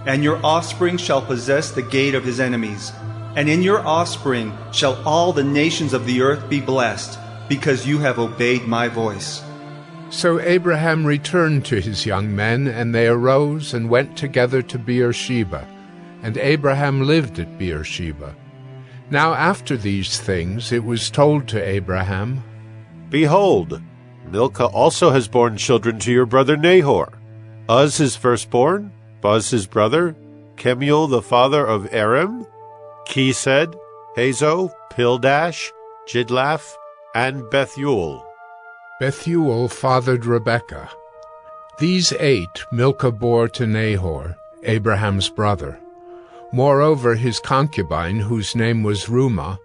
And your offspring shall possess the gate of his enemies. And in your offspring shall all the nations of the earth be blessed, because you have obeyed my voice." So Abraham returned to his young men, and they arose and went together to Beersheba. And Abraham lived at Beersheba. Now after these things it was told to Abraham, "Behold, Milcah also has borne children to your brother Nahor, Uz his firstborn, Buz his brother, Kemuel the father of Aram, Chesed, Hazo, Pildash, Jidlaph, and Bethuel." Bethuel fathered Rebekah. These 8 Milcah bore to Nahor, Abraham's brother. Moreover, his concubine, whose name was Reumah,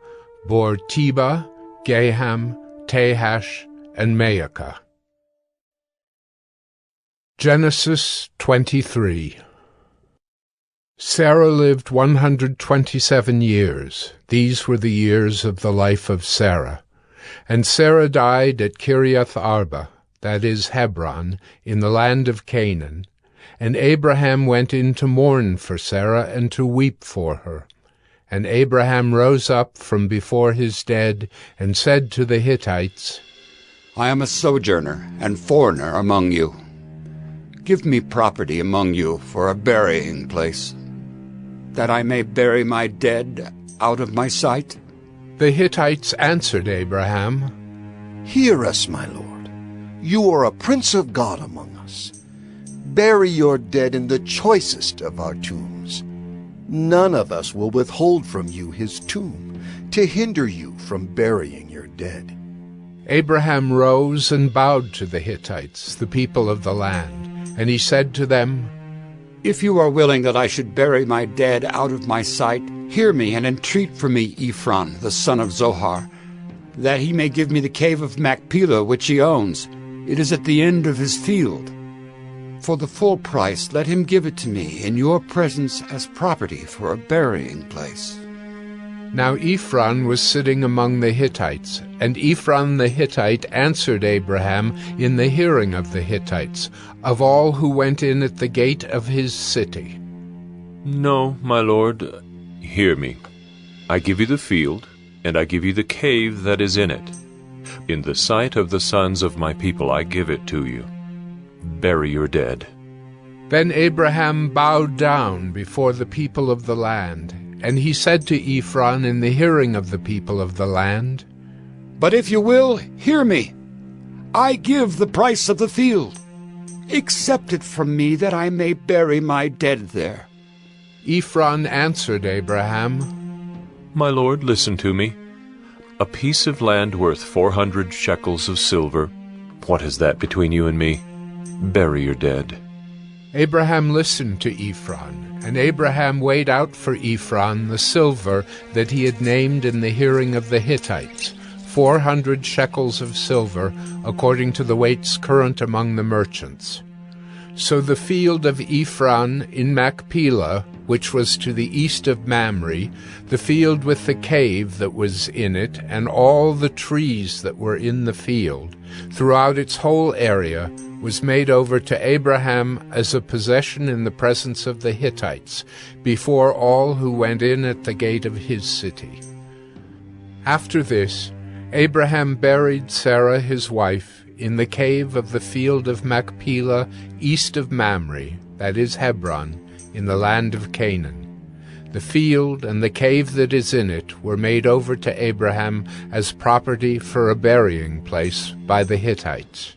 bore Tebah, Gaham, Tahash, and Maacah. Genesis 23. Sarah lived 127 years. These were the years of the life of Sarah. And Sarah died at Kiriath Arba, that is Hebron, in the land of Canaan. And Abraham went in to mourn for Sarah and to weep for her. And Abraham rose up from before his dead and said to the Hittites, "I am a sojourner and foreigner among you. Give me property among you for a burying place, that I may bury my dead out of my sight." The Hittites answered Abraham, "Hear us, my lord. You are a prince of God among us. Bury your dead in the choicest of our tombs. None of us will withhold from you his tomb, to hinder you from burying your dead." Abraham rose and bowed to the Hittites, the people of the land, and he said to them, "If you are willing that I should bury my dead out of my sight, hear me and entreat for me Ephron, the son of Zohar, that he may give me the cave of Machpelah which he owns. It is at the end of his field. For the full price let him give it to me in your presence as property for a burying place." Now Ephron was sitting among the Hittites, and Ephron the Hittite answered Abraham in the hearing of the Hittites, of all who went in at the gate of his city. "No, my lord, hear me. I give you the field, and I give you the cave that is in it. In the sight of the sons of my people I give it to you. Bury your dead." Then Abraham bowed down before the people of the land, and he said to Ephron in the hearing of the people of the land, "But if you will, hear me. I give the price of the field. Accept it from me that I may bury my dead there." Ephron answered Abraham, "My lord, listen to me. A piece of land worth 400 shekels of silver. What is that between you and me? Bury your dead." Abraham listened to Ephron, and Abraham weighed out for Ephron the silver that he had named in the hearing of the Hittites, 400 shekels of silver, according to the weights current among the merchants. So the field of Ephron in Machpelah, which was to the east of Mamre, the field with the cave that was in it, and all the trees that were in the field, throughout its whole area, was made over to Abraham as a possession in the presence of the Hittites, before all who went in at the gate of his city. After this, Abraham buried Sarah his wife in the cave of the field of Machpelah east of Mamre, that is Hebron, in the land of Canaan. The field and the cave that is in it were made over to Abraham as property for a burying place by the Hittites.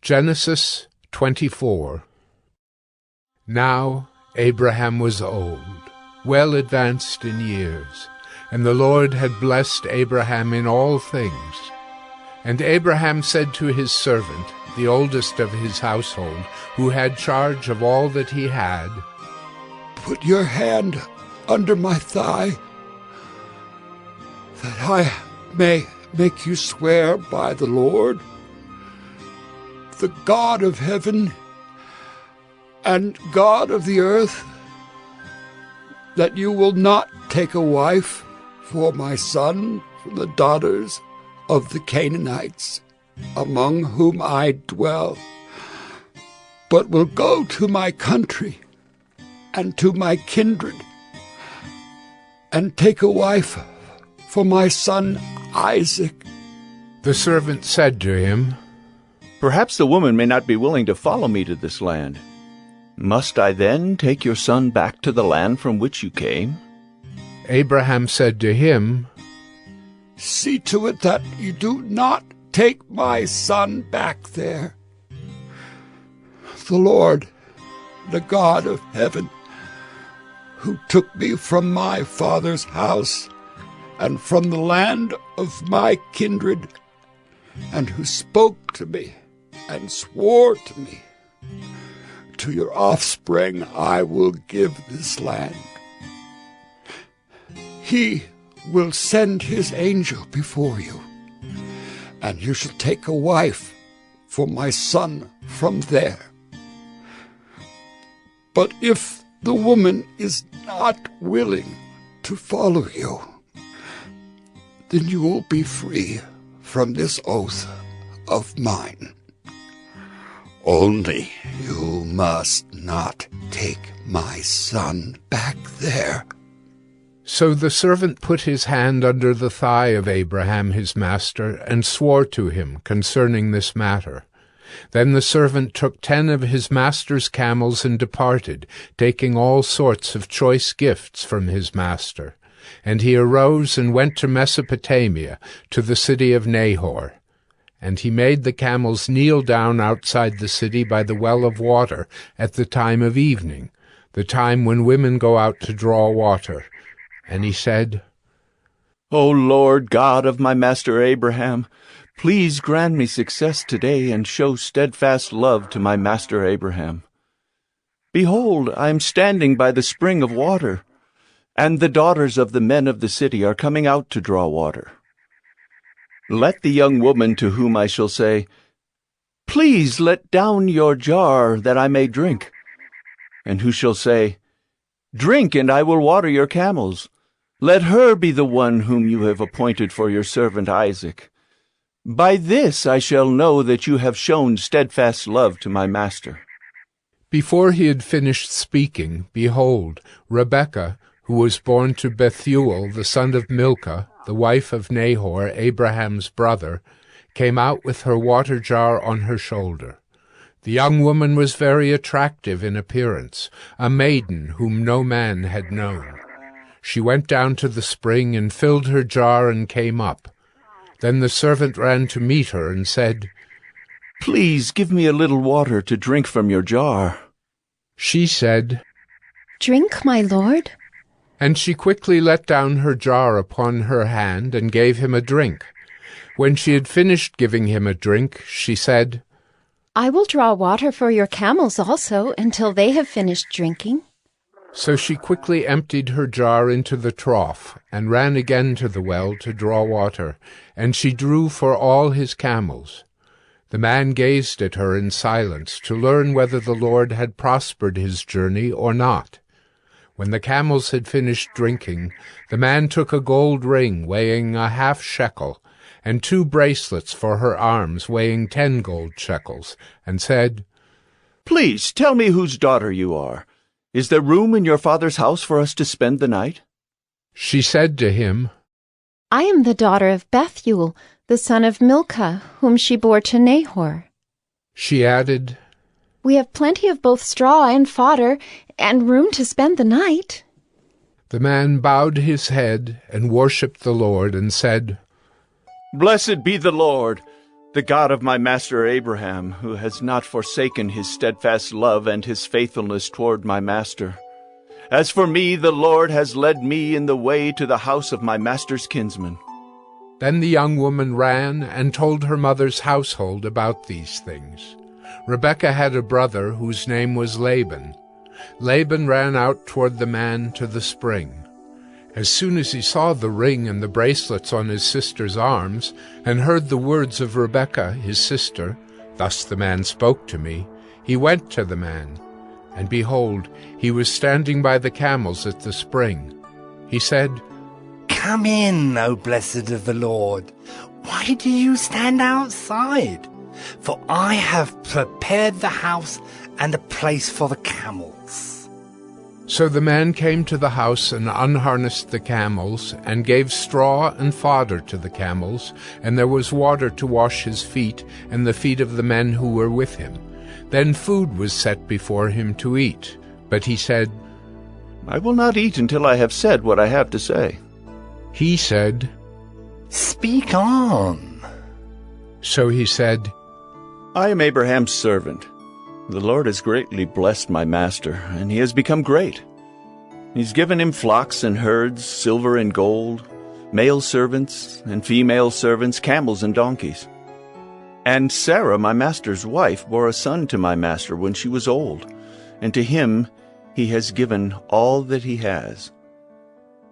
Genesis 24. Now Abraham was old, well advanced in years, and the Lord had blessed Abraham in all things. And Abraham said to his servant, the oldest of his household, who had charge of all that he had, "Put your hand under my thigh, that I may make you swear by the Lord, the God of heaven and God of the earth, that you will not take a wife for my son from the daughters of the Canaanites, among whom I dwell, but will go to my country and to my kindred, and take a wife for my son Isaac." The servant said to him, "Perhaps the woman may not be willing to follow me to this land. Must I then take your son back to the land from which you came?" Abraham said to him, "See to it that you do not take my son back there. The Lord, the God of heaven, who took me from my father's house and from the land of my kindred, and who spoke to me and swore to me, to your offspring I will give this land. He will send his angel before you, and you shall take a wife for my son from there. But if the woman is not willing to follow you, then you will be free from this oath of mine. Only you must not take my son back there." So the servant put his hand under the thigh of Abraham his master, and swore to him concerning this matter. Then the servant took 10 of his master's camels and departed, taking all sorts of choice gifts from his master. And he arose and went to Mesopotamia, to the city of Nahor. And he made the camels kneel down outside the city by the well of water at the time of evening, the time when women go out to draw water. And he said, "O Lord God of my master Abraham, please grant me success today and show steadfast love to my master Abraham. Behold, I am standing by the spring of water, and the daughters of the men of the city are coming out to draw water. Let the young woman to whom I shall say, 'Please let down your jar that I may drink,' and who shall say, 'Drink, and I will water your camels,' let her be the one whom you have appointed for your servant Isaac. By this I shall know that you have shown steadfast love to my master." Before he had finished speaking, behold, Rebekah, who was born to Bethuel, the son of Milcah, the wife of Nahor, Abraham's brother, came out with her water jar on her shoulder. The young woman was very attractive in appearance, a maiden whom no man had known. She went down to the spring and filled her jar and came up. Then the servant ran to meet her and said, "Please give me a little water to drink from your jar." She said, "Drink, my lord." And she quickly let down her jar upon her hand and gave him a drink. When she had finished giving him a drink, she said, "I will draw water for your camels also until they have finished drinking." So she quickly emptied her jar into the trough, and ran again to the well to draw water, and she drew for all his camels. The man gazed at her in silence to learn whether the Lord had prospered his journey or not. When the camels had finished drinking, the man took a gold ring weighing a half shekel, and 2 bracelets for her arms weighing 10 gold shekels, and said, "Please tell me whose daughter you are. Is there room in your father's house for us to spend the night?" She said to him, I am the daughter of Bethuel, the son of Milcah, whom she bore to Nahor. She added, We have plenty of both straw and fodder, and room to spend the night. The man bowed his head and worshipped the Lord and said, Blessed be the Lord, the God of my master Abraham, who has not forsaken his steadfast love and his faithfulness toward my master. As for me, the Lord has led me in the way to the house of my master's kinsman. Then the young woman ran and told her mother's household about these things. Rebekah had a brother whose name was Laban. Laban ran out toward the man to the spring. As soon as he saw the ring and the bracelets on his sister's arms, and heard the words of Rebekah his sister, "Thus the man spoke to me," he went to the man. And behold, he was standing by the camels at the spring. He said, Come in, O blessed of the Lord. Why do you stand outside? For I have prepared the house and a place for the camels. So the man came to the house and unharnessed the camels, and gave straw and fodder to the camels, and there was water to wash his feet and the feet of the men who were with him. Then food was set before him to eat. But he said, I will not eat until I have said what I have to say. He said, Speak on. So he said, I am Abraham's servant. The Lord has greatly blessed my master, and he has become great. He's given him flocks and herds, silver and gold, male servants and female servants, camels and donkeys. And Sarah, my master's wife, bore a son to my master when she was old, and to him he has given all that he has.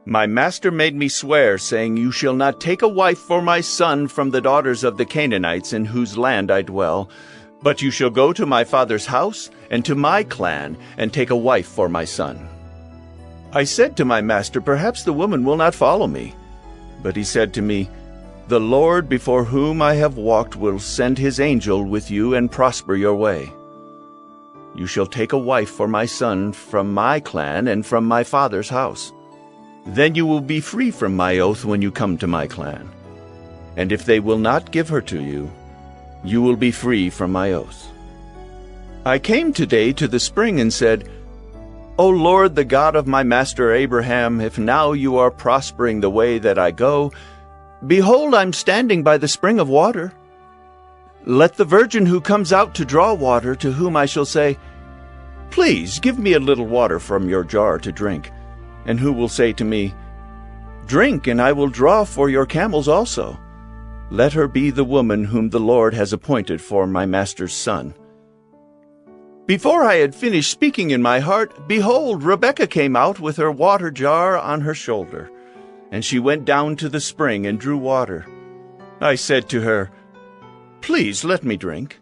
My master made me swear, saying, You shall not take a wife for my son from the daughters of the Canaanites in whose land I dwell, but you shall go to my father's house and to my clan and take a wife for my son. I said to my master, Perhaps the woman will not follow me. But he said to me, The Lord before whom I have walked will send his angel with you and prosper your way. You shall take a wife for my son from my clan and from my father's house. Then you will be free from my oath when you come to my clan. And if they will not give her to you, you will be free from my oath. I came today to the spring and said, O Lord, the God of my master Abraham, if now you are prospering the way that I go, behold, I'm standing by the spring of water. Let the virgin who comes out to draw water, to whom I shall say, Please give me a little water from your jar to drink, and who will say to me, Drink, and I will draw for your camels also. Let her be the woman whom the Lord has appointed for my master's son. Before I had finished speaking in my heart, behold, Rebekah came out with her water jar on her shoulder, and she went down to the spring and drew water. I said to her, Please let me drink.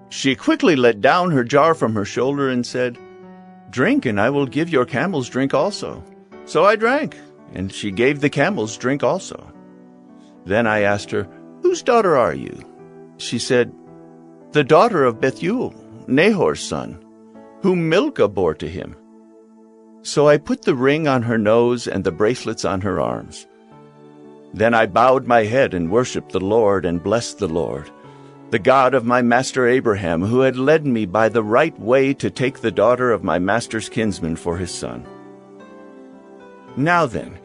She quickly let down her jar from her shoulder and said, Drink, and I will give your camels drink also. So I drank, and she gave the camels drink also. Then I asked her, Whose daughter are you? She said, The daughter of Bethuel, Nahor's son, whom Milcah bore to him. So I put the ring on her nose and the bracelets on her arms. Then I bowed my head and worshipped the Lord and blessed the Lord, the God of my master Abraham, who had led me by the right way to take the daughter of my master's kinsman for his son. Now then,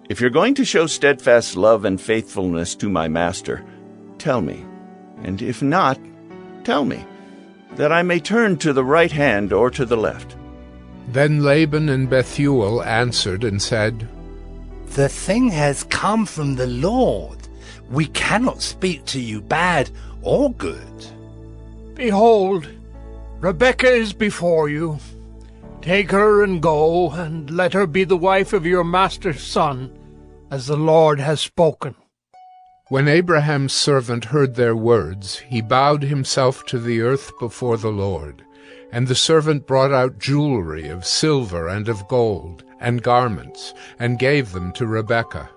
if you're going to show steadfast love and faithfulness to my master, tell me, and if not, tell me, that I may turn to the right hand or to the left. Then Laban and Bethuel answered and said, The thing has come from the Lord. We cannot speak to you bad or good. Behold, Rebekah is before you. Take her and go, and let her be the wife of your master's son, as the Lord has spoken. When Abraham's servant heard their words, he bowed himself to the earth before the Lord. And the servant brought out jewelry of silver and of gold, and garments, and gave them to Rebekah.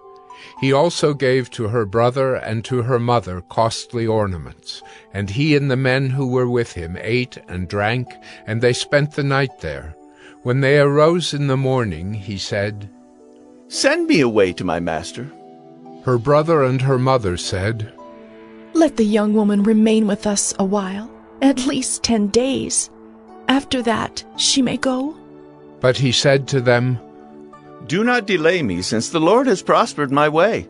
He also gave to her brother and to her mother costly ornaments. And he and the men who were with him ate and drank, and they spent the night there. When they arose in the morning, he said, Send me away to my master. Her brother and her mother said, Let the young woman remain with us a while, at least 10 days. After that, she may go. But he said to them, Do not delay me, since the Lord has prospered my way.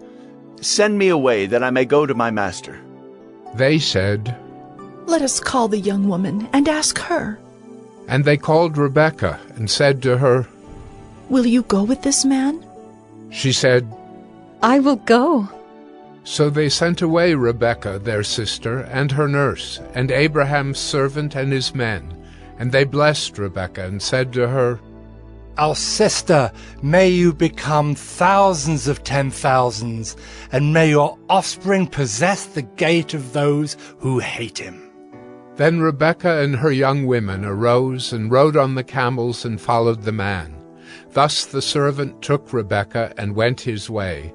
Send me away, that I may go to my master. They said, Let us call the young woman and ask her. And they called Rebekah and said to her, Will you go with this man? She said, I will go. So they sent away Rebekah their sister and her nurse, and Abraham's servant and his men. And they blessed Rebekah and said to her, Our sister, may you become thousands of 10,000s, and may your offspring possess the gate of those who hate him. Then Rebekah and her young women arose and rode on the camels and followed the man. Thus the servant took Rebekah and went his way.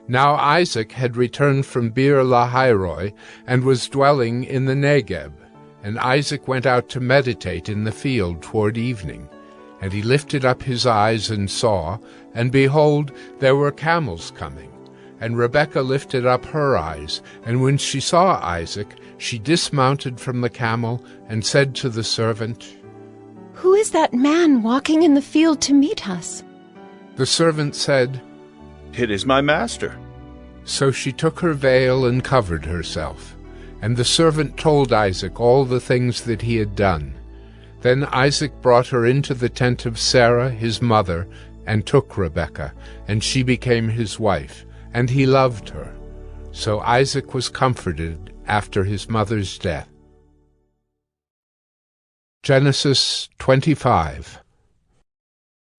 Now Isaac had returned from Beer-lahai-roi and was dwelling in the Negeb. And Isaac went out to meditate in the field toward evening. And he lifted up his eyes and saw, and behold, there were camels coming. And Rebekah lifted up her eyes, and when she saw Isaac, she dismounted from the camel and said to the servant, Who is that man walking in the field to meet us? The servant said, It is my master. So she took her veil and covered herself. And the servant told Isaac all the things that he had done. Then Isaac brought her into the tent of Sarah his mother, and took Rebekah, and she became his wife, and he loved her. So Isaac was comforted after his mother's death. Genesis 25.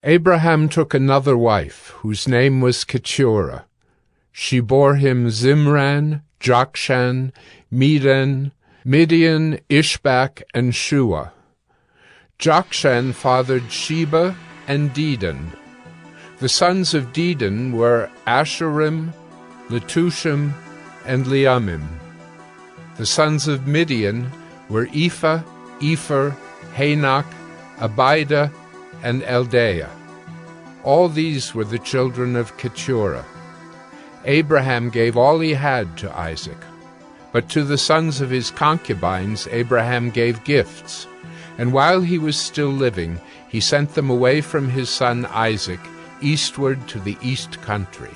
Abraham took another wife, whose name was Keturah. She bore him Zimran, Jokshan, Medan, Midian, Ishbak, and Shua. Jokshan fathered Sheba and Dedan. The sons of Dedan were Asherim, Letushim, and Leamim. The sons of Midian were Ephah, Epher, Hanok, Abida, and Eldaah. All these were the children of Keturah. Abraham gave all he had to Isaac. But to the sons of his concubines Abraham gave gifts, and while he was still living, he sent them away from his son Isaac eastward to the east country.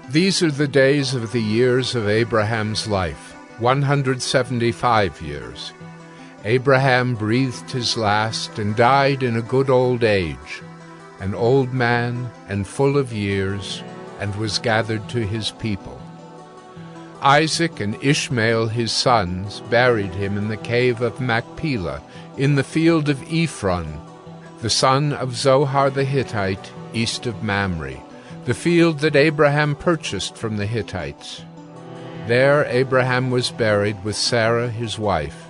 These are the days of the years of Abraham's life, 175 years. Abraham breathed his last and died in a good old age, an old man and full of years, and was gathered to his people. Isaac and Ishmael his sons buried him in the cave of Machpelah, in the field of Ephron, the son of Zohar the Hittite, east of Mamre, the field that Abraham purchased from the Hittites. There Abraham was buried with Sarah his wife.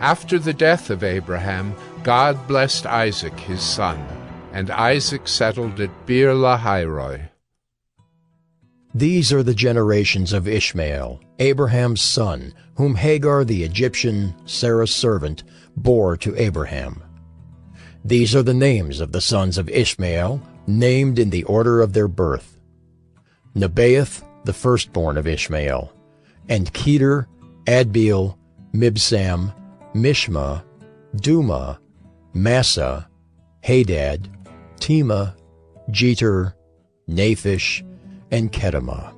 After the death of Abraham, God blessed Isaac his son, and Isaac settled at Beer-lahai-roi. These are the generations of Ishmael, Abraham's son, whom Hagar the Egyptian, Sarah's servant, bore to Abraham. These are the names of the sons of Ishmael, named in the order of their birth: Nebaioth, the firstborn of Ishmael, and Kedar, Adbeel, Mibsam, Mishma, Duma, Massa, Hadad, Tema, Jeter, Naphish, and Kedemah.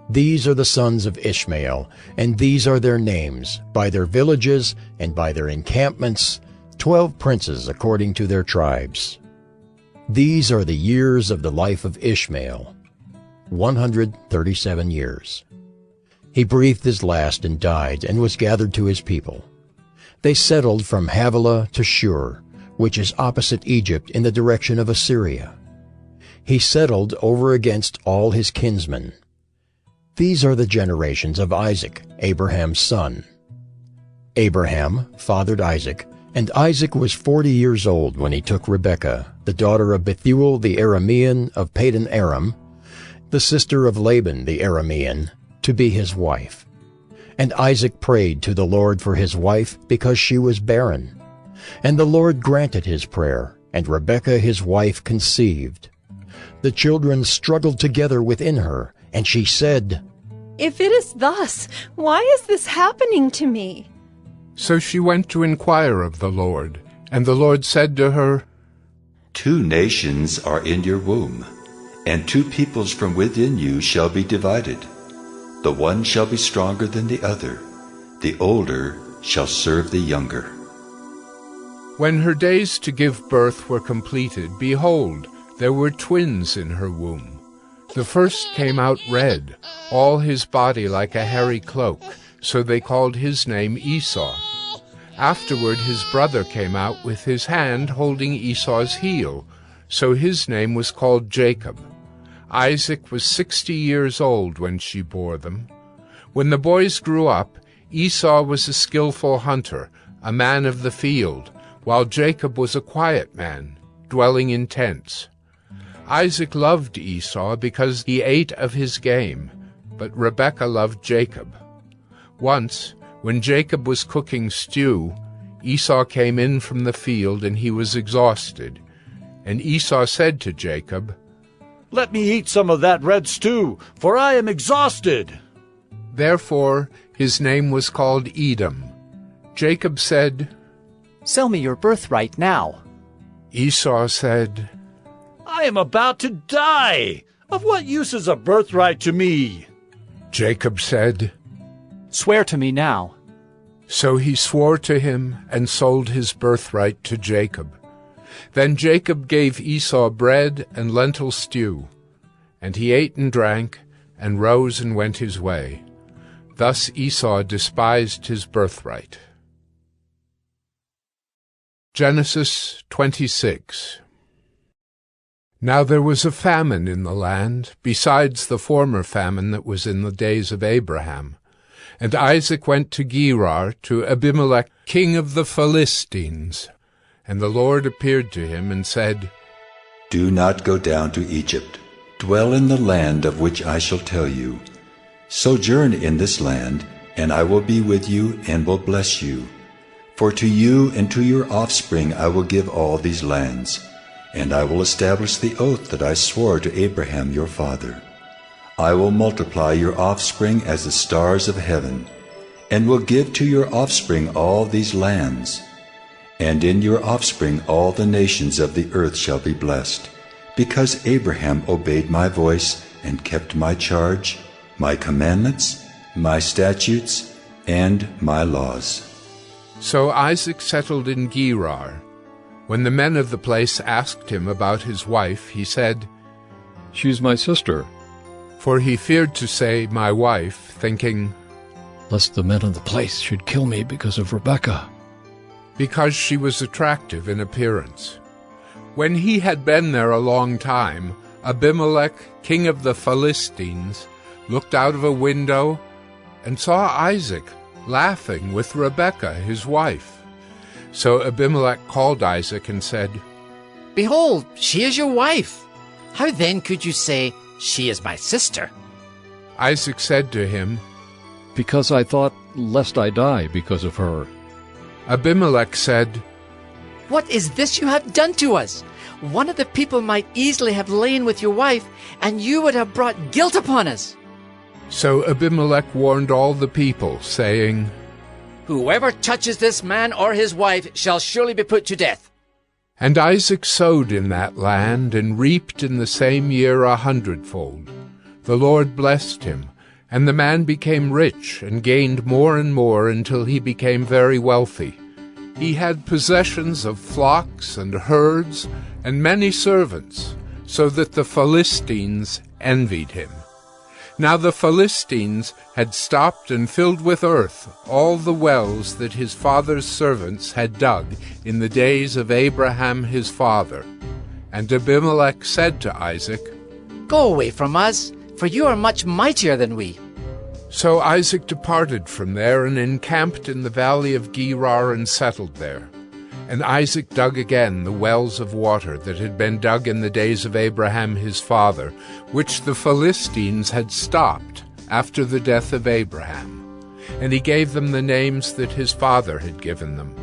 These are the sons of Ishmael, and these are their names, by their villages and by their encampments, 12 princes according to their tribes. These are the years of the life of Ishmael, 137 years. He breathed his last and died, and was gathered to his people. They settled from Havilah to Shur, which is opposite Egypt in the direction of Assyria. He settled over against all his kinsmen. These are the generations of Isaac, Abraham's son. Abraham fathered Isaac, and Isaac was 40 years old when he took Rebekah, the daughter of Bethuel the Aramean of Padan Aram, the sister of Laban the Aramean, to be his wife. And Isaac prayed to the Lord for his wife because she was barren. And the Lord granted his prayer, and Rebekah his wife conceived. The children struggled together within her, and she said, If it is thus, why is this happening to me? So she went to inquire of the Lord, and the Lord said to her, 2 nations are in your womb, and 2 peoples from within you shall be divided. The one shall be stronger than the other. The older shall serve the younger. When her days to give birth were completed, behold, there were twins in her womb. The first came out red, all his body like a hairy cloak, so they called his name Esau. Afterward his brother came out with his hand holding Esau's heel, so his name was called Jacob. Isaac was 60 years old when she bore them. When the boys grew up, Esau was a skillful hunter, a man of the field, while Jacob was a quiet man, dwelling in tents. Isaac loved Esau because he ate of his game, but Rebekah loved Jacob. Once, when Jacob was cooking stew, Esau came in from the field, and he was exhausted. And Esau said to Jacob, Let me eat some of that red stew, for I am exhausted. Therefore his name was called Edom. Jacob said, Sell me your birthright now. Esau said, I am about to die. Of what use is a birthright to me? Jacob said, Swear to me now. So he swore to him and sold his birthright to Jacob. Then Jacob gave Esau bread and lentil stew, and he ate and drank, and rose and went his way. Thus Esau despised his birthright. Genesis 26. Now there was a famine in the land, besides the former famine that was in the days of Abraham. And Isaac went to Gerar, to Abimelech, king of the Philistines. And the Lord appeared to him and said, Do not go down to Egypt. Dwell in the land of which I shall tell you. Sojourn in this land, and I will be with you and will bless you. For to you and to your offspring I will give all these lands, and I will establish the oath that I swore to Abraham your father. I will multiply your offspring as the stars of heaven, and will give to your offspring all these lands. And in your offspring all the nations of the earth shall be blessed, because Abraham obeyed my voice and kept my charge, my commandments, my statutes, and my laws. So Isaac settled in Gerar. When the men of the place asked him about his wife, he said, She's my sister. For he feared to say, my wife, thinking, Lest the men of the place should kill me because of Rebekah. Because she was attractive in appearance. When he had been there a long time, Abimelech, king of the Philistines, looked out of a window and saw Isaac laughing with Rebekah, his wife. So Abimelech called Isaac and said, Behold, she is your wife. How then could you say, She is my sister? Isaac said to him, Because I thought, lest I die because of her. Abimelech said, What is this you have done to us? One of the people might easily have lain with your wife, and you would have brought guilt upon us. So Abimelech warned all the people, saying, Whoever touches this man or his wife shall surely be put to death. And Isaac sowed in that land, and reaped in the same year 100-fold. The Lord blessed him, and the man became rich, and gained more and more until he became very wealthy. He had possessions of flocks and herds, and many servants, so that the Philistines envied him. Now the Philistines had stopped and filled with earth all the wells that his father's servants had dug in the days of Abraham his father. And Abimelech said to Isaac, Go away from us, for you are much mightier than we. So Isaac departed from there and encamped in the valley of Gerar and settled there. And Isaac dug again the wells of water that had been dug in the days of Abraham his father, which the Philistines had stopped after the death of Abraham. And he gave them the names that his father had given them.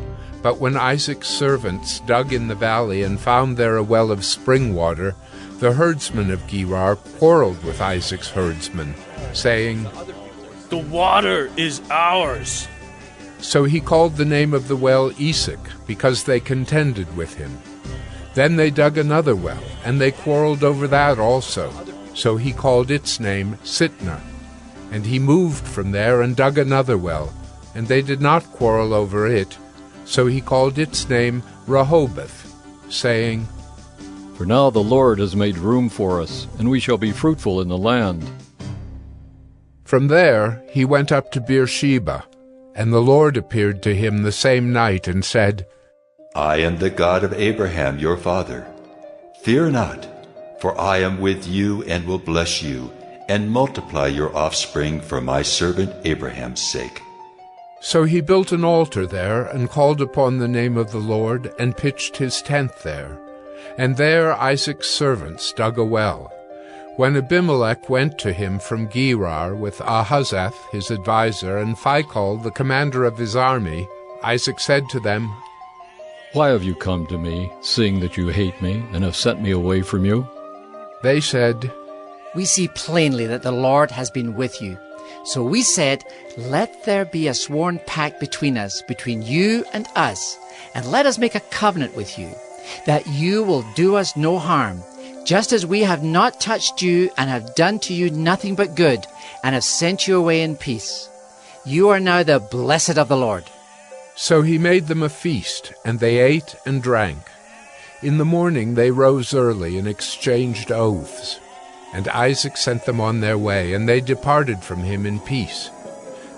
But when Isaac's servants dug in the valley and found there a well of spring water, the herdsmen of Gerar quarreled with Isaac's herdsmen, saying, "The water is ours." So he called the name of the well Esek, because they contended with him. Then they dug another well, and they quarreled over that also. So he called its name Sitnah. And he moved from there and dug another well, and they did not quarrel over it. So he called its name Rehoboth, saying, For now the Lord has made room for us, and we shall be fruitful in the land. From there he went up to Beersheba, and the Lord appeared to him the same night and said, I am the God of Abraham your father. Fear not, for I am with you and will bless you, and multiply your offspring for my servant Abraham's sake. So he built an altar there, and called upon the name of the Lord, and pitched his tent there. And there Isaac's servants dug a well. When Abimelech went to him from Gerar with Ahuzzath his adviser, and Phicol the commander of his army, Isaac said to them, Why have you come to me, seeing that you hate me, and have sent me away from you? They said, We see plainly that the Lord has been with you. So we said, Let there be a sworn pact between us, between you and us, and let us make a covenant with you, that you will do us no harm, just as we have not touched you and have done to you nothing but good, and have sent you away in peace. You are now the blessed of the Lord. So he made them a feast, and they ate and drank. In the morning they rose early and exchanged oaths. And Isaac sent them on their way, and they departed from him in peace.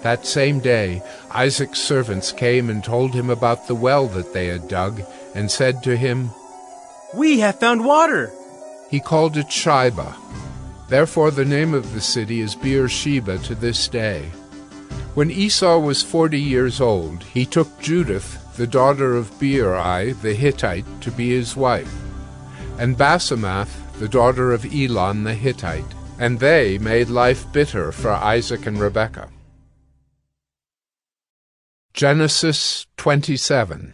That same day Isaac's servants came and told him about the well that they had dug, and said to him, We have found water. He called it Shibah. Therefore the name of the city is Beersheba to this day. When Esau was 40 years old, he took Judith, the daughter of Beeri the Hittite, to be his wife, and Basemath, the daughter of Elon the Hittite, and they made life bitter for Isaac and Rebekah. Genesis 27.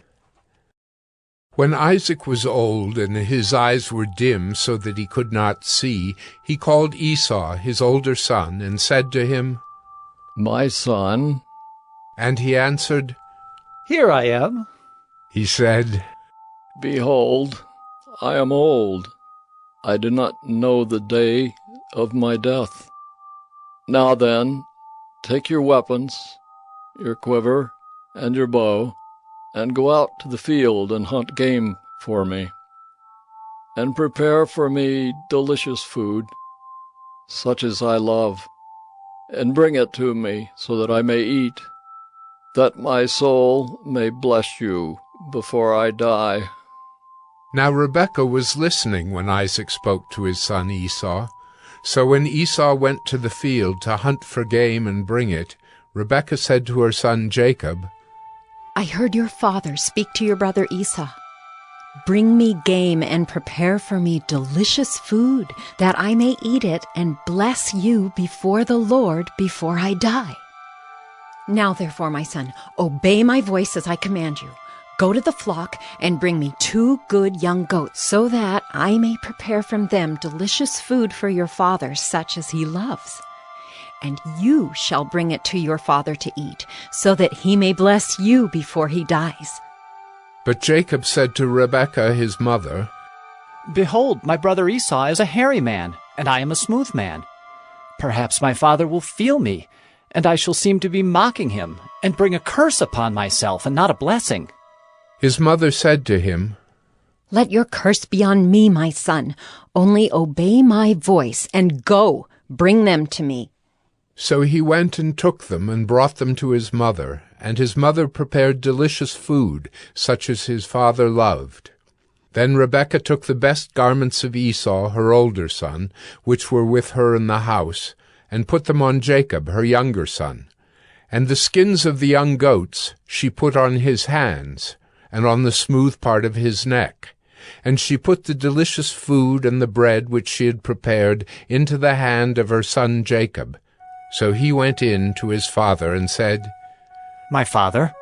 When Isaac was old and his eyes were dim so that he could not see, he called Esau his older son and said to him, My son. And he answered, Here I am. He said, Behold, I am old. I do not know the day of my death. Now then, take your weapons, your quiver, and your bow, and go out to the field and hunt game for me, and prepare for me delicious food, such as I love, and bring it to me so that I may eat, that my soul may bless you before I die. Now Rebekah was listening when Isaac spoke to his son Esau. So when Esau went to the field to hunt for game and bring it, Rebekah said to her son Jacob, I heard your father speak to your brother Esau. Bring me game and prepare for me delicious food, that I may eat it and bless you before the Lord before I die. Now therefore, my son, obey my voice as I command you. Go to the flock and bring me 2 good young goats, so that I may prepare from them delicious food for your father, such as he loves. And you shall bring it to your father to eat, so that he may bless you before he dies. But Jacob said to Rebekah his mother, Behold, my brother Esau is a hairy man, and I am a smooth man. Perhaps my father will feel me, and I shall seem to be mocking him, and bring a curse upon myself, and not a blessing. His mother said to him, Let your curse be on me, my son. Only obey my voice, and go, bring them to me. So he went and took them and brought them to his mother, and his mother prepared delicious food, such as his father loved. Then Rebekah took the best garments of Esau, her older son, which were with her in the house, and put them on Jacob, her younger son. And the skins of the young goats she put on his hands, and on the smooth part of his neck. And she put the delicious food and the bread which she had prepared into the hand of her son Jacob. So he went in to his father and said, My father.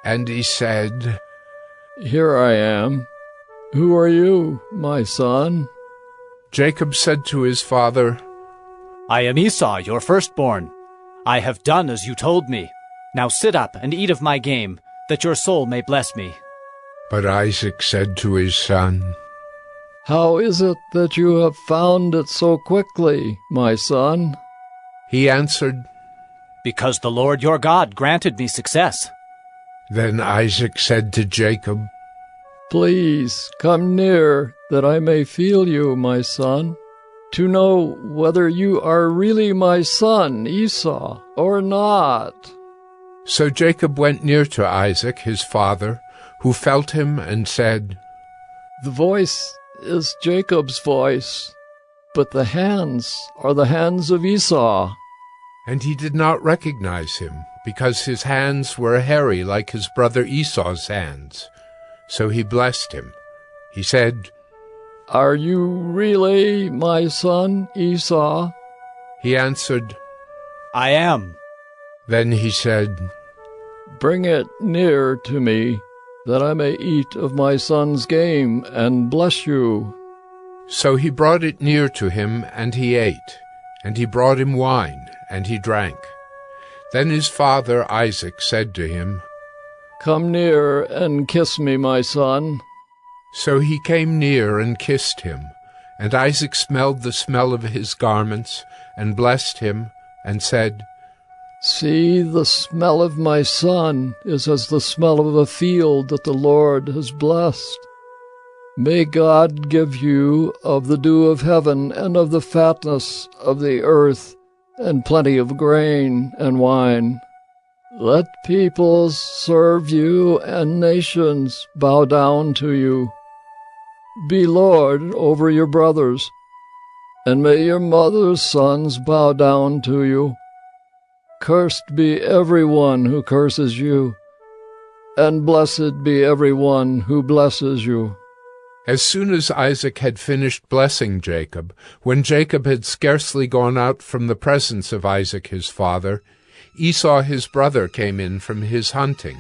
And he said, Here I am. Who are you, my son? Jacob said to his father, I am Esau, your firstborn. I have done as you told me. Now sit up and eat of my game, that your soul may bless me. But Isaac said to his son, How is it that you have found it so quickly, my son? He answered, Because the Lord your God granted me success. Then Isaac said to Jacob, Please come near, that I may feel you, my son, to know whether you are really my son Esau or not. So Jacob went near to Isaac his father, who felt him and said, The voice is Jacob's voice, but the hands are the hands of Esau. And he did not recognize him, because his hands were hairy like his brother Esau's hands. So he blessed him. He said, Are you really my son Esau? He answered, I am. Then he said, Bring it near to me, that I may eat of my son's game and bless you. So he brought it near to him, and he ate. And he brought him wine, and he drank. Then his father Isaac said to him, Come near and kiss me, my son. So he came near and kissed him. And Isaac smelled the smell of his garments, and blessed him, and said, See, the smell of my son is as the smell of a field that the Lord has blessed. May God give you of the dew of heaven and of the fatness of the earth, and plenty of grain and wine. Let peoples serve you, and nations bow down to you. Be lord over your brothers, and may your mother's sons bow down to you. Cursed be every one who curses you, and blessed be every one who blesses you. As soon as Isaac had finished blessing Jacob, when Jacob had scarcely gone out from the presence of Isaac his father, Esau his brother came in from his hunting.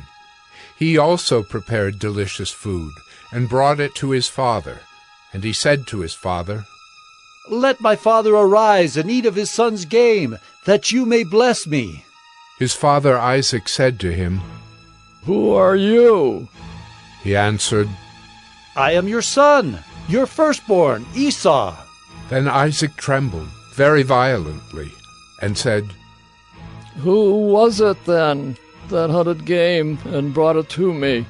He also prepared delicious food, and brought it to his father. And he said to his father, Let my father arise and eat of his son's game, that you may bless me. His father Isaac said to him, Who are you? He answered, I am your son, your firstborn, Esau. Then Isaac trembled very violently, and said, Who was it then that hunted game and brought it to me?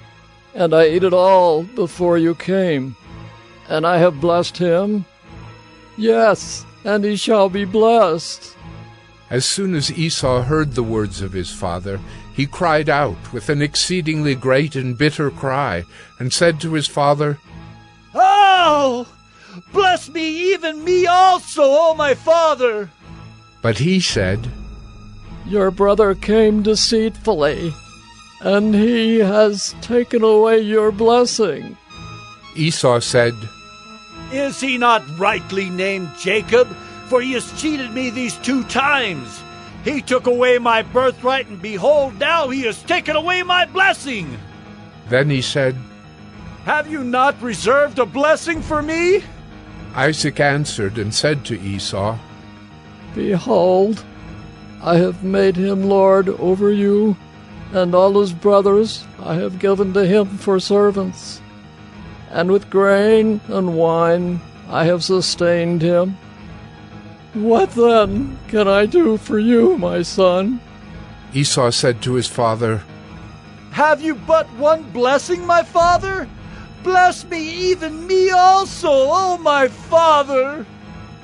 And I ate it all before you came. And I have blessed him? Yes, and he shall be blessed. As soon as Esau heard the words of his father, he cried out with an exceedingly great and bitter cry, and said to his father, Oh! Bless me, even me also, O my father! But he said, Your brother came deceitfully, and he has taken away your blessing. Esau said, Is he not rightly named Jacob? For he has cheated me these 2 times. He took away my birthright, and behold, now he has taken away my blessing. Then he said, Have you not reserved a blessing for me? Isaac answered and said to Esau, Behold, I have made him lord over you, and all his brothers I have given to him for servants. And with grain and wine I have sustained him. What then can I do for you, my son? Esau said to his father, Have you but one blessing, my father? Bless me, even me also, O my father!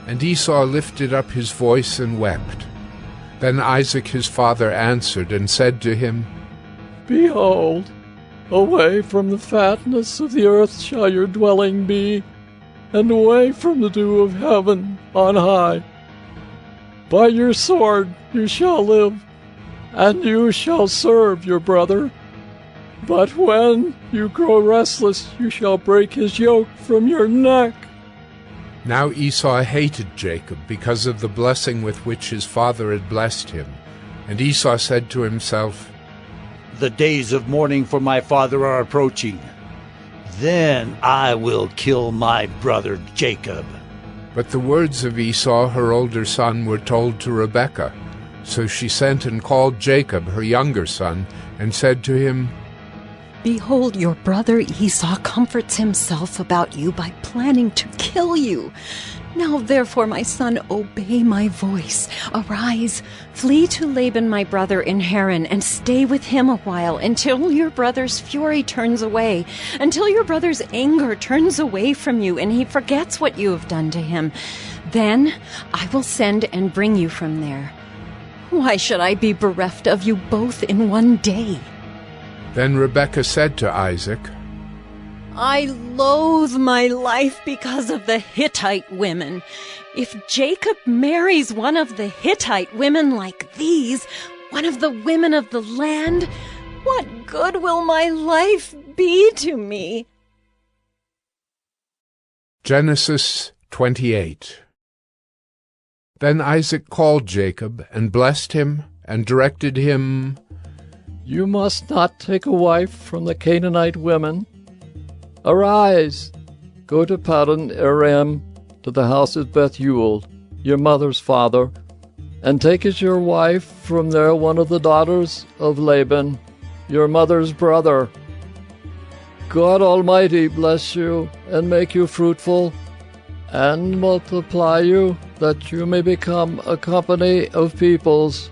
And Esau lifted up his voice and wept. Then Isaac his father answered and said to him, Behold, away from the fatness of the earth shall your dwelling be, and away from the dew of heaven on high. By your sword you shall live, and you shall serve your brother. But when you grow restless, you shall break his yoke from your neck. Now Esau hated Jacob because of the blessing with which his father had blessed him. And Esau said to himself, The days of mourning for my father are approaching. Then I will kill my brother Jacob. But the words of Esau, her older son, were told to Rebekah. So she sent and called Jacob, her younger son, and said to him, Behold, your brother Esau comforts himself about you by planning to kill you. Now therefore, my son, obey my voice. Arise, flee to Laban my brother in Haran, and stay with him a while, until your brother's fury turns away, until your brother's anger turns away from you, and he forgets what you have done to him. Then I will send and bring you from there. Why should I be bereft of you both in one day? Then Rebekah said to Isaac, I loathe my life because of the Hittite women. If Jacob marries one of the Hittite women like these, one of the women of the land, what good will my life be to me? Genesis 28. Then Isaac called Jacob, and blessed him, and directed him, You must not take a wife from the Canaanite women. Arise, go to Paddan Aram, to the house of Bethuel, your mother's father, and take as your wife from there one of the daughters of Laban, your mother's brother. God Almighty bless you, and make you fruitful, and multiply you, that you may become a company of peoples.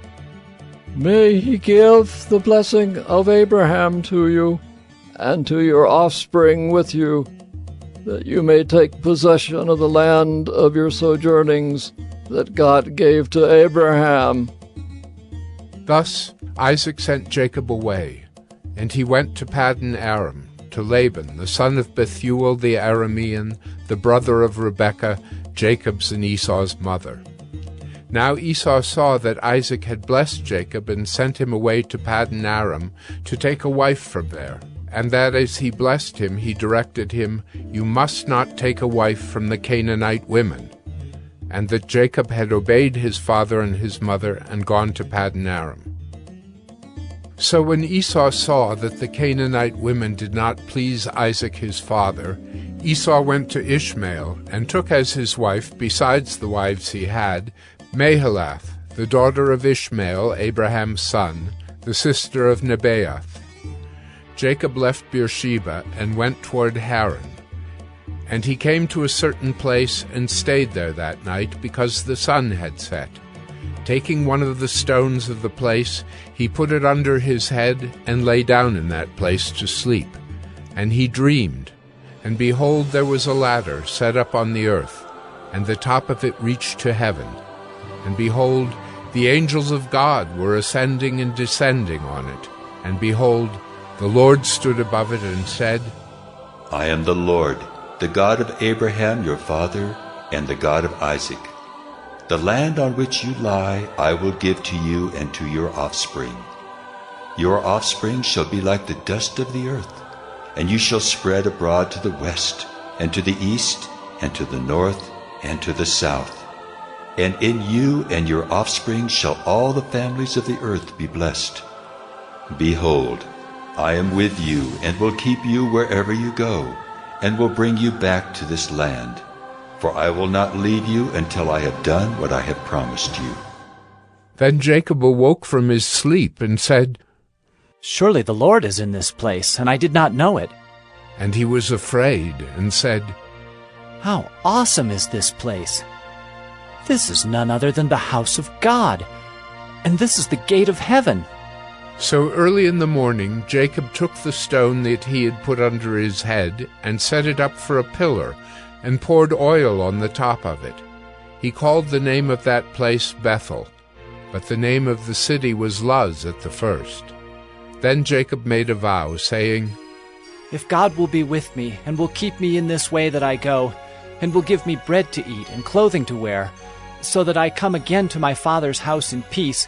May he give the blessing of Abraham to you, and to your offspring with you, that you may take possession of the land of your sojournings that God gave to Abraham. Thus Isaac sent Jacob away, and he went to Paddan Aram, to Laban, the son of Bethuel the Aramean, the brother of Rebekah, Jacob's and Esau's mother. Now Esau saw that Isaac had blessed Jacob and sent him away to Paddan Aram to take a wife from there, and that as he blessed him, he directed him, You must not take a wife from the Canaanite women, and that Jacob had obeyed his father and his mother and gone to Paddan Aram. So when Esau saw that the Canaanite women did not please Isaac his father, Esau went to Ishmael, and took as his wife, besides the wives he had, Mahalath, the daughter of Ishmael, Abraham's son, the sister of Nebaioth. Jacob left Beersheba and went toward Haran. And he came to a certain place and stayed there that night, because the sun had set. Taking one of the stones of the place, he put it under his head, and lay down in that place to sleep. And he dreamed, and behold, there was a ladder set up on the earth, and the top of it reached to heaven. And behold, the angels of God were ascending and descending on it. And behold, the Lord stood above it and said, I am the Lord, the God of Abraham your father, and the God of Isaac. The land on which you lie I will give to you and to your offspring. Your offspring shall be like the dust of the earth, and you shall spread abroad to the west, and to the east, and to the north, and to the south. And in you and your offspring shall all the families of the earth be blessed. Behold, I am with you, and will keep you wherever you go, and will bring you back to this land. For I will not leave you until I have done what I have promised you. Then Jacob awoke from his sleep and said, Surely the Lord is in this place, and I did not know it. And he was afraid and said, How awesome is this place! This is none other than the house of God, and this is the gate of heaven. So early in the morning Jacob took the stone that he had put under his head, and set it up for a pillar, and poured oil on the top of it. He called the name of that place Bethel, but the name of the city was Luz at the first. Then Jacob made a vow, saying, If God will be with me, and will keep me in this way that I go, and will give me bread to eat and clothing to wear, so that I come again to my father's house in peace,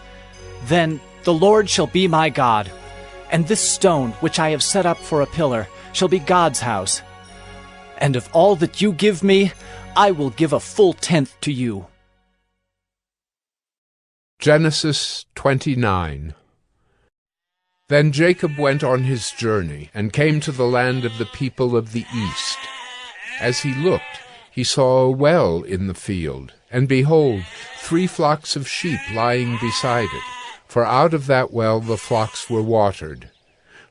then the Lord shall be my God, and this stone which I have set up for a pillar shall be God's house. And of all that you give me, I will give a full tenth to you. Genesis 29. Then Jacob went on his journey, and came to the land of the people of the east. As he looked, he saw a well in the field, and behold, 3 flocks of sheep lying beside it, for out of that well the flocks were watered.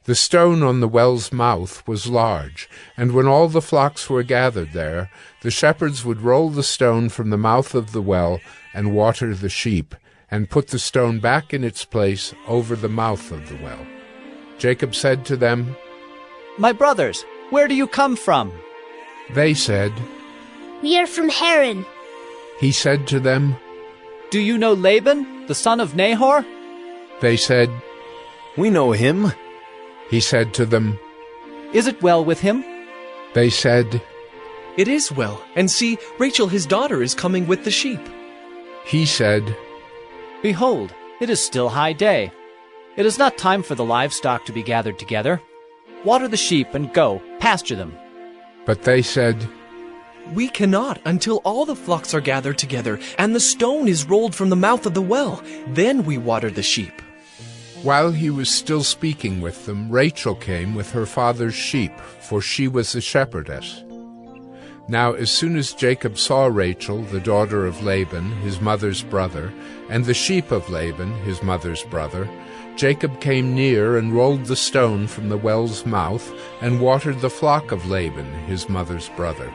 The stone on the well's mouth was large, and when all the flocks were gathered there, the shepherds would roll the stone from the mouth of the well and water the sheep, and put the stone back in its place over the mouth of the well. Jacob said to them, "My brothers, where do you come from?" They said, "We are from Haran." He said to them, "Do you know Laban, the son of Nahor?" They said, "We know him." He said to them, "Is it well with him?" They said, "It is well, and see, Rachel his daughter is coming with the sheep." He said, "Behold, it is still high day. It is not time for the livestock to be gathered together. Water the sheep and go, pasture them." But they said, "We cannot until all the flocks are gathered together, and the stone is rolled from the mouth of the well. Then we water the sheep." While he was still speaking with them, Rachel came with her father's sheep, for she was a shepherdess. Now as soon as Jacob saw Rachel, the daughter of Laban, his mother's brother, and the sheep of Laban, his mother's brother, Jacob came near and rolled the stone from the well's mouth and watered the flock of Laban, his mother's brother.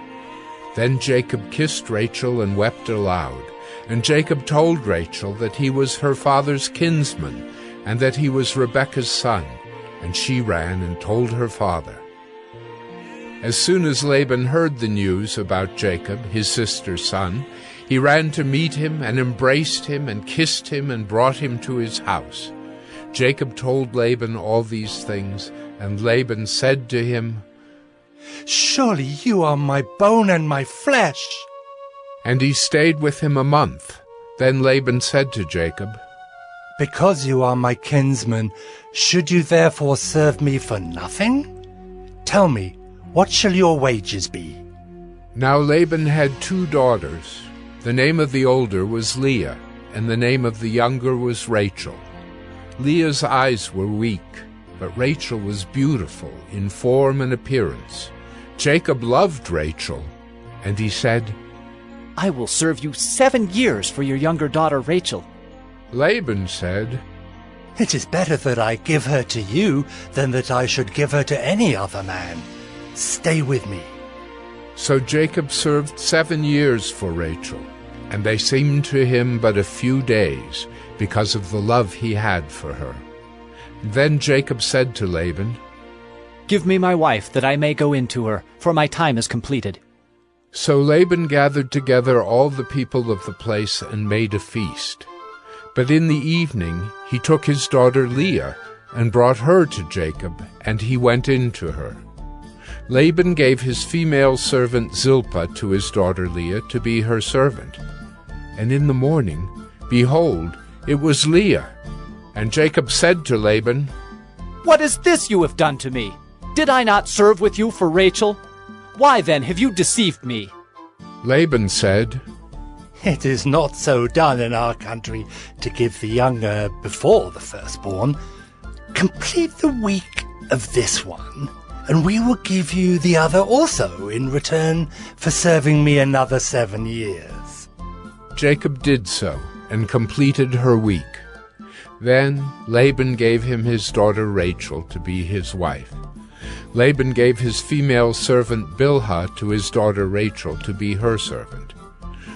Then Jacob kissed Rachel and wept aloud. And Jacob told Rachel that he was her father's kinsman, and that he was Rebekah's son, and she ran and told her father. As soon as Laban heard the news about Jacob, his sister's son, he ran to meet him and embraced him and kissed him and brought him to his house. Jacob told Laban all these things, and Laban said to him, "Surely you are my bone and my flesh." And he stayed with him a month. Then Laban said to Jacob, "Because you are my kinsman, should you therefore serve me for nothing? Tell me, what shall your wages be?" Now Laban had 2 daughters. The name of the older was Leah, and the name of the younger was Rachel. Leah's eyes were weak, but Rachel was beautiful in form and appearance. Jacob loved Rachel, and he said, "I will serve you 7 years for your younger daughter Rachel." Laban said, "It is better that I give her to you than that I should give her to any other man. Stay with me." So Jacob served 7 years for Rachel, and they seemed to him but a few days, because of the love he had for her. Then Jacob said to Laban, "Give me my wife, that I may go in to her, for my time is completed." So Laban gathered together all the people of the place and made a feast. But in the evening he took his daughter Leah and brought her to Jacob, and he went in to her. Laban gave his female servant Zilpah to his daughter Leah to be her servant. And in the morning, behold, it was Leah. And Jacob said to Laban, "What is this you have done to me? Did I not serve with you for Rachel? Why then have you deceived me?" Laban said, "It is not so done in our country to give the younger before the firstborn. Complete the week of this one, and we will give you the other also in return for serving me another 7 years." Jacob did so, and completed her week. Then Laban gave him his daughter Rachel to be his wife. Laban gave his female servant Bilhah to his daughter Rachel to be her servant.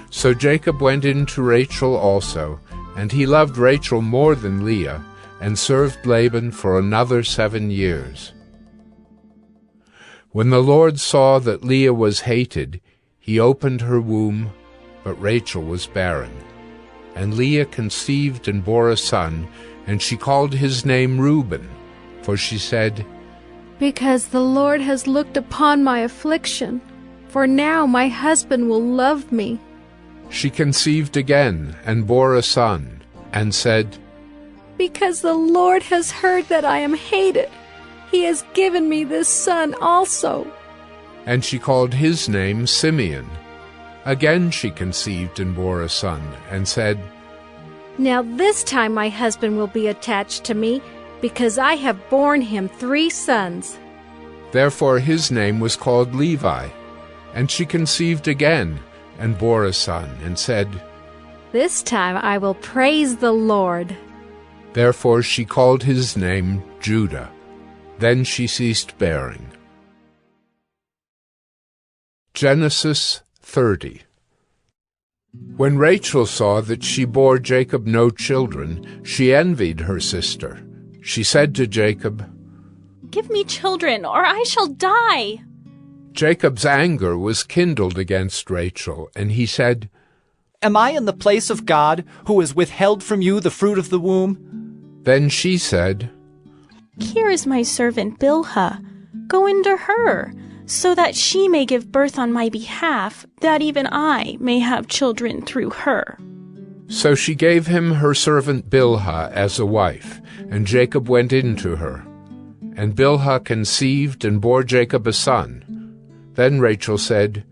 So Jacob went in to Rachel also, and he loved Rachel more than Leah, and served Laban for another 7 years. When the Lord saw that Leah was hated, he opened her womb, but Rachel was barren. And Leah conceived and bore a son, and she called his name Reuben, for she said, "Because the Lord has looked upon my affliction, for now my husband will love me." She conceived again and bore a son, and said, "Because the Lord has heard that I am hated, he has given me this son also." And she called his name Simeon. Again she conceived and bore a son, and said, "Now this time my husband will be attached to me, because I have borne him 3 sons." Therefore his name was called Levi. And she conceived again, and bore a son, and said, This time I will praise the Lord. Therefore she called his name Judah. Then she ceased bearing. Genesis 30. When Rachel saw that she bore Jacob no children, she envied her sister. She said to Jacob, Give me children, or I shall die. Jacob's anger was kindled against Rachel, and he said, Am I in the place of God, who has withheld from you the fruit of the womb? Then she said, Here is my servant Bilhah. Go into her, so that she may give birth on my behalf, that even I may have children through her. So she gave him her servant Bilhah as a wife, and Jacob went in to her. And Bilhah conceived and bore Jacob a son. Then Rachel said,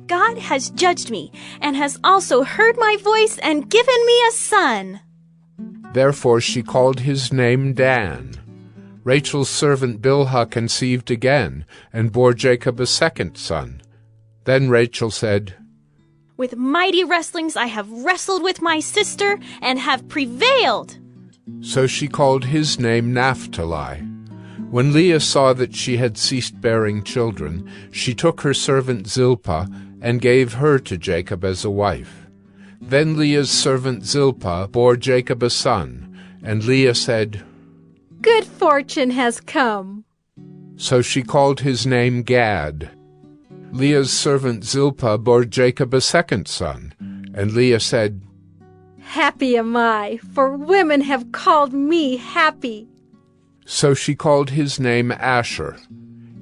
God has judged me, and has also heard my voice and given me a son. Therefore she called his name Dan. Rachel's servant Bilhah conceived again, and bore Jacob a second son. Then Rachel said, With mighty wrestlings I have wrestled with my sister, and have prevailed. So she called his name Naphtali. When Leah saw that she had ceased bearing children, she took her servant Zilpah, and gave her to Jacob as a wife. Then Leah's servant Zilpah bore Jacob a son, and Leah said, Good fortune has come. So she called his name Gad. Leah's servant Zilpah bore Jacob a second son, and Leah said, Happy am I, for women have called me happy. So she called his name Asher.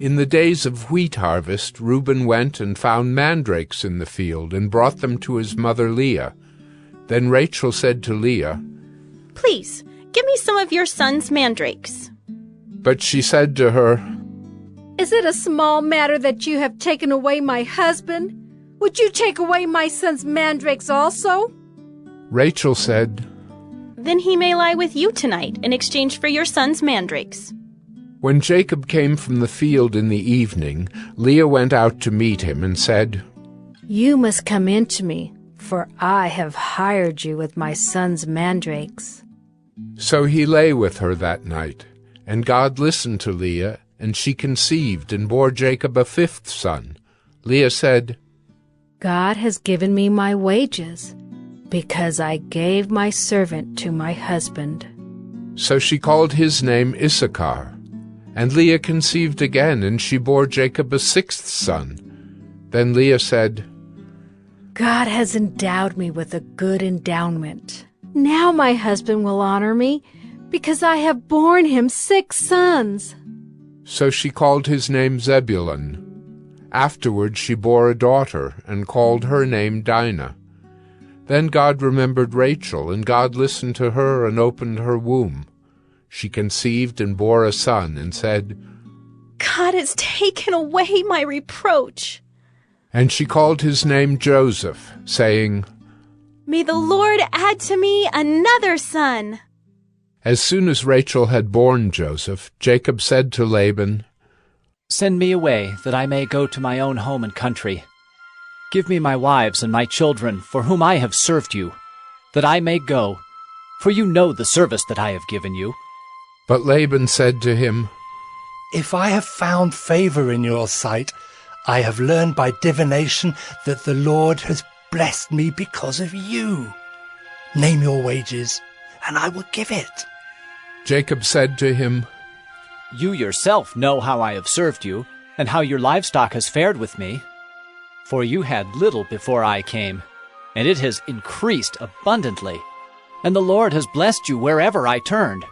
In the days of wheat harvest, Reuben went and found mandrakes in the field, and brought them to his mother Leah. Then Rachel said to Leah, Please, give me some of your son's mandrakes. But she said to her, Is it a small matter that you have taken away my husband? Would you take away my son's mandrakes also? Rachel said, Then he may lie with you tonight in exchange for your son's mandrakes. When Jacob came from the field in the evening, Leah went out to meet him and said, You must come in to me, for I have hired you with my son's mandrakes. So he lay with her that night, and God listened to Leah, and she conceived and bore Jacob a fifth son. Leah said, God has given me my wages, because I gave my servant to my husband. So she called his name Issachar. And Leah conceived again, and she bore Jacob a sixth son. Then Leah said, God has endowed me with a good endowment. Now my husband will honor me, because I have borne him 6 sons. So she called his name Zebulun. Afterward she bore a daughter, and called her name Dinah. Then God remembered Rachel, and God listened to her and opened her womb. She conceived and bore a son, and said, God has taken away my reproach. And she called his name Joseph, saying, May the Lord add to me another son. As soon as Rachel had borne Joseph, Jacob said to Laban, Send me away, that I may go to my own home and country. Give me my wives and my children, for whom I have served you, that I may go, for you know the service that I have given you. But Laban said to him, If I have found favor in your sight, I have learned by divination that the Lord has blessed me because of you. Name your wages, and I will give it. Jacob said to him, You yourself know how I have served you, and how your livestock has fared with me. For you had little before I came, and it has increased abundantly, and the Lord has blessed you wherever I turned.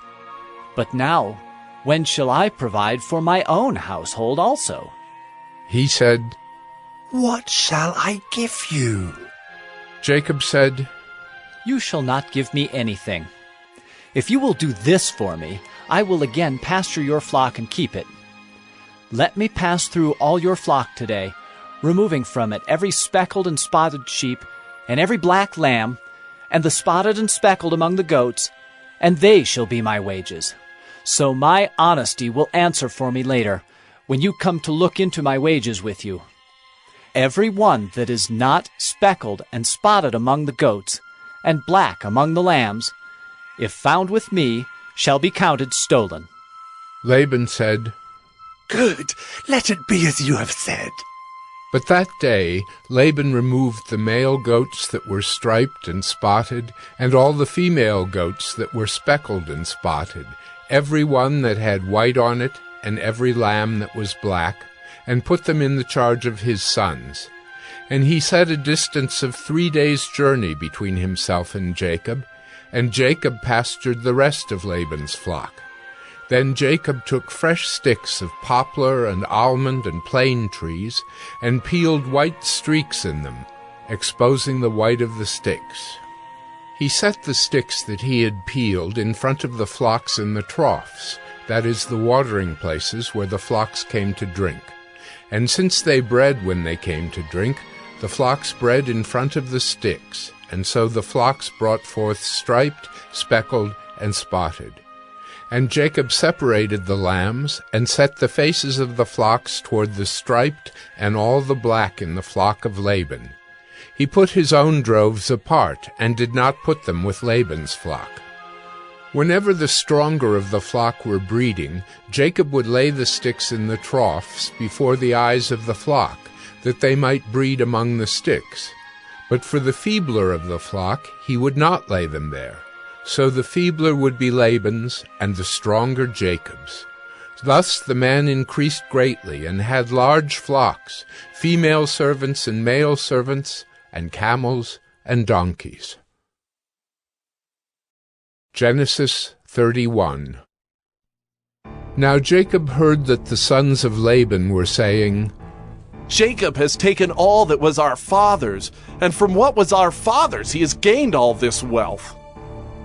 But now, when shall I provide for my own household also? He said, What shall I give you? Jacob said, You shall not give me anything. If you will do this for me, I will again pasture your flock and keep it. Let me pass through all your flock today, removing from it every speckled and spotted sheep, and every black lamb, and the spotted and speckled among the goats, and they shall be my wages. So my honesty will answer for me later, when you come to look into my wages with you. every one that is not speckled and spotted among the goats, and black among the lambs, if found with me, shall be counted stolen." Laban said, "Good, let it be as you have said." But that day Laban removed the male goats that were striped and spotted, and all the female goats that were speckled and spotted, every one that had white on it, and every lamb that was black, and put them in the charge of his sons. And he set a distance of 3 days' journey between himself and Jacob pastured the rest of Laban's flock. Then Jacob took fresh sticks of poplar and almond and plane trees, and peeled white streaks in them, exposing the white of the sticks. He set the sticks that he had peeled in front of the flocks in the troughs, that is, the watering places where the flocks came to drink. And since they bred when they came to drink, the flocks bred in front of the sticks, and so the flocks brought forth striped, speckled, and spotted. And Jacob separated the lambs, and set the faces of the flocks toward the striped and all the black in the flock of Laban. He put his own droves apart, and did not put them with Laban's flock. Whenever the stronger of the flock were breeding, Jacob would lay the sticks in the troughs before the eyes of the flock, that they might breed among the sticks. But for the feebler of the flock he would not lay them there. So the feebler would be Laban's, and the stronger Jacob's. Thus the man increased greatly, and had large flocks, female servants and male servants, and camels and donkeys. Genesis 31. Now Jacob heard that the sons of Laban were saying, "Jacob has taken all that was our father's, and from what was our father's he has gained all this wealth."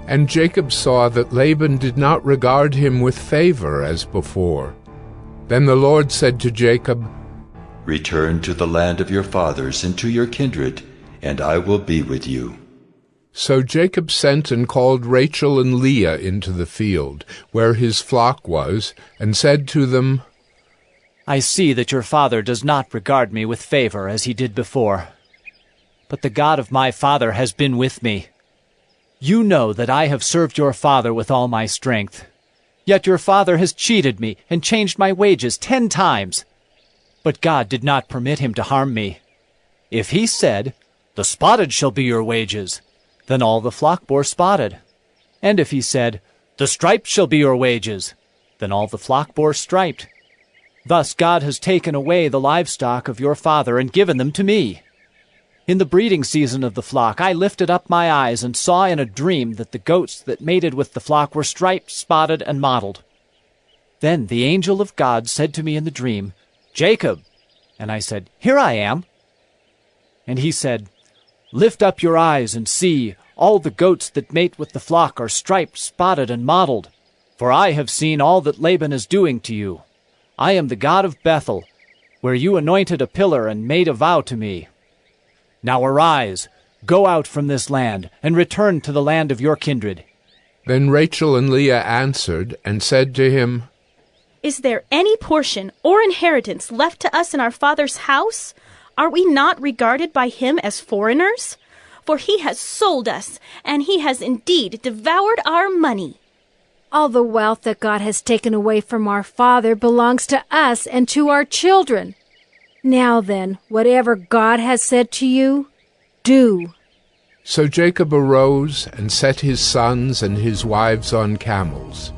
And Jacob saw that Laban did not regard him with favor as before. Then the Lord said to Jacob, "Return to the land of your fathers and to your kindred, and I will be with you." So Jacob sent and called Rachel and Leah into the field, where his flock was, and said to them, "I see that your father does not regard me with favor as he did before. But the God of my father has been with me. You know that I have served your father with all my strength. Yet your father has cheated me and changed my wages 10 times. But God did not permit him to harm me. If he said, 'The spotted shall be your wages,' then all the flock bore spotted. And if he said, 'The striped shall be your wages,' then all the flock bore striped. Thus God has taken away the livestock of your father and given them to me. In the breeding season of the flock I lifted up my eyes and saw in a dream that the goats that mated with the flock were striped, spotted, and mottled. Then the angel of God said to me in the dream, 'Jacob.' And I said, 'Here I am.' And he said, 'Lift up your eyes and see, all the goats that mate with the flock are striped, spotted, and mottled. For I have seen all that Laban is doing to you. I am the God of Bethel, where you anointed a pillar and made a vow to me. Now arise, go out from this land, and return to the land of your kindred.' Then Rachel and Leah answered and said to him, 'Is there any portion or inheritance left to us in our father's house? Are we not regarded by him as foreigners? For he has sold us, and he has indeed devoured our money.' All the wealth that God has taken away from our father belongs to us and to our children. Now then, whatever God has said to you, do." So Jacob arose and set his sons and his wives on camels.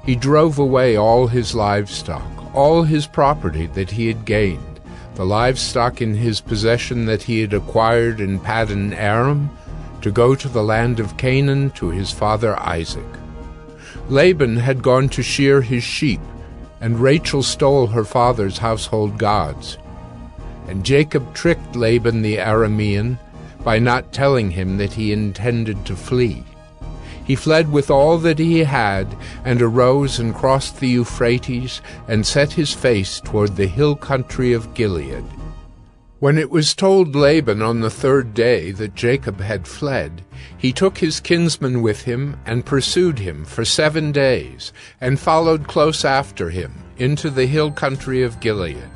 He drove away all his livestock, all his property that he had gained, the livestock in his possession that he had acquired in Paddan Aram, to go to the land of Canaan to his father Isaac. Laban had gone to shear his sheep, and Rachel stole her father's household gods. And Jacob tricked Laban the Aramean by not telling him that he intended to flee. He fled with all that he had, and arose and crossed the Euphrates, and set his face toward the hill country of Gilead. When it was told Laban on the 3rd day that Jacob had fled, he took his kinsman with him and pursued him for 7 days, and followed close after him into the hill country of Gilead.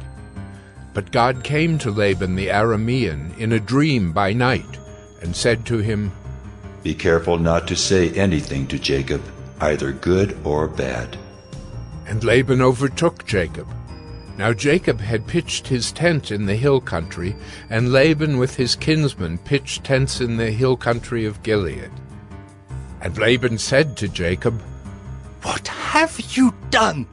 But God came to Laban the Aramean in a dream by night, and said to him, Be careful not to say anything to Jacob, either good or bad. And Laban overtook Jacob. Now Jacob had pitched his tent in the hill country, and Laban with his kinsmen pitched tents in the hill country of Gilead. And Laban said to Jacob, What have you done,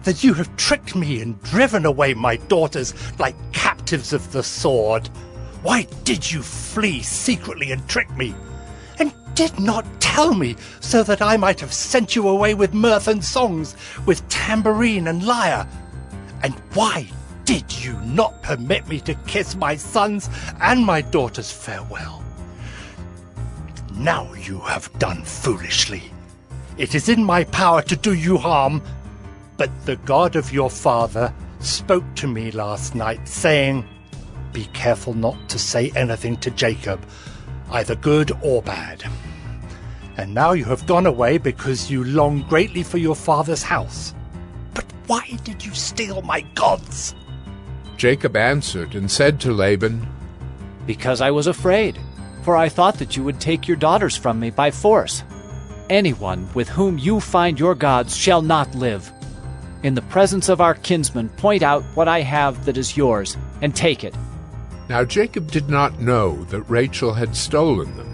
that you have tricked me and driven away my daughters like captives of the sword? Why did you flee secretly and trick me, and did not tell me, so that I might have sent you away with mirth and songs, with tambourine and lyre? And why did you not permit me to kiss my sons and my daughters farewell? Now you have done foolishly. It is in my power to do you harm, but the God of your father spoke to me last night, saying, Be careful not to say anything to Jacob, either good or bad. And now you have gone away because you long greatly for your father's house. But why did you steal my gods? Jacob answered and said to Laban, Because I was afraid, for I thought that you would take your daughters from me by force. Anyone with whom you find your gods shall not live. In the presence of our kinsmen, point out what I have that is yours, and take it. Now Jacob did not know that Rachel had stolen them.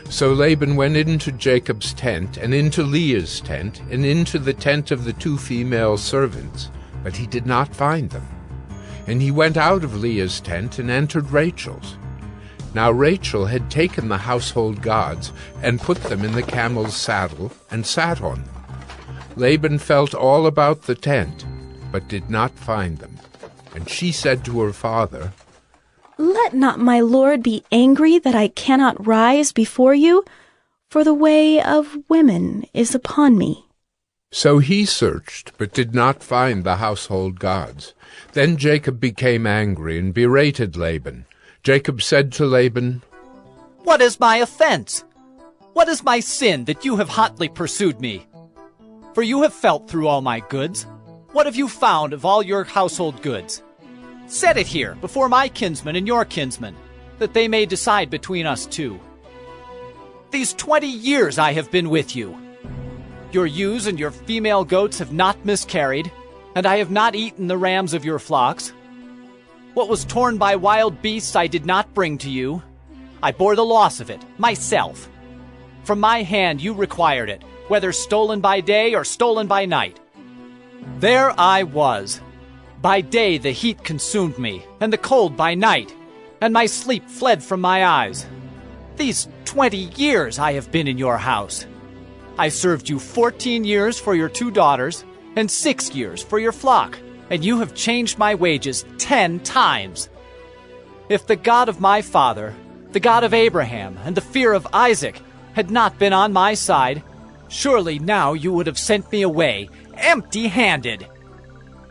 So Laban went into Jacob's tent, and into Leah's tent, and into the tent of the 2 female servants, but he did not find them. And he went out of Leah's tent and entered Rachel's. Now Rachel had taken the household gods, and put them in the camel's saddle, and sat on them. Laban felt all about the tent, but did not find them. And she said to her father, Let not my lord be angry that I cannot rise before you, for the way of women is upon me. So he searched, but did not find the household gods. Then Jacob became angry and berated Laban. Jacob said to Laban, What is my offense? What is my sin that you have hotly pursued me? For you have felt through all my goods. What have you found of all your household goods? Set it here before my kinsmen and your kinsmen, that they may decide between us two. These 20 years I have been with you. Your ewes and your female goats have not miscarried, and I have not eaten the rams of your flocks. What was torn by wild beasts I did not bring to you. I bore the loss of it, myself. From my hand you required it, whether stolen by day or stolen by night. There I was. By day the heat consumed me, and the cold by night, and my sleep fled from my eyes. These 20 years I have been in your house. I served you 14 years for your 2 daughters, and 6 years for your flock, and you have changed my wages 10 times. If the God of my father, the God of Abraham, and the fear of Isaac had not been on my side, surely now you would have sent me away, empty-handed.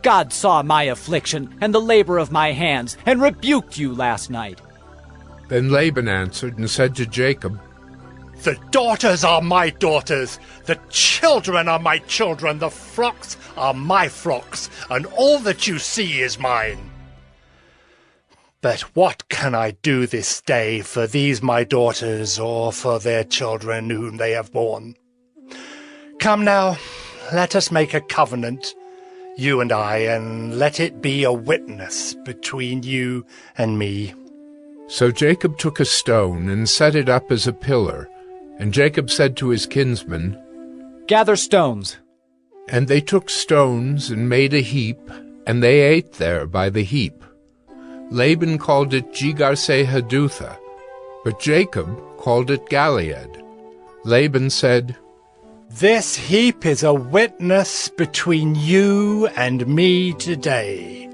God saw my affliction and the labor of my hands, and rebuked you last night. Then Laban answered and said to Jacob, The daughters are my daughters, the children are my children, the flocks are my flocks, and all that you see is mine. But what can I do this day for these my daughters, or for their children whom they have borne? Come now, let us make a covenant, you and I, and let it be a witness between you and me. So Jacob took a stone and set it up as a pillar, and Jacob said to his kinsmen, Gather stones. And they took stones and made a heap, and they ate there by the heap. Laban called it Jegar-sahadutha, but Jacob called it Gilead. Laban said, This heap is a witness between you and me today.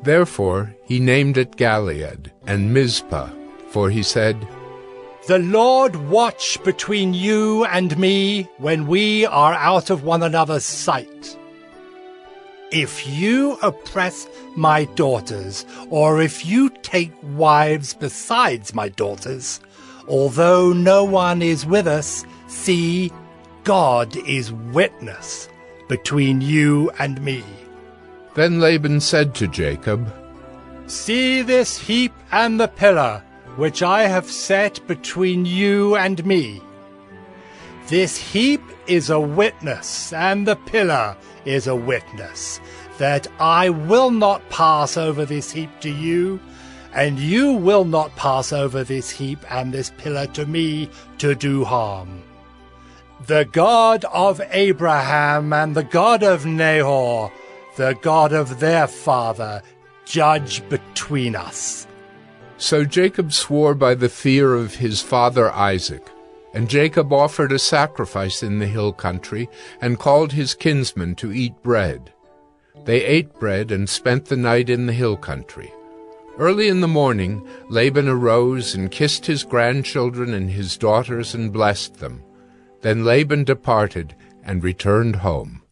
Therefore he named it Gilead and Mizpah, for he said, The Lord watch between you and me when we are out of one another's sight. If you oppress my daughters, or if you take wives besides my daughters, although no one is with us, see, God is witness between you and me. Then Laban said to Jacob, See this heap and the pillar, which I have set between you and me. This heap is a witness, and the pillar is a witness, that I will not pass over this heap to you, and you will not pass over this heap and this pillar to me to do harm. The God of Abraham and the God of Nahor, the God of their father, judge between us. So Jacob swore by the fear of his father Isaac, and Jacob offered a sacrifice in the hill country, and called his kinsmen to eat bread. They ate bread and spent the night in the hill country. Early in the morning Laban arose and kissed his grandchildren and his daughters and blessed them. Then Laban departed and returned home.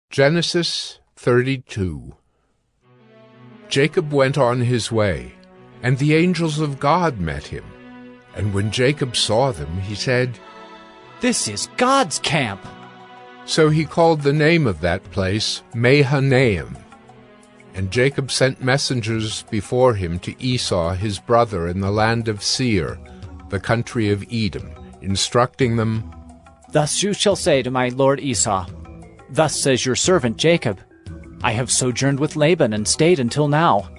Genesis 32. Jacob went on his way, and the angels of God met him. And when Jacob saw them, he said, "This is God's camp." So he called the name of that place Mahanaim. And Jacob sent messengers before him to Esau his brother in the land of Seir, the country of Edom, instructing them, "Thus you shall say to my lord Esau, Thus says your servant Jacob, I have sojourned with Laban and stayed until now.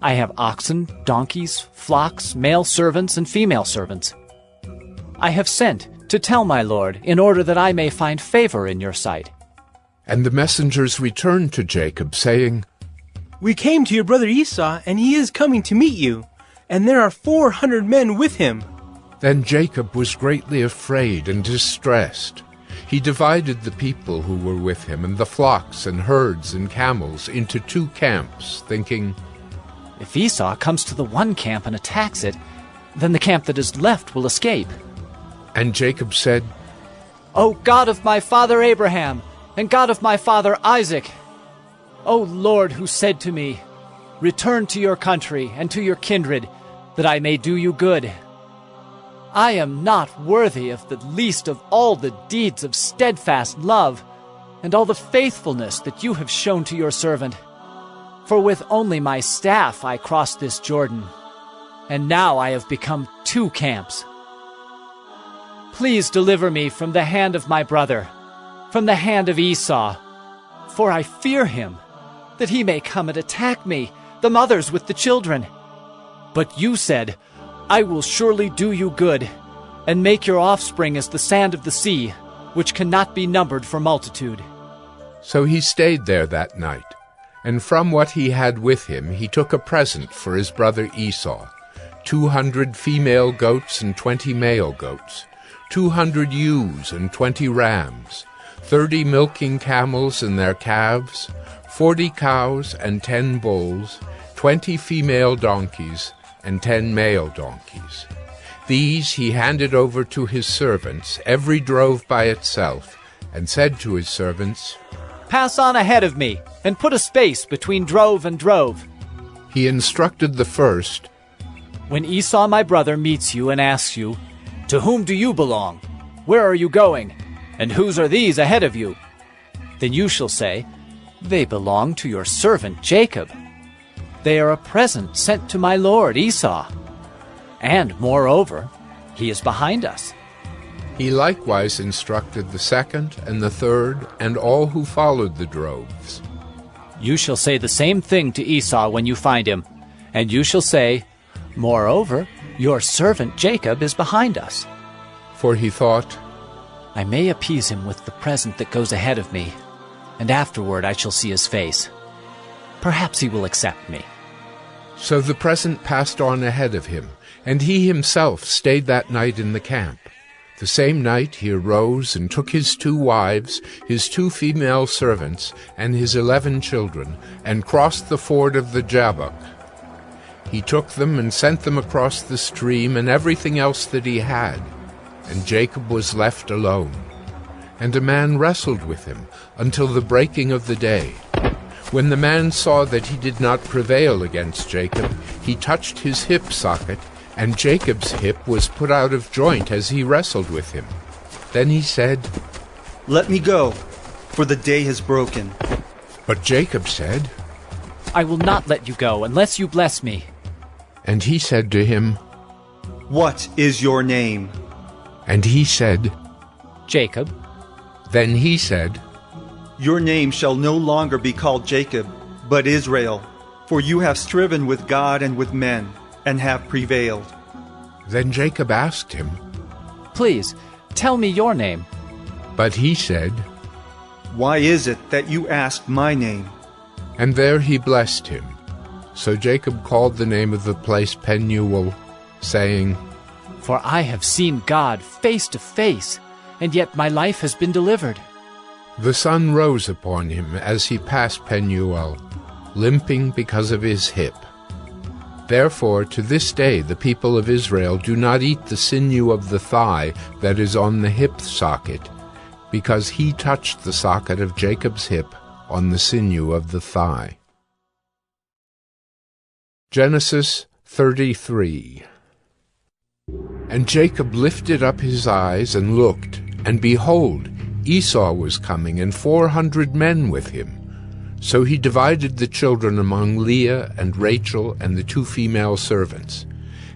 I have oxen, donkeys, flocks, male servants and female servants. I have sent to tell my lord, in order that I may find favor in your sight." And the messengers returned to Jacob, saying, "We came to your brother Esau, and he is coming to meet you, and there are 400 men with him." Then Jacob was greatly afraid and distressed. He divided the people who were with him and the flocks and herds and camels into 2 camps, thinking, "If Esau comes to the one camp and attacks it, then the camp that is left will escape." And Jacob said, "O God of my father Abraham, and God of my father Isaac, O Lord, who said to me, Return to your country and to your kindred, that I may do you good. I am not worthy of the least of all the deeds of steadfast love, and all the faithfulness that you have shown to your servant. For with only my staff I crossed this Jordan, and now I have become 2 camps. Please deliver me from the hand of my brother, from the hand of Esau, for I fear him, that he may come and attack me, the mothers with the children. But you said, I will surely do you good, and make your offspring as the sand of the sea, which cannot be numbered for multitude." So he stayed there that night, and from what he had with him he took a present for his brother Esau, 200 female goats and 20 male goats, 200 ewes and 20 rams, 30 milking camels and their calves, 40 cows and 10 bulls, 20 female donkeys, and 10 male donkeys. These he handed over to his servants, every drove by itself, and said to his servants, "Pass on ahead of me, and put a space between drove and drove." He instructed the first, "When Esau my brother meets you and asks you, To whom do you belong? Where are you going? And whose are these ahead of you? Then you shall say, They belong to your servant Jacob. They are a present sent to my lord Esau. And, moreover, he is behind us." He likewise instructed the second and the third and all who followed the droves. "You shall say the same thing to Esau when you find him, and you shall say, Moreover, your servant Jacob is behind us." For he thought, "I may appease him with the present that goes ahead of me, and afterward I shall see his face. Perhaps he will accept me." So the present passed on ahead of him, and he himself stayed that night in the camp. The same night he arose and took his 2 wives, his 2 female servants, and his 11 children, and crossed the ford of the Jabbok. He took them and sent them across the stream and everything else that he had, and Jacob was left alone. And a man wrestled with him until the breaking of the day. When the man saw that he did not prevail against Jacob, he touched his hip socket, and Jacob's hip was put out of joint as he wrestled with him. Then he said, "Let me go, for the day has broken." But Jacob said, I will not let you go unless you bless me." And he said to him, "What is your name?" And he said, "Jacob." Then he said, "Your name shall no longer be called Jacob, but Israel, for you have striven with God and with men, and have prevailed." Then Jacob asked him, "Please, tell me your name." But he said, "Why is it that you ask my name?" And there he blessed him. So Jacob called the name of the place Peniel, saying, "For I have seen God face to face, and yet my life has been delivered." The sun rose upon him as he passed Peniel, limping because of his hip. Therefore to this day the people of Israel do not eat the sinew of the thigh that is on the hip socket, because he touched the socket of Jacob's hip on the sinew of the thigh. Genesis 33. And Jacob lifted up his eyes and looked, and behold, Esau was coming, and 400 men with him. So he divided the children among Leah and Rachel and the 2 female servants.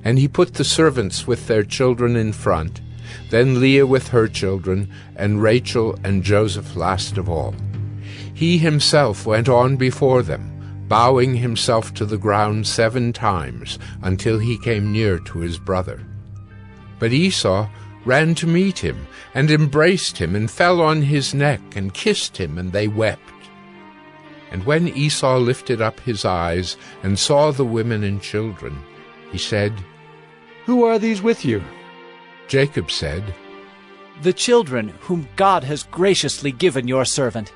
And he put the servants with their children in front, then Leah with her children, and Rachel and Joseph last of all. He himself went on before them, bowing himself to the ground 7 times, until he came near to his brother. But Esau ran to meet him, and embraced him, and fell on his neck, and kissed him, and they wept. And when Esau lifted up his eyes, and saw the women and children, he said, "Who are these with you?" Jacob said, "The children whom God has graciously given your servant."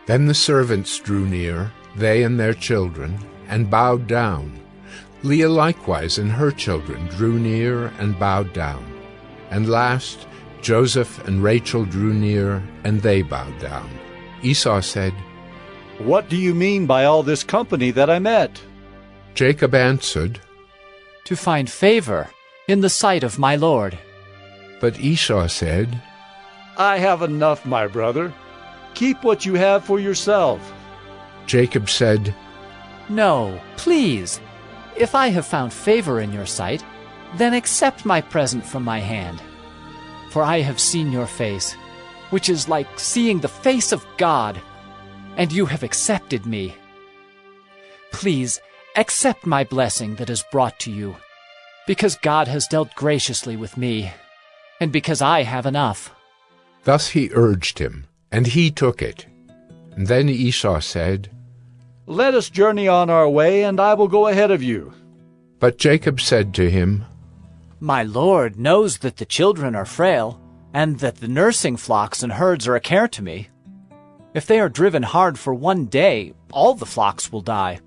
Then the servants drew near, they and their children, and bowed down. Leah likewise and her children drew near and bowed down. And last, Joseph and Rachel drew near, and they bowed down. Esau said, "What do you mean by all this company that I met?" Jacob answered, "To find favor in the sight of my Lord." But Esau said, "I have enough, my brother. Keep what you have for yourself." Jacob said, "No, please. If I have found favor in your sight, then accept my present from my hand. For I have seen your face, which is like seeing the face of God, and you have accepted me. Please accept my blessing that is brought to you, because God has dealt graciously with me, and because I have enough." Thus he urged him, and he took it. And then Esau said, "Let us journey on our way, and I will go ahead of you." But Jacob said to him, "My Lord knows that the children are frail, and that the nursing flocks and herds are a care to me. If they are driven hard for one day, all the flocks will die.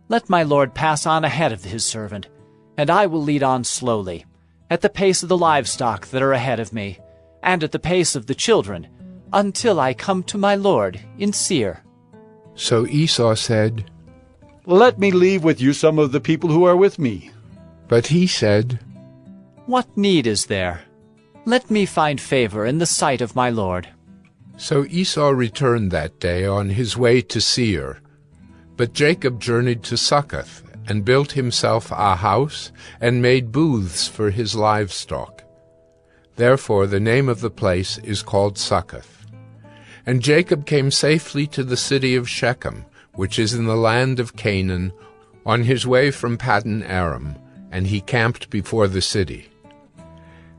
Let my Lord pass on ahead of his servant, and I will lead on slowly, at the pace of the livestock that are ahead of me, and at the pace of the children, until I come to my Lord in Seir." So Esau said, "Let me leave with you some of the people who are with me." But he said, "What need is there? Let me find favor in the sight of my Lord." So Esau returned that day on his way to Seir. But Jacob journeyed to Succoth, and built himself a house, and made booths for his livestock. Therefore the name of the place is called Succoth. And Jacob came safely to the city of Shechem, which is in the land of Canaan, on his way from Paddan Aram, and he camped before the city.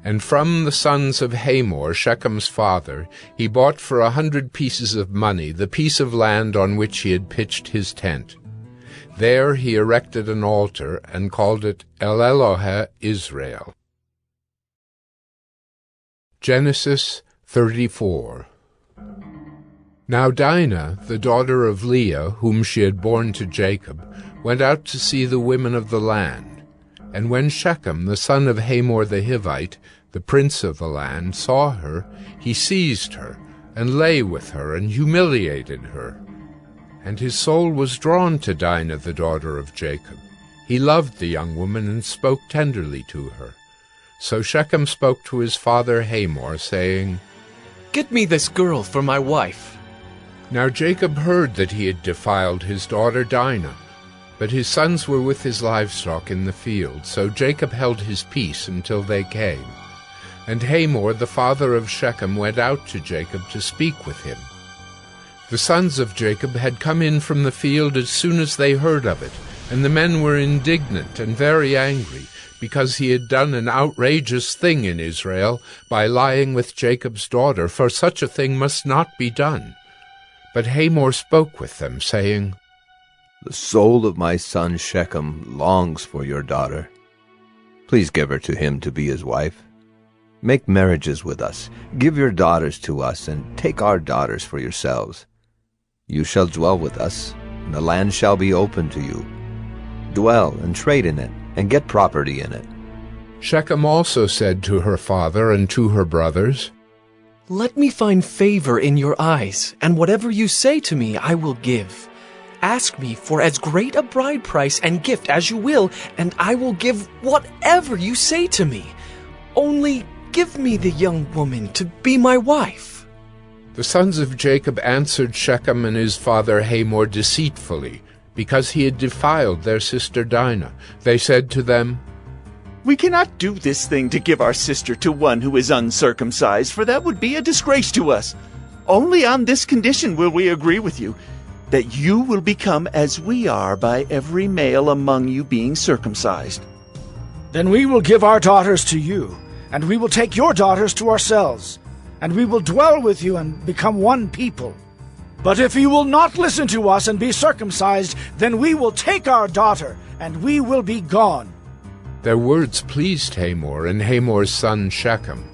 And from the sons of Hamor, Shechem's father, he bought for 100 pieces of money the piece of land on which he had pitched his tent. There he erected an altar, and called it El Elohe Israel. Genesis 34. Now Dinah, the daughter of Leah, whom she had borne to Jacob, went out to see the women of the land. And when Shechem, the son of Hamor the Hivite, the prince of the land, saw her, he seized her, and lay with her, and humiliated her. And his soul was drawn to Dinah, the daughter of Jacob. He loved the young woman, and spoke tenderly to her. So Shechem spoke to his father Hamor, saying, "Get me this girl for my wife." Now Jacob heard that he had defiled his daughter Dinah, but his sons were with his livestock in the field, so Jacob held his peace until they came. And Hamor, the father of Shechem, went out to Jacob to speak with him. The sons of Jacob had come in from the field as soon as they heard of it, and the men were indignant and very angry, because he had done an outrageous thing in Israel by lying with Jacob's daughter, for such a thing must not be done. But Hamor spoke with them, saying, The soul of my son Shechem longs for your daughter. Please give her to him to be his wife. Make marriages with us, give your daughters to us, and take our daughters for yourselves. You shall dwell with us, and the land shall be open to you. Dwell and trade in it, and get property in it. Shechem also said to her father and to her brothers, Let me find favor in your eyes, and whatever you say to me I will give. Ask me for as great a bride price and gift as you will, and I will give whatever you say to me. Only give me the young woman to be my wife. The sons of Jacob answered Shechem and his father Hamor deceitfully, because he had defiled their sister Dinah. They said to them, We cannot do this thing to give our sister to one who is uncircumcised, for that would be a disgrace to us. Only on this condition will we agree with you, that you will become as we are by every male among you being circumcised. Then we will give our daughters to you, and we will take your daughters to ourselves, and we will dwell with you and become one people. But if you will not listen to us and be circumcised, then we will take our daughter, and we will be gone. Their words pleased Hamor and Hamor's son Shechem,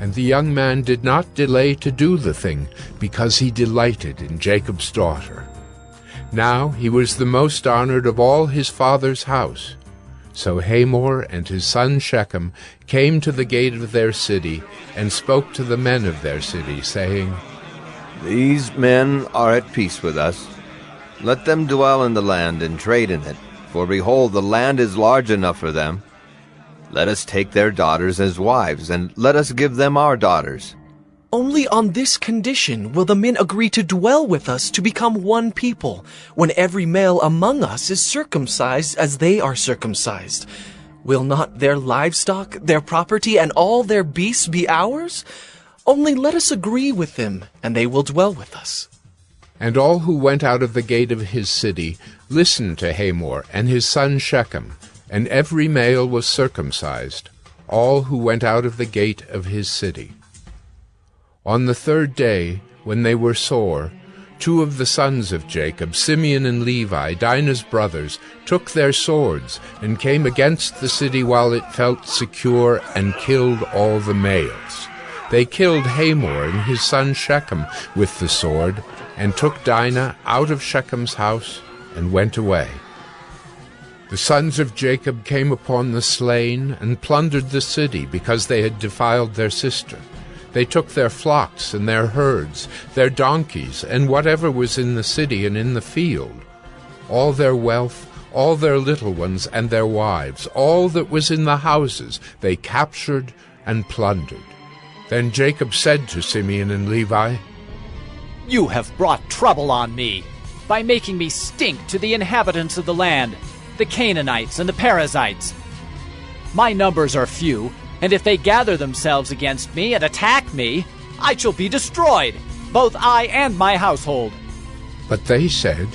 and the young man did not delay to do the thing, because he delighted in Jacob's daughter. Now he was the most honored of all his father's house. So Hamor and his son Shechem came to the gate of their city, and spoke to the men of their city, saying, These men are at peace with us. Let them dwell in the land and trade in it, for behold, the land is large enough for them. Let us take their daughters as wives, and let us give them our daughters. Only on this condition will the men agree to dwell with us to become one people, when every male among us is circumcised as they are circumcised. Will not their livestock, their property, and all their beasts be ours? Only let us agree with them, and they will dwell with us. And all who went out of the gate of his city listened to Hamor and his son Shechem, and every male was circumcised, all who went out of the gate of his city. On the third day, when they were sore, 2 of the sons of Jacob, Simeon and Levi, Dinah's brothers, took their swords and came against the city while it felt secure, and killed all the males. They killed Hamor and his son Shechem with the sword, and took Dinah out of Shechem's house, and went away. The sons of Jacob came upon the slain, and plundered the city, because they had defiled their sister. They took their flocks and their herds, their donkeys, and whatever was in the city and in the field. All their wealth, all their little ones and their wives, all that was in the houses, they captured and plundered. Then Jacob said to Simeon and Levi, You have brought trouble on me, by making me stink to the inhabitants of the land, the Canaanites and the Perizzites. My numbers are few, and if they gather themselves against me and attack me, I shall be destroyed, both I and my household. But they said,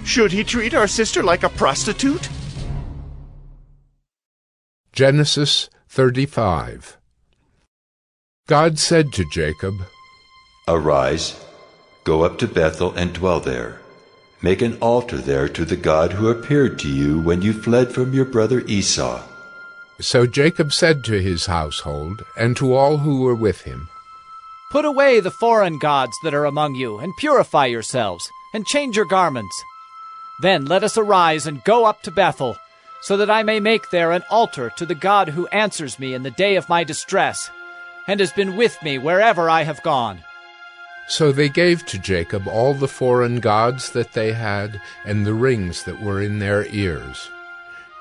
Should he treat our sister like a prostitute? Genesis 35. God said to Jacob, Arise, go up to Bethel and dwell there. Make an altar there to the God who appeared to you when you fled from your brother Esau. So Jacob said to his household, and to all who were with him, Put away the foreign gods that are among you, and purify yourselves, and change your garments. Then let us arise and go up to Bethel, so that I may make there an altar to the God who answers me in the day of my distress, and has been with me wherever I have gone. So they gave to Jacob all the foreign gods that they had, and the rings that were in their ears.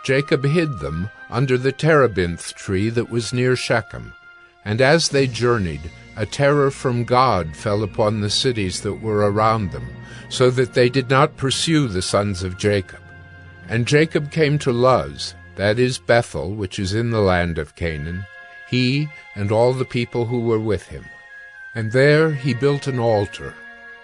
Jacob hid them under the terebinth tree that was near Shechem. And as they journeyed, a terror from God fell upon the cities that were around them, so that they did not pursue the sons of Jacob. And Jacob came to Luz, that is Bethel, which is in the land of Canaan, he and all the people who were with him. And there he built an altar,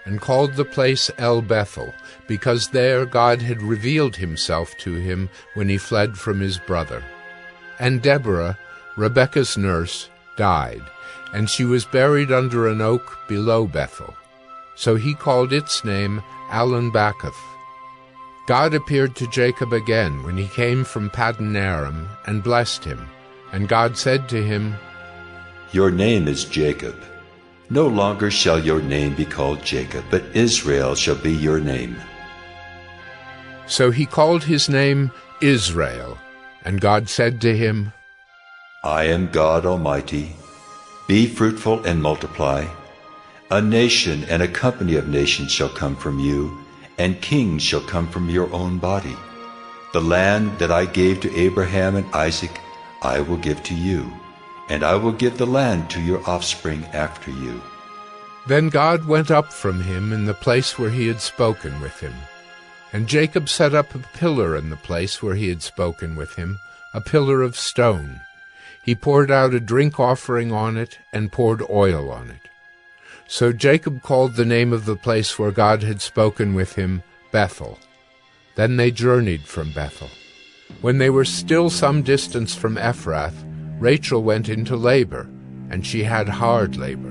and called the place El Bethel, because there God had revealed himself to him when he fled from his brother. And Deborah, Rebekah's nurse, died, and she was buried under an oak below Bethel. So he called its name Alon-Bacuth. God appeared to Jacob again when he came from Paddan Aram, and blessed him. And God said to him, Your name is Jacob. No longer shall your name be called Jacob, but Israel shall be your name. So he called his name Israel. And God said to him, I am God Almighty. Be fruitful and multiply. A nation and a company of nations shall come from you, and kings shall come from your own body. The land that I gave to Abraham and Isaac I will give to you, and I will give the land to your offspring after you. Then God went up from him in the place where he had spoken with him. And Jacob set up a pillar in the place where he had spoken with him, a pillar of stone. He poured out a drink offering on it, and poured oil on it. So Jacob called the name of the place where God had spoken with him Bethel. Then they journeyed from Bethel. When they were still some distance from Ephrath, Rachel went into labor, and she had hard labor.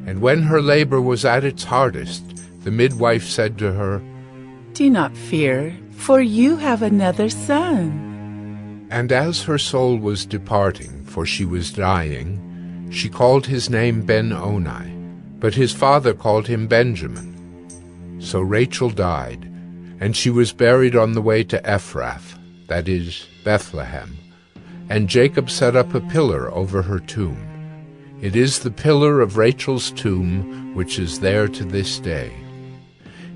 And when her labor was at its hardest, the midwife said to her, Do not fear, for you have another son. And as her soul was departing, for she was dying, she called his name Ben-Oni, but his father called him Benjamin. So Rachel died, and she was buried on the way to Ephrath, that is, Bethlehem. And Jacob set up a pillar over her tomb. It is the pillar of Rachel's tomb, which is there to this day.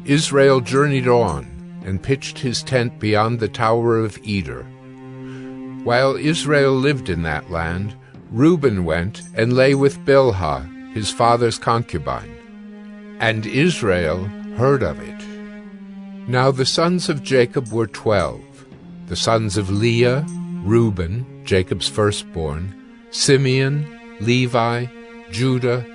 Israel journeyed on, and pitched his tent beyond the tower of Eder. While Israel lived in that land, Reuben went and lay with Bilhah, his father's concubine. And Israel heard of it. Now the sons of Jacob were 12, the sons of Leah, Reuben, Jacob's firstborn, Simeon, Levi, Judah,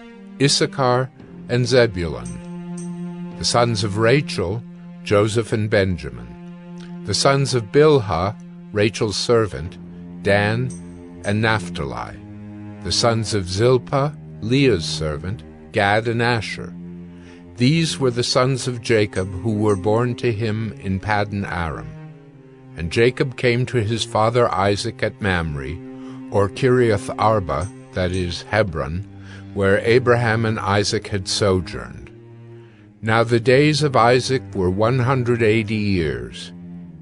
Issachar, and Zebulun. The sons of Rachel, Joseph and Benjamin. The sons of Bilhah, Rachel's servant, Dan and Naphtali. The sons of Zilpah, Leah's servant, Gad and Asher. These were the sons of Jacob who were born to him in Paddan Aram. And Jacob came to his father Isaac at Mamre, or Kiriath Arba, that is, Hebron, where Abraham and Isaac had sojourned. Now the days of Isaac were 180 years,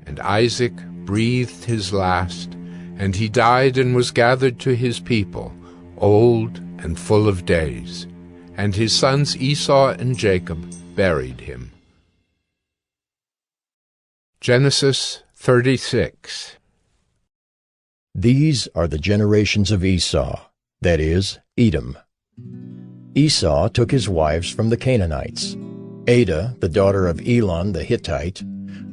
and Isaac breathed his last, and he died and was gathered to his people, old and full of days. And his sons Esau and Jacob buried him. Genesis 36. These are the generations of Esau, that is, Edom. Esau took his wives from the Canaanites, Adah, the daughter of Elon the Hittite,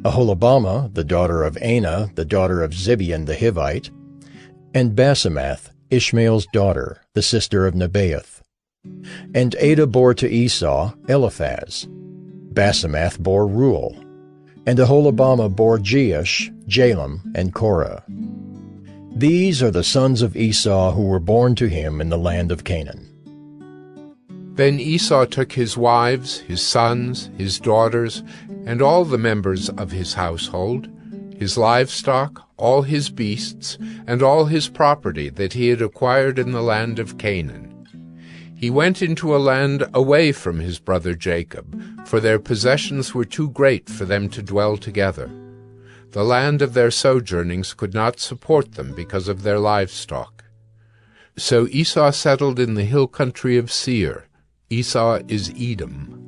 Aholibamah, the daughter of Anah, the daughter of Zibeon the Hivite, and Basemath, Ishmael's daughter, the sister of Nebaioth. And Adah bore to Esau Eliphaz. Basemath bore Reuel. And Aholibamah bore Jeush, Jalam, and Korah. These are the sons of Esau who were born to him in the land of Canaan. Then Esau took his wives, his sons, his daughters, and all the members of his household, his livestock, all his beasts, and all his property that he had acquired in the land of Canaan. He went into a land away from his brother Jacob, for their possessions were too great for them to dwell together. The land of their sojournings could not support them because of their livestock. So Esau settled in the hill country of Seir. Esau is Edom.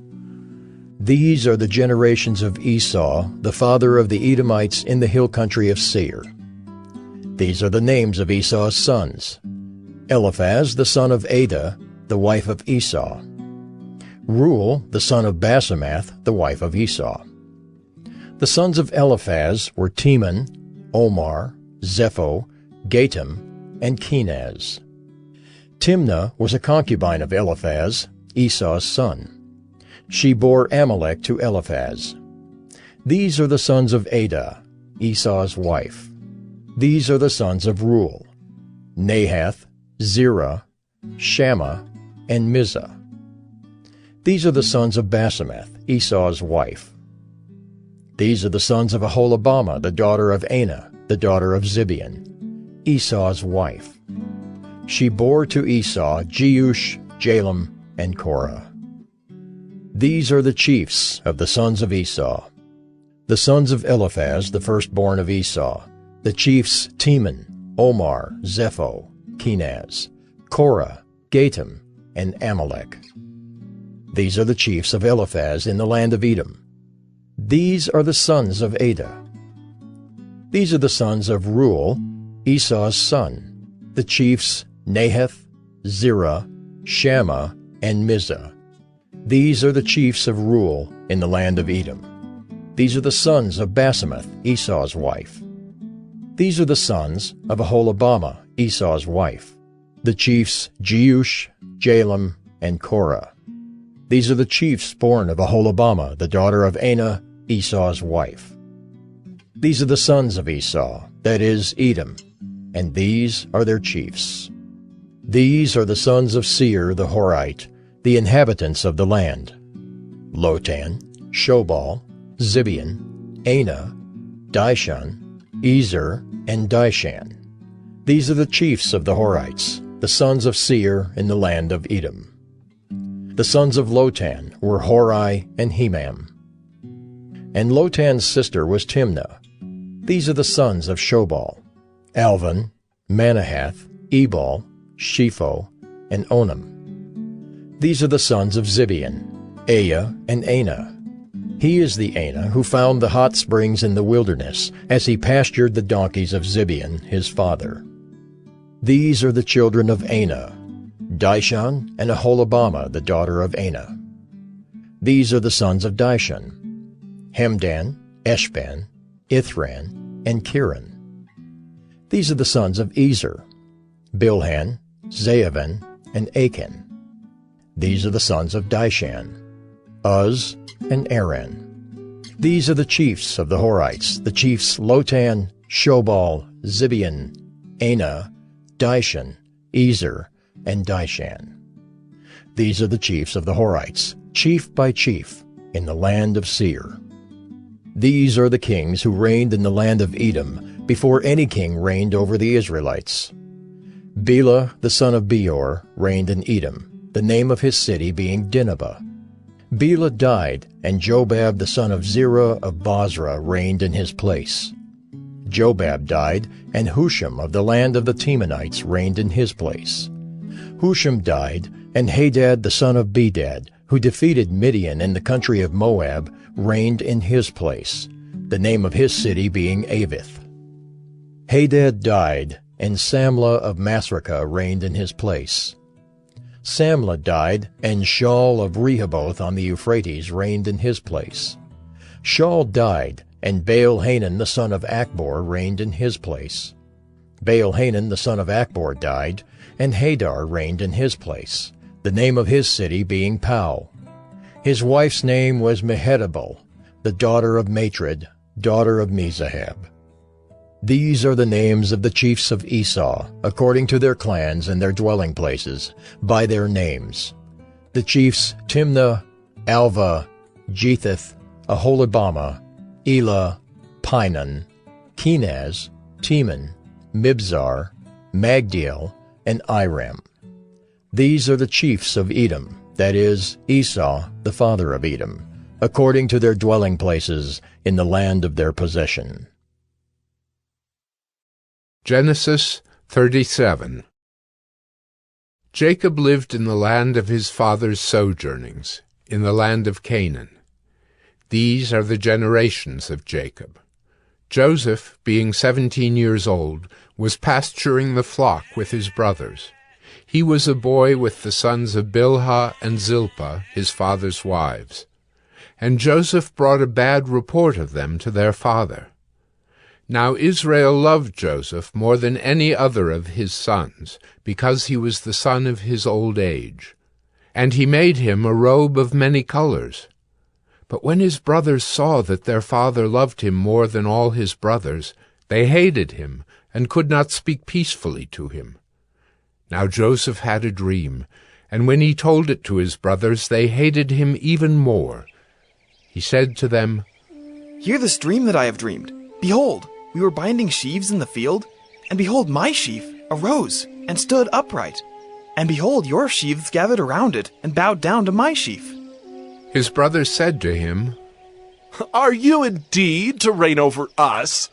These are the generations of Esau, the father of the Edomites in the hill country of Seir. These are the names of Esau's sons: Eliphaz the son of Adah, the wife of Esau. Reuel, the son of Basemath, the wife of Esau. The sons of Eliphaz were Teman, Omar, Zepho, Gatam, and Kenaz. Timnah was a concubine of Eliphaz, Esau's son. She bore Amalek to Eliphaz. These are the sons of Adah, Esau's wife. These are the sons of Reuel, Nahath, Zerah, Shammah, and Mizah. These are the sons of Basemath, Esau's wife. These are the sons of Aholibamah, the daughter of Anah, the daughter of Zibeon, Esau's wife. She bore to Esau Jeush, Jalem, and Korah. These are the chiefs of the sons of Esau. The sons of Eliphaz, the firstborn of Esau, the chiefs Teman, Omar, Zepho, Kenaz, Korah, Gatam, and Amalek. These are the chiefs of Eliphaz in the land of Edom. These are the sons of Adah. These are the sons of Reuel, Esau's son, the chiefs Nahath, Zerah, Shammah, and Mizah. These are the chiefs of Reuel in the land of Edom. These are the sons of Basemath, Esau's wife. These are the sons of Aholibamah, Esau's wife, the chiefs Jeush, Jalem, and Korah. These are the chiefs born of Aholibamah, the daughter of Anah, Esau's wife. These are the sons of Esau, that is, Edom, and these are their chiefs. These are the sons of Seir the Horite, the inhabitants of the land: Lotan, Shobal, Zibeon, Anah, Dishon, Ezer, and Dishan. These are the chiefs of the Horites, the sons of Seir in the land of Edom. The sons of Lotan were Hori and Hemam. And Lotan's sister was Timnah. These are the sons of Shobal: Alvan, Manahath, Ebal, Shepho, and Onam. These are the sons of Zibeon, Aya, and Anah. He is the Anah who found the hot springs in the wilderness as he pastured the donkeys of Zibeon, his father. These are the children of Anah, Dishon and Aholibamah, the daughter of Anah. These are the sons of Dishon: Hemdan, Eshban, Ithran, and Kiran. These are the sons of Ezer: Bilhan, Zaavan, and Achan. These are the sons of Dishan: Uz and Aran. These are the chiefs of the Horites, the chiefs Lotan, Shobal, Zibeon, Anah, Dishon, Ezer, and Dishan. These are the chiefs of the Horites, chief by chief, in the land of Seir. These are the kings who reigned in the land of Edom before any king reigned over the Israelites. Bela, the son of Beor, reigned in Edom, the name of his city being Dinhabah. Bela died, and Jobab the son of Zerah of Bozrah reigned in his place. Jobab died, and Husham of the land of the Temanites reigned in his place. Husham died, and Hadad the son of Bedad, who defeated Midian in the country of Moab, reigned in his place, the name of his city being Avith. Hadad died, and Samlah of Masrekah reigned in his place. Samlah died, and Shaul of Rehoboth on the Euphrates reigned in his place. Shaul died, and Baal-Hanan the son of Achbor reigned in his place. Baal-Hanan the son of Achbor died, and Hadar reigned in his place, the name of his city being Pau. His wife's name was Mehetabel, the daughter of Matred, daughter of Mezahab. These are the names of the chiefs of Esau, according to their clans and their dwelling places, by their names: the chiefs Timnah, Alva, Jetheth, Aholibamah, Elah, Pinon, Kenaz, Teman, Mibzar, Magdiel, and Iram. These are the chiefs of Edom, that is, Esau, the father of Edom, according to their dwelling places in the land of their possession. Genesis 37. Jacob lived in the land of his father's sojournings, in the land of Canaan. These are the generations of Jacob. Joseph, being 17 years old, was pasturing the flock with his brothers. He was a boy with the sons of Bilhah and Zilpah, his father's wives. And Joseph brought a bad report of them to their father. Now Israel loved Joseph more than any other of his sons, because he was the son of his old age. And he made him a robe of many colors. But when his brothers saw that their father loved him more than all his brothers, they hated him, and could not speak peacefully to him. Now Joseph had a dream, and when he told it to his brothers, they hated him even more. He said to them, "Hear this dream that I have dreamed. Behold, we were binding sheaves in the field, and behold, my sheaf arose and stood upright. And behold, your sheaves gathered around it and bowed down to my sheaf." His brothers said to him, "Are you indeed to reign over us,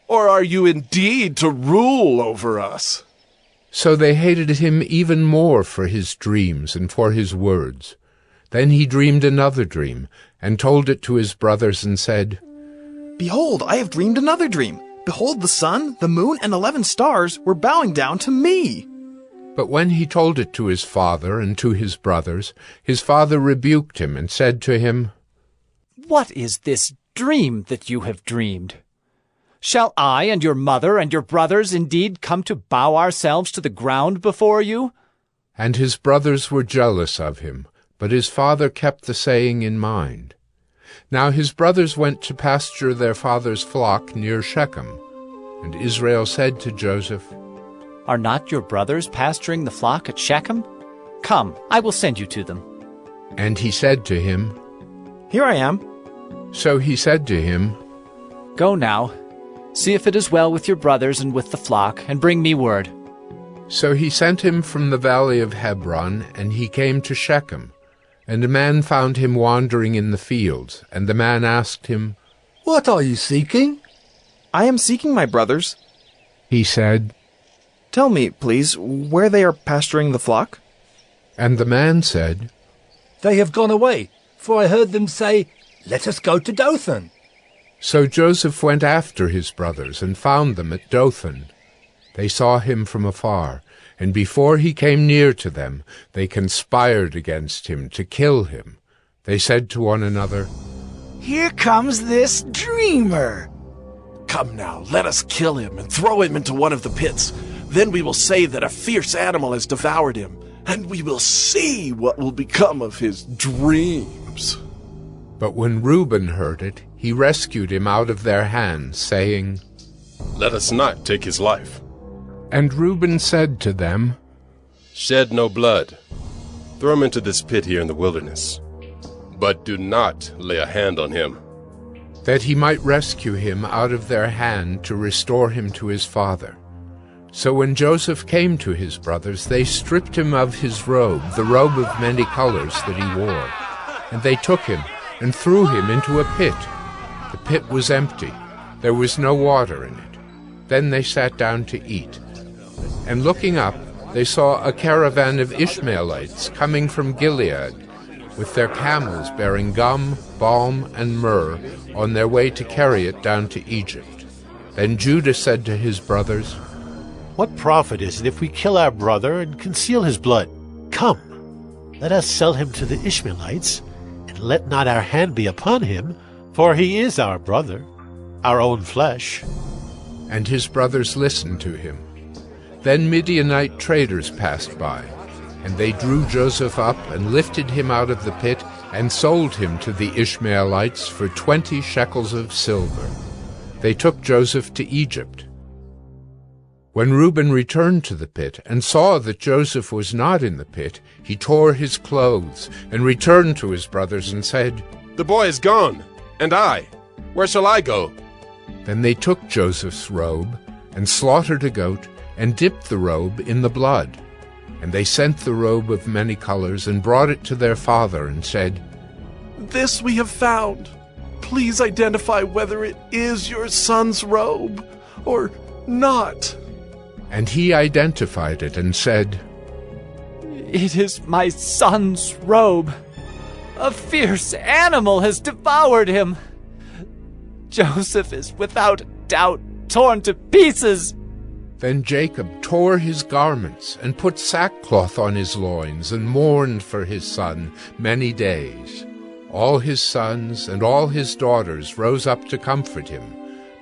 or are you indeed to rule over us?" So they hated him even more for his dreams and for his words. Then he dreamed another dream, and told it to his brothers, and said, "Behold, I have dreamed another dream. Behold, the sun, the moon, and 11 stars were bowing down to me." But when he told it to his father and to his brothers, his father rebuked him and said to him, "What is this dream that you have dreamed? Shall I and your mother and your brothers indeed come to bow ourselves to the ground before you?" And his brothers were jealous of him, but his father kept the saying in mind. Now his brothers went to pasture their father's flock near Shechem. And Israel said to Joseph, "Are not your brothers pasturing the flock at Shechem? Come, I will send you to them." And he said to him, "Here I am." So he said to him, "Go now, see if it is well with your brothers and with the flock, and bring me word." So he sent him from the valley of Hebron, and he came to Shechem. And a man found him wandering in the fields, and the man asked him, "What are you seeking?" "I am seeking my brothers." He said, "Tell me, please, where they are pasturing the flock?" And the man said, "They have gone away, for I heard them say, 'Let us go to Dothan.'" So Joseph went after his brothers, and found them at Dothan. They saw him from afar, and before he came near to them, they conspired against him to kill him. They said to one another, "Here comes this dreamer." "Come now, let us kill him and throw him into one of the pits. Then we will say that a fierce animal has devoured him, and we will see what will become of his dreams." But when Reuben heard it, he rescued him out of their hands, saying, "Let us not take his life." And Reuben said to them, "Shed no blood. Throw him into this pit here in the wilderness. But do not lay a hand on him." That he might rescue him out of their hand to restore him to his father. So when Joseph came to his brothers, they stripped him of his robe, the robe of many colors that he wore. And they took him and threw him into a pit. The pit was empty. There was no water in it. Then they sat down to eat. And looking up, they saw a caravan of Ishmaelites coming from Gilead, with their camels bearing gum, balm, and myrrh, on their way to carry it down to Egypt. Then Judah said to his brothers, "What profit is it if we kill our brother and conceal his blood? Come, let us sell him to the Ishmaelites, and let not our hand be upon him, for he is our brother, our own flesh." And his brothers listened to him. Then Midianite traders passed by, and they drew Joseph up and lifted him out of the pit and sold him to the Ishmaelites for 20 shekels of silver. They took Joseph to Egypt. When Reuben returned to the pit and saw that Joseph was not in the pit, he tore his clothes and returned to his brothers and said, "The boy is gone, and I, where shall I go?" Then they took Joseph's robe and slaughtered a goat and dipped the robe in the blood. And they sent the robe of many colors and brought it to their father and said, "This we have found. Please identify whether it is your son's robe or not." And he identified it and said, "It is my son's robe. A fierce animal has devoured him. Joseph is without doubt torn to pieces." Then Jacob tore his garments, and put sackcloth on his loins, and mourned for his son many days. All his sons and all his daughters rose up to comfort him,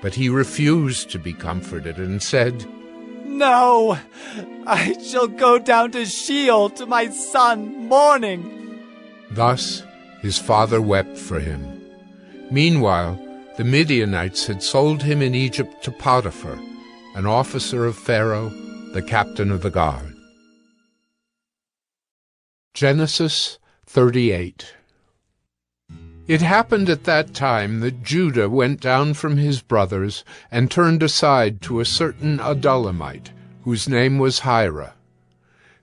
but he refused to be comforted, and said, No, I shall go down to Sheol to my son, mourning. Thus his father wept for him. Meanwhile, the Midianites had sold him in Egypt to Potiphar, an officer of Pharaoh, the captain of the guard. Genesis 38. It happened at that time that Judah went down from his brothers and turned aside to a certain Adullamite, whose name was Hira.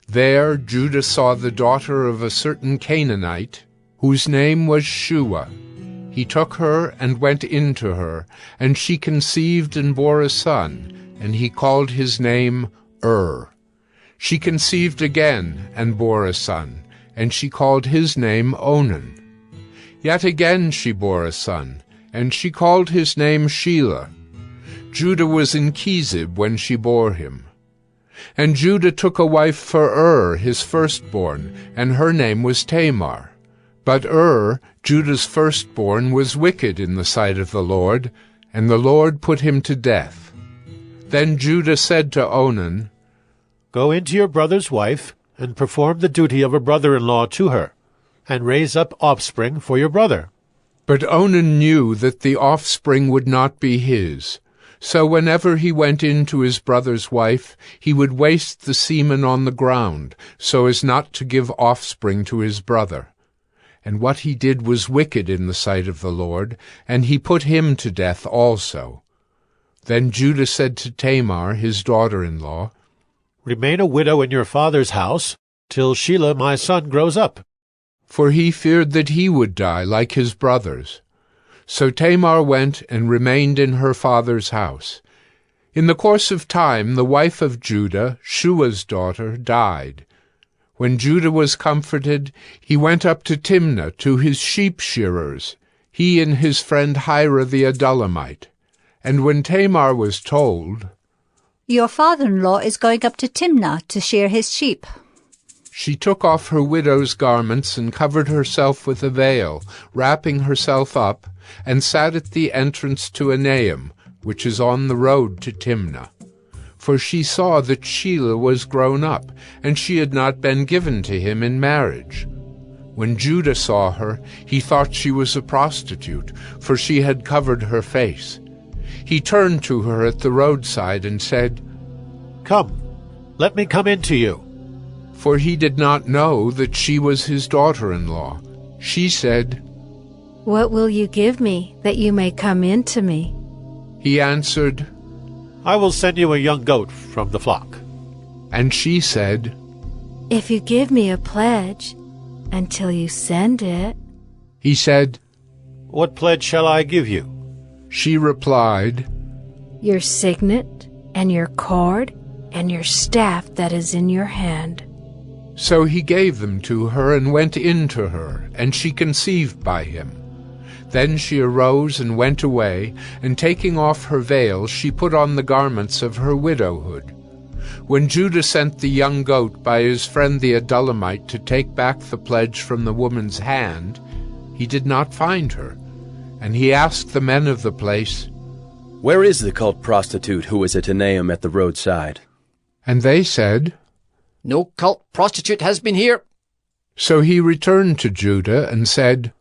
There Judah saw the daughter of a certain Canaanite, whose name was Shua. He took her and went in to her, and she conceived and bore a son, and he called his name She conceived again and bore a son, and she called his name Onan. Yet again she bore a son, and she called his name Shelah. Judah was in Chezib when she bore him. And Judah took a wife for his firstborn, and her name was Tamar. But Judah's firstborn, was wicked in the sight of the Lord, and the Lord put him to death. Then Judah said to Onan, Go into your brother's wife, and perform the duty of a brother-in-law to her, and raise up offspring for your brother. But Onan knew that the offspring would not be his. So whenever he went in to his brother's wife, he would waste the semen on the ground, so as not to give offspring to his brother. And what he did was wicked in the sight of the Lord, and he put him to death also. Then Judah said to Tamar, his daughter-in-law, Remain a widow in your father's house, till Shelah my son grows up. For he feared that he would die like his brothers. So Tamar went and remained in her father's house. In the course of time the wife of Judah, Shua's daughter, died. When Judah was comforted, he went up to Timnah to his sheep-shearers, he and his friend Hira the Adullamite. And when Tamar was told, Your father-in-law is going up to Timnah to shear his sheep, she took off her widow's garments and covered herself with a veil, wrapping herself up, and sat at the entrance to Enaim, which is on the road to Timnah. For she saw that Shelah was grown up, and she had not been given to him in marriage. When Judah saw her, he thought she was a prostitute, for she had covered her face. He turned to her at the roadside and said, Come, let me come in to you. For he did not know that she was his daughter-in-law. She said, What will you give me that you may come in to me? He answered, I will send you a young goat from the flock. And she said, If you give me a pledge until you send it. He said, What pledge shall I give you? She replied, Your signet and your cord and your staff that is in your hand. So he gave them to her and went in to her, and she conceived by him. Then she arose and went away, and taking off her veil, she put on the garments of her widowhood. When Judah sent the young goat by his friend the Adullamite to take back the pledge from the woman's hand, he did not find her. And he asked the men of the place, Where is the cult prostitute who was at Enaim at the roadside? And they said, No cult prostitute has been here. So he returned to Judah and said,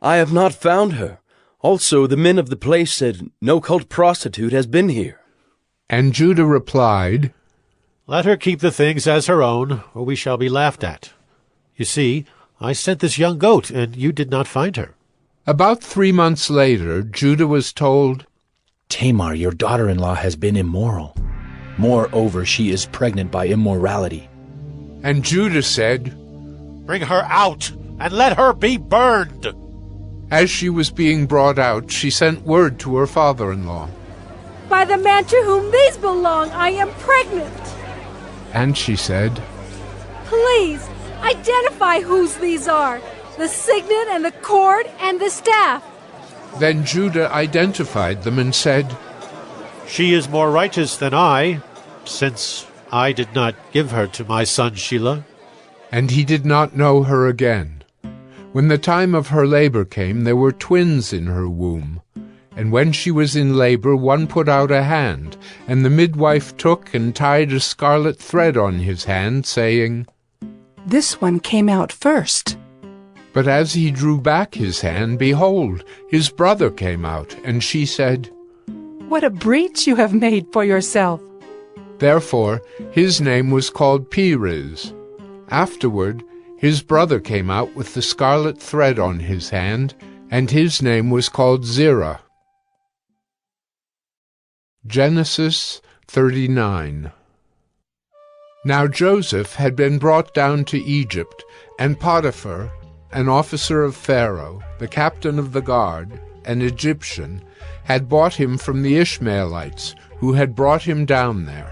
I have not found her. Also the men of the place said, No cult prostitute has been here. And Judah replied, Let her keep the things as her own, or we shall be laughed at. You see, I sent this young goat, and you did not find her. About 3 months later, Judah was told, Tamar, your daughter-in-law, has been immoral. Moreover, she is pregnant by immorality. And Judah said, Bring her out, and let her be burned. As she was being brought out, she sent word to her father-in-law. By the man to whom these belong, I am pregnant. And she said, Please, identify whose these are, the signet and the cord and the staff. Then Judah identified them and said, She is more righteous than I. since I did not give her to my son Shelah. And he did not know her again. When the time of her labor came, there were twins in her womb. And when she was in labor, one put out a hand, and the midwife took and tied a scarlet thread on his hand, saying, This one came out first. But as he drew back his hand, behold, his brother came out, and she said, What a breach you have made for yourself. Therefore his name was called Perez. Afterward his brother came out with the scarlet thread on his hand, and his name was called Zerah. Genesis 39. Now Joseph had been brought down to Egypt, and Potiphar, an officer of Pharaoh, the captain of the guard, an Egyptian, had bought him from the Ishmaelites, who had brought him down there.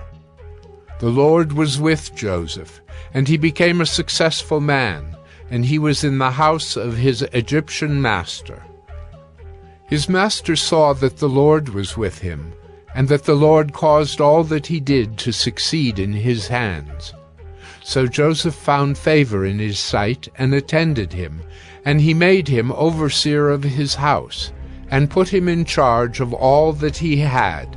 The Lord was with Joseph, and he became a successful man, and he was in the house of his Egyptian master. His master saw that the Lord was with him, and that the Lord caused all that he did to succeed in his hands. So Joseph found favor in his sight, and attended him, and he made him overseer of his house, and put him in charge of all that he had.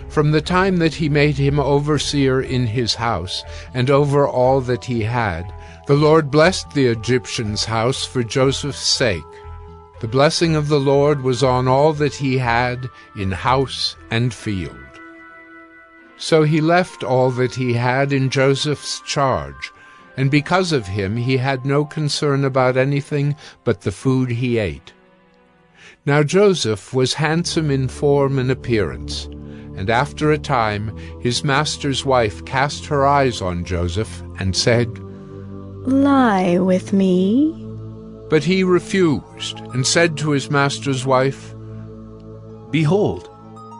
From the time that he made him overseer in his house, and over all that he had, the Lord blessed the Egyptian's house for Joseph's sake. The blessing of the Lord was on all that he had in house and field. So he left all that he had in Joseph's charge, and because of him he had no concern about anything but the food he ate. Now Joseph was handsome in form and appearance, and after a time his master's wife cast her eyes on Joseph and said, Lie with me. But he refused, and said to his master's wife, Behold,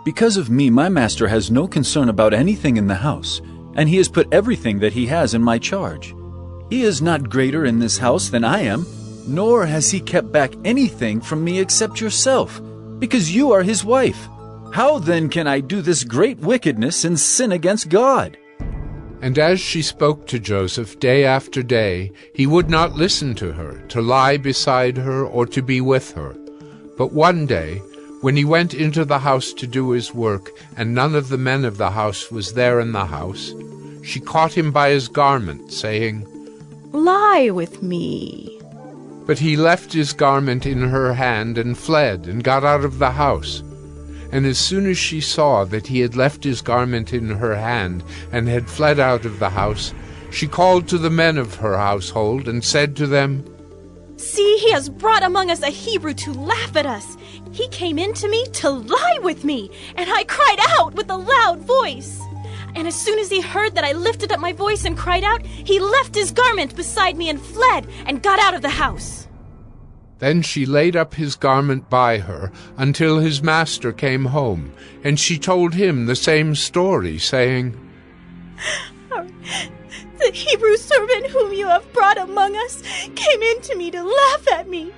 because of me my master has no concern about anything in the house, and he has put everything that he has in my charge. He is not greater in this house than I am, nor has he kept back anything from me except yourself, because you are his wife. How then can I do this great wickedness and sin against God? And as she spoke to Joseph day after day, he would not listen to her, to lie beside her, or to be with her. But one day, when he went into the house to do his work, and none of the men of the house was there in the house, she caught him by his garment, saying, Lie with me. But he left his garment in her hand, and fled, and got out of the house. And as soon as she saw that he had left his garment in her hand, and had fled out of the house, she called to the men of her household, and said to them, See, he has brought among us a Hebrew to laugh at us. He came in to me to lie with me, and I cried out with a loud voice. And as soon as he heard that I lifted up my voice and cried out, he left his garment beside me and fled, and got out of the house. Then she laid up his garment by her until his master came home, and she told him the same story, saying, The Hebrew servant whom you have brought among us came in to me to laugh at me.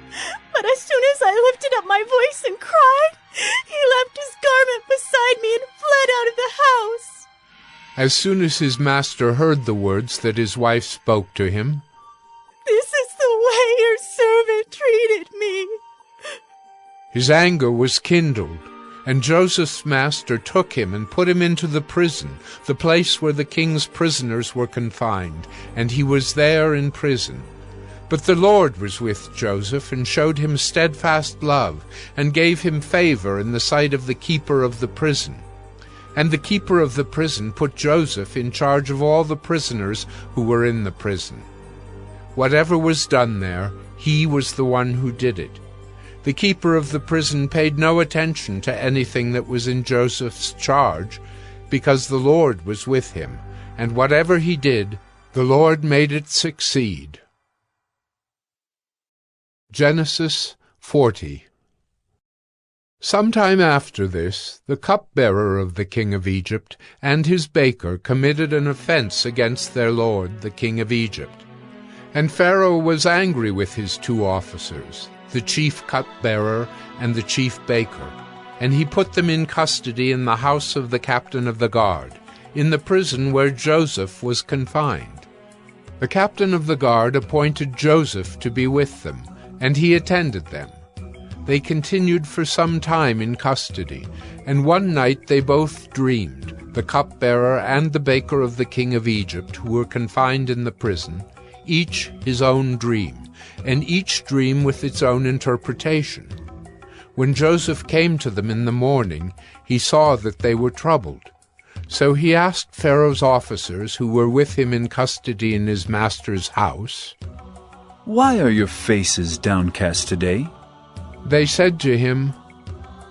But as soon as I lifted up my voice and cried, he left his garment beside me and fled out of the house. As soon as his master heard the words that his wife spoke to him, This is the way your servant treated me. his anger was kindled, and Joseph's master took him and put him into the prison, the place where the king's prisoners were confined, and he was there in prison. But the Lord was with Joseph, and showed him steadfast love, and gave him favor in the sight of the keeper of the prison. And the keeper of the prison put Joseph in charge of all the prisoners who were in the prison. Whatever was done there, he was the one who did it. The keeper of the prison paid no attention to anything that was in Joseph's charge, because the Lord was with him, and whatever he did, the Lord made it succeed. Genesis 40. Sometime after this, the cupbearer of the king of Egypt and his baker committed an offense against their lord, the king of Egypt. And Pharaoh was angry with his two officers, the chief cupbearer and the chief baker, and he put them in custody in the house of the captain of the guard, in the prison where Joseph was confined. The captain of the guard appointed Joseph to be with them, and he attended them. They continued for some time in custody, and one night they both dreamed, the cupbearer and the baker of the king of Egypt, who were confined in the prison, each his own dream, and each dream with its own interpretation. When Joseph came to them in the morning, he saw that they were troubled. So he asked Pharaoh's officers, who were with him in custody in his master's house, "Why are your faces downcast today?" They said to him,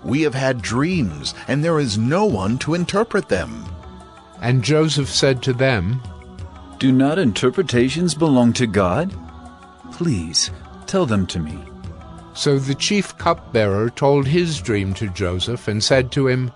"We have had dreams, and there is no one to interpret them." And Joseph said to them, "Do not interpretations belong to God? Please, tell them to me." So the chief cupbearer told his dream to Joseph and said to him,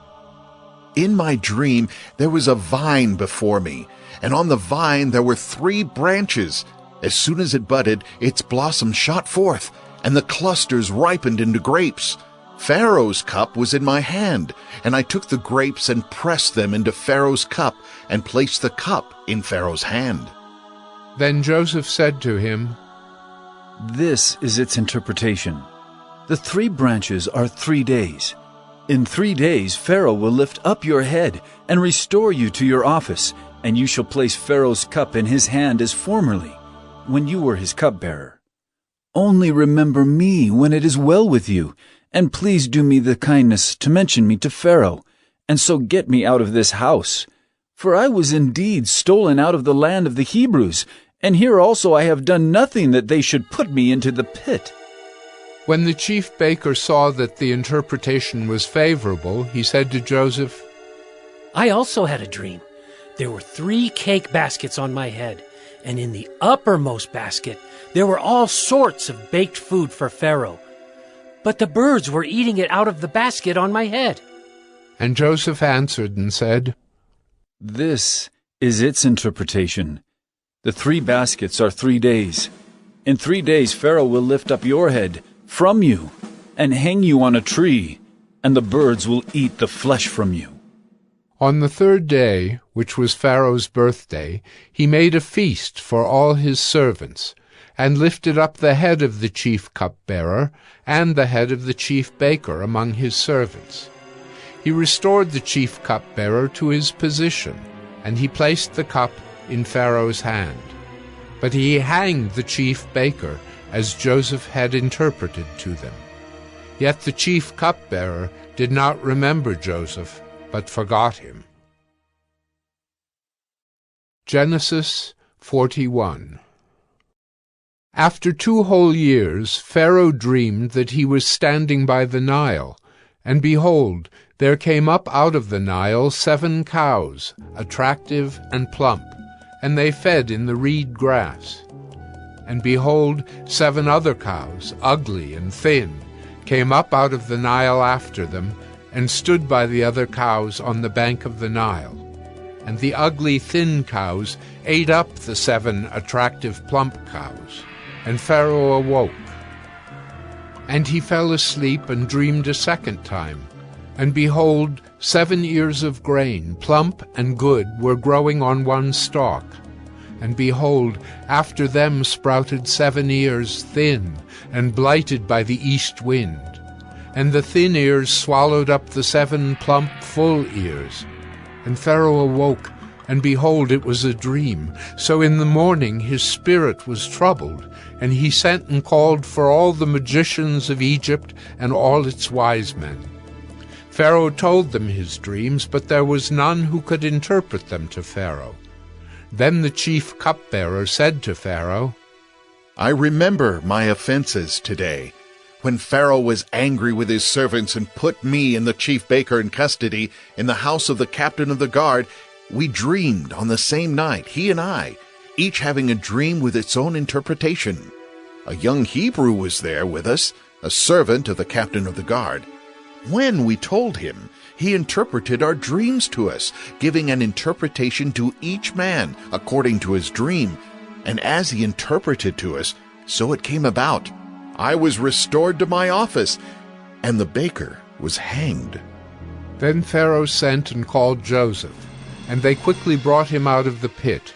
"In my dream there was a vine before me, and on the vine there were 3 branches. As soon as it budded, its blossoms shot forth, and the clusters ripened into grapes. Pharaoh's cup was in my hand, and I took the grapes and pressed them into Pharaoh's cup and placed the cup in Pharaoh's hand." Then Joseph said to him, "This is its interpretation. The 3 branches are 3 days. In 3 days Pharaoh will lift up your head and restore you to your office, and you shall place Pharaoh's cup in his hand as formerly, when you were his cupbearer. Only remember me when it is well with you, and please do me the kindness to mention me to Pharaoh, and so get me out of this house. For I was indeed stolen out of the land of the Hebrews, and here also I have done nothing that they should put me into the pit." When the chief baker saw that the interpretation was favorable, he said to Joseph, "I also had a dream. There were 3 cake baskets on my head, and in the uppermost basket there were all sorts of baked food for Pharaoh. But the birds were eating it out of the basket on my head." And Joseph answered and said, "This is its interpretation. The 3 baskets are 3 days. In 3 days Pharaoh will lift up your head from you and hang you on a tree, and the birds will eat the flesh from you." On the 3rd day, which was Pharaoh's birthday, he made a feast for all his servants, and lifted up the head of the chief cupbearer and the head of the chief baker among his servants. He restored the chief cupbearer to his position, and he placed the cup in Pharaoh's hand. But he hanged the chief baker, as Joseph had interpreted to them. Yet the chief cupbearer did not remember Joseph, but forgot him. Genesis 41. After 2 whole years, Pharaoh dreamed that he was standing by the Nile, and behold, there came up out of the Nile 7 cows, attractive and plump, and they fed in the reed grass. And behold, 7 other cows, ugly and thin, came up out of the Nile after them, and stood by the other cows on the bank of the Nile. And the ugly thin cows ate up the 7 attractive plump cows. And Pharaoh awoke. And he fell asleep and dreamed a second time. And behold, 7 ears of grain, plump and good, were growing on one stalk. And behold, after them sprouted 7 ears, thin, and blighted by the east wind. And the thin ears swallowed up the 7 plump, full ears. And Pharaoh awoke, and behold, it was a dream. So in the morning his spirit was troubled, and he sent and called for all the magicians of Egypt and all its wise men. Pharaoh told them his dreams, but there was none who could interpret them to Pharaoh. Then the chief cupbearer said to Pharaoh, "I remember my offenses today, when Pharaoh was angry with his servants and put me and the chief baker in custody in the house of the captain of the guard. We dreamed on the same night, he and I, each having a dream with its own interpretation. A young Hebrew was there with us, a servant of the captain of the guard. When we told him, he interpreted our dreams to us, giving an interpretation to each man according to his dream. And as he interpreted to us, so it came about. I was restored to my office, and the baker was hanged." Then Pharaoh sent and called Joseph, And they quickly brought him out of the pit.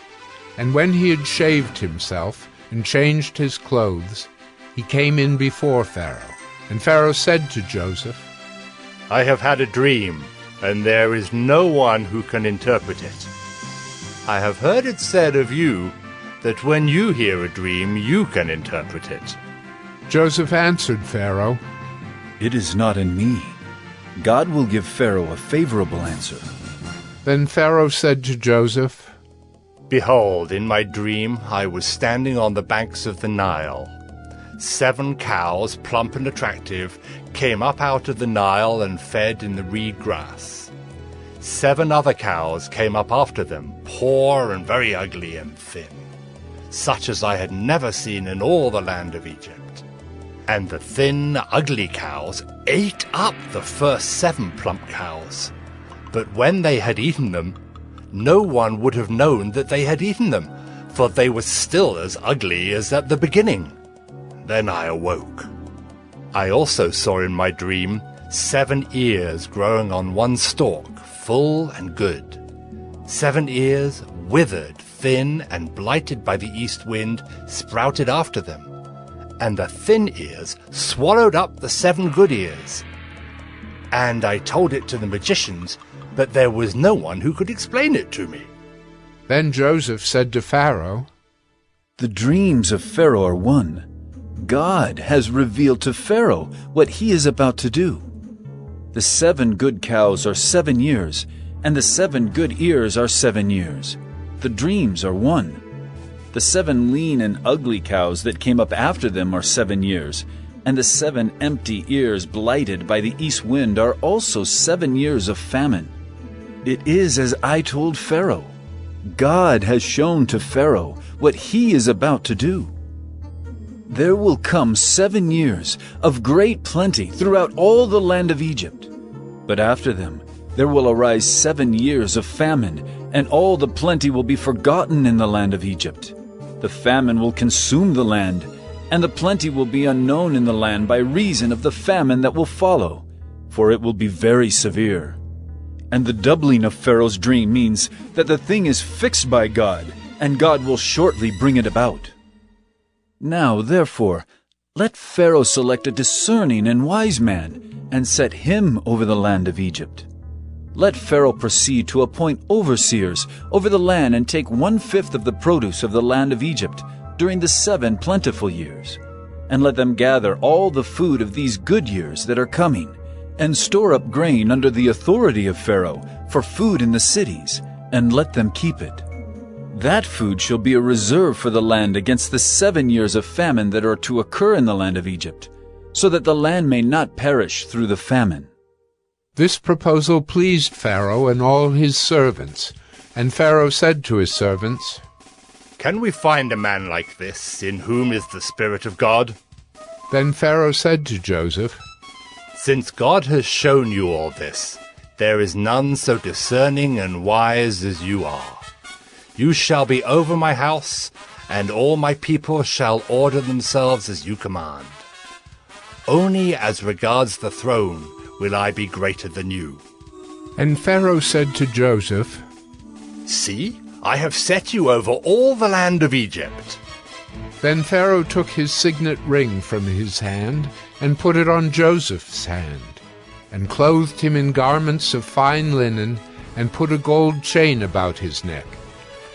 And when he had shaved himself and changed his clothes, he came in before Pharaoh. And Pharaoh said to Joseph, I have had a dream, and there is no one who can interpret it. I have heard it said of you that when you hear a dream, you can interpret it. Joseph answered Pharaoh, It is not in me. God will give Pharaoh a favorable answer. Then Pharaoh said to Joseph, Behold, in my dream I was standing on the banks of the Nile. 7 cows, plump and attractive, came up out of the Nile and fed in the reed grass. 7 other cows came up after them, poor and very ugly and thin, such as I had never seen in all the land of Egypt. And the thin, ugly cows ate up the first 7 plump cows. But when they had eaten them, no one would have known that they had eaten them, for they were still as ugly as at the beginning. Then I awoke. I also saw in my dream 7 ears growing on one stalk, full and good. 7 ears, withered, thin, and blighted by the east wind, sprouted after them. And the thin ears swallowed up the 7 good ears. And I told it to the magicians, but there was no one who could explain it to me. Then Joseph said to Pharaoh, The dreams of Pharaoh are one. God has revealed to Pharaoh what he is about to do. The 7 good cows are 7 years, and the 7 good ears are 7 years. The dreams are one. The 7 lean and ugly cows that came up after them are 7 years, and the 7 empty ears blighted by the east wind are also 7 years of famine. It is as I told Pharaoh. God has shown to Pharaoh what he is about to do. There will come 7 years of great plenty throughout all the land of Egypt. But after them there will arise 7 years of famine, and all the plenty will be forgotten in the land of Egypt. The famine will consume the land, and the plenty will be unknown in the land by reason of the famine that will follow, for it will be very severe. And the doubling of Pharaoh's dream means that the thing is fixed by God, and God will shortly bring it about. Now, therefore, let Pharaoh select a discerning and wise man, and set him over the land of Egypt. Let Pharaoh proceed to appoint overseers over the land and take 1/5 of the produce of the land of Egypt during the 7 plentiful years. And let them gather all the food of these good years that are coming, and store up grain under the authority of Pharaoh for food in the cities, and let them keep it. That food shall be a reserve for the land against the 7 years of famine that are to occur in the land of Egypt, so that the land may not perish through the famine. This proposal pleased Pharaoh and all his servants. And Pharaoh said to his servants, Can we find a man like this, in whom is the Spirit of God? Then Pharaoh said to Joseph, Since God has shown you all this, there is none so discerning and wise as you are. You shall be over my house, and all my people shall order themselves as you command. Only as regards the throne will I be greater than you. And Pharaoh said to Joseph, See, I have set you over all the land of Egypt. Then Pharaoh took his signet ring from his hand, and put it on Joseph's hand, and clothed him in garments of fine linen, and put a gold chain about his neck.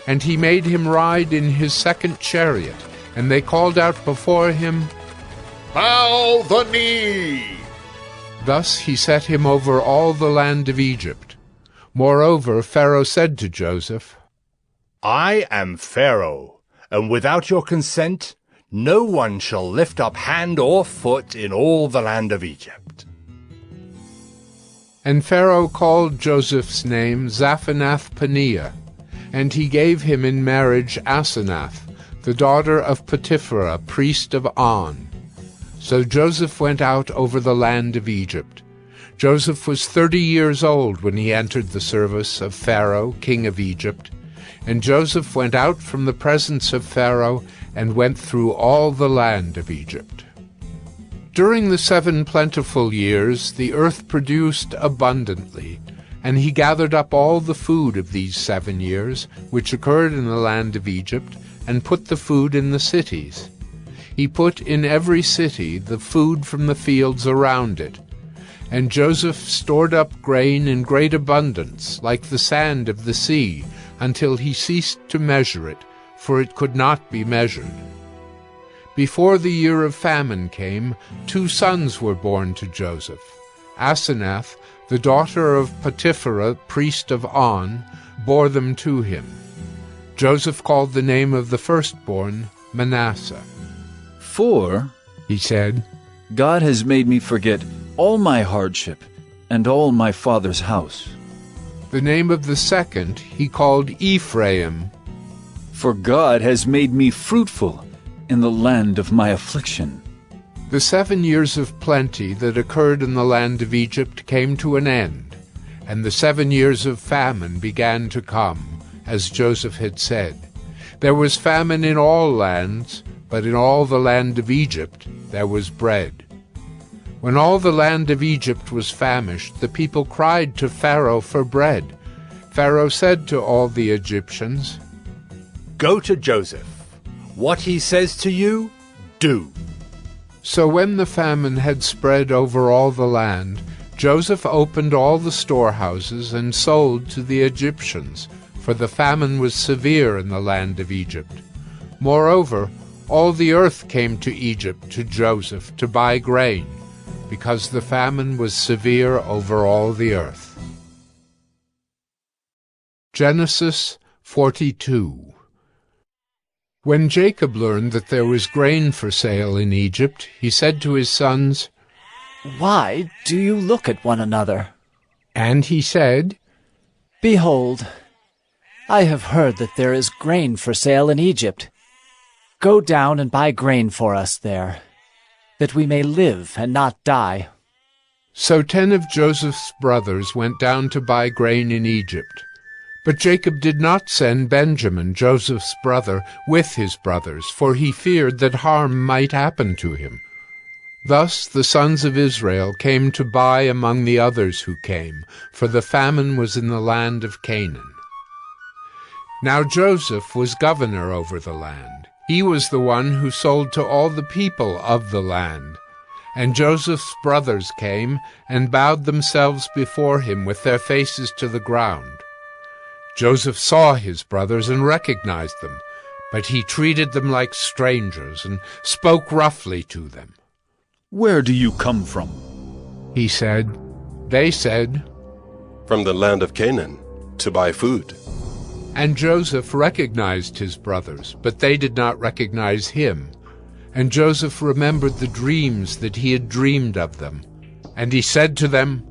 And he made him ride in his 2nd chariot, and they called out before him, Bow the knee! Thus he set him over all the land of Egypt. Moreover, Pharaoh said to Joseph, I am Pharaoh, and without your consent, no one shall lift up hand or foot in all the land of Egypt. And Pharaoh called Joseph's name Zaphanath-Paneah, and he gave him in marriage Asenath, the daughter of Potipherah, priest of On. So Joseph went out over the land of Egypt. Joseph was 30 years old when he entered the service of Pharaoh, king of Egypt. And Joseph went out from the presence of Pharaoh and went through all the land of Egypt. During the 7 plentiful years the earth produced abundantly, And he gathered up all the food of these 7 years, which occurred in the land of Egypt, and put the food in the cities. He put in every city the food from the fields around it. And Joseph stored up grain in great abundance, like the sand of the sea, until he ceased to measure it, for it could not be measured. Before the year of famine came, 2 sons were born to Joseph. Asenath, the daughter of Potipherah, priest of On, bore them to him. Joseph called the name of the firstborn Manasseh. For, he said, God has made me forget all my hardship and all my father's house. The name of the second he called Ephraim. For God has made me fruitful in the land of my affliction. The 7 years of plenty that occurred in the land of Egypt came to an end, and the 7 years of famine began to come, as Joseph had said. There was famine in all lands, but in all the land of Egypt there was bread. When all the land of Egypt was famished, the people cried to Pharaoh for bread. Pharaoh said to all the Egyptians, "Go to Joseph. What he says to you, do." So when the famine had spread over all the land, Joseph opened all the storehouses and sold to the Egyptians, for the famine was severe in the land of Egypt. Moreover, all the earth came to Egypt to Joseph to buy grain, because the famine was severe over all the earth. Genesis 42. When Jacob learned that there was grain for sale in Egypt, he said to his sons, "Why do you look at one another?" And he said, "Behold, I have heard that there is grain for sale in Egypt. Go down and buy grain for us there, that we may live and not die." So 10 of Joseph's brothers went down to buy grain in Egypt. But Jacob did not send Benjamin, Joseph's brother, with his brothers, for he feared that harm might happen to him. Thus the sons of Israel came to buy among the others who came, for the famine was in the land of Canaan. Now Joseph was governor over the land. He was the one who sold to all the people of the land. And Joseph's brothers came and bowed themselves before him with their faces to the ground. Joseph saw his brothers and recognized them, but he treated them like strangers and spoke roughly to them. "Where do you come from?" he said. They said, "From the land of Canaan, to buy food." And Joseph recognized his brothers, but they did not recognize him. And Joseph remembered the dreams that he had dreamed of them. And he said to them,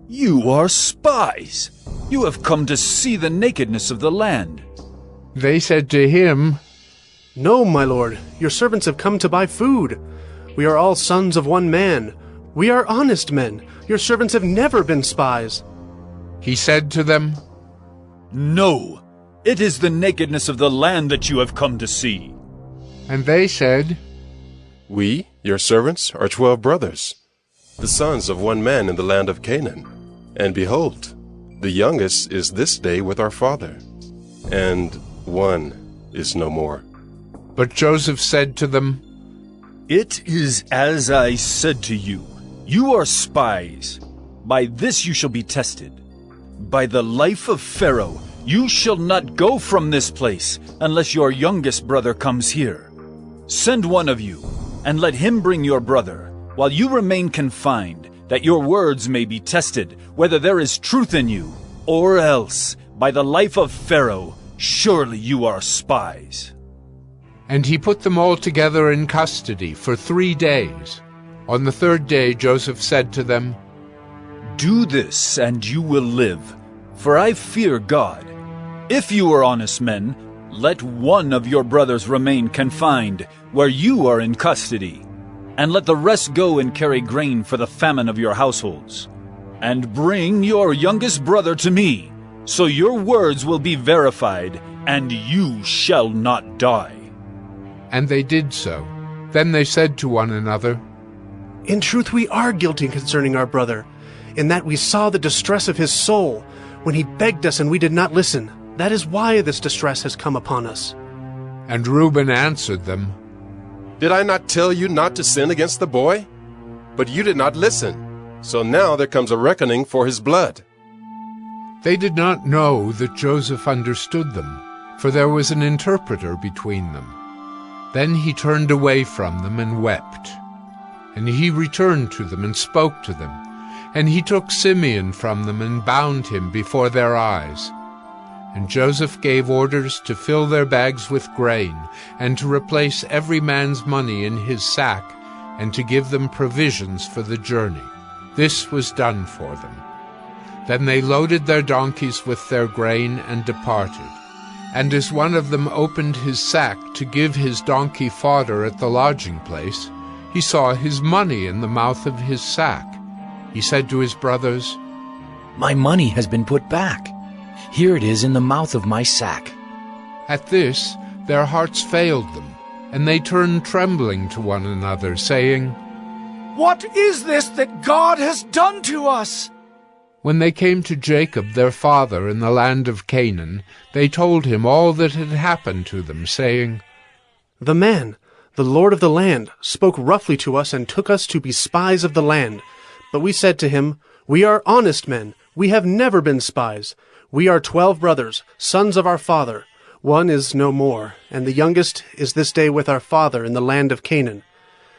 "You are spies! You have come to see the nakedness of the land." They said to him, "No, my lord, your servants have come to buy food. We are all sons of one man. We are honest men. Your servants have never been spies." He said to them, "No, it is the nakedness of the land that you have come to see." And they said, "We, your servants, are 12 brothers, the sons of one man in the land of Canaan. And behold, the youngest is this day with our father, and one is no more." But Joseph said to them, "It is as I said to you. You are spies. By this you shall be tested. By the life of Pharaoh, you shall not go from this place unless your youngest brother comes here. Send one of you, and let him bring your brother, while you remain confined, that your words may be tested, whether there is truth in you, or else, by the life of Pharaoh, surely you are spies." And he put them all together in custody for 3 days. On the 3rd day Joseph said to them, "Do this, and you will live, for I fear God. If you are honest men, let one of your brothers remain confined, where you are in custody, and let the rest go and carry grain for the famine of your households. And bring your youngest brother to me, so your words will be verified, and you shall not die." And they did so. Then they said to one another, "In truth we are guilty concerning our brother. in that we saw the distress of his soul, when he begged us and we did not listen. That is why this distress has come upon us." And Reuben answered them, Did I not tell you not to sin against the boy? But you did not listen. So now there comes a reckoning for his blood. They did not know that Joseph understood them, for there was an interpreter between them. Then he turned away from them and wept. And he returned to them and spoke to them. And he took Simeon from them and bound him before their eyes. And Joseph gave orders to fill their bags with grain, and to replace every man's money in his sack, and to give them provisions for the journey. This was done for them. Then they loaded their donkeys with their grain and departed. And as one of them opened his sack to give his donkey fodder at the lodging place, he saw his money in the mouth of his sack. He said to his brothers, "My money has been put back. Here it is in the mouth of my sack." At this their hearts failed them, and they turned trembling to one another, saying, "What is this that God has done to us?" When they came to Jacob their father in the land of Canaan, they told him all that had happened to them, saying, "The man, the lord of the land, spoke roughly to us and took us to be spies of the land. But we said to him, 'We are honest men. We have never been spies. We are 12 brothers, sons of our father. One is no more, and the youngest is this day with our father in the land of Canaan.'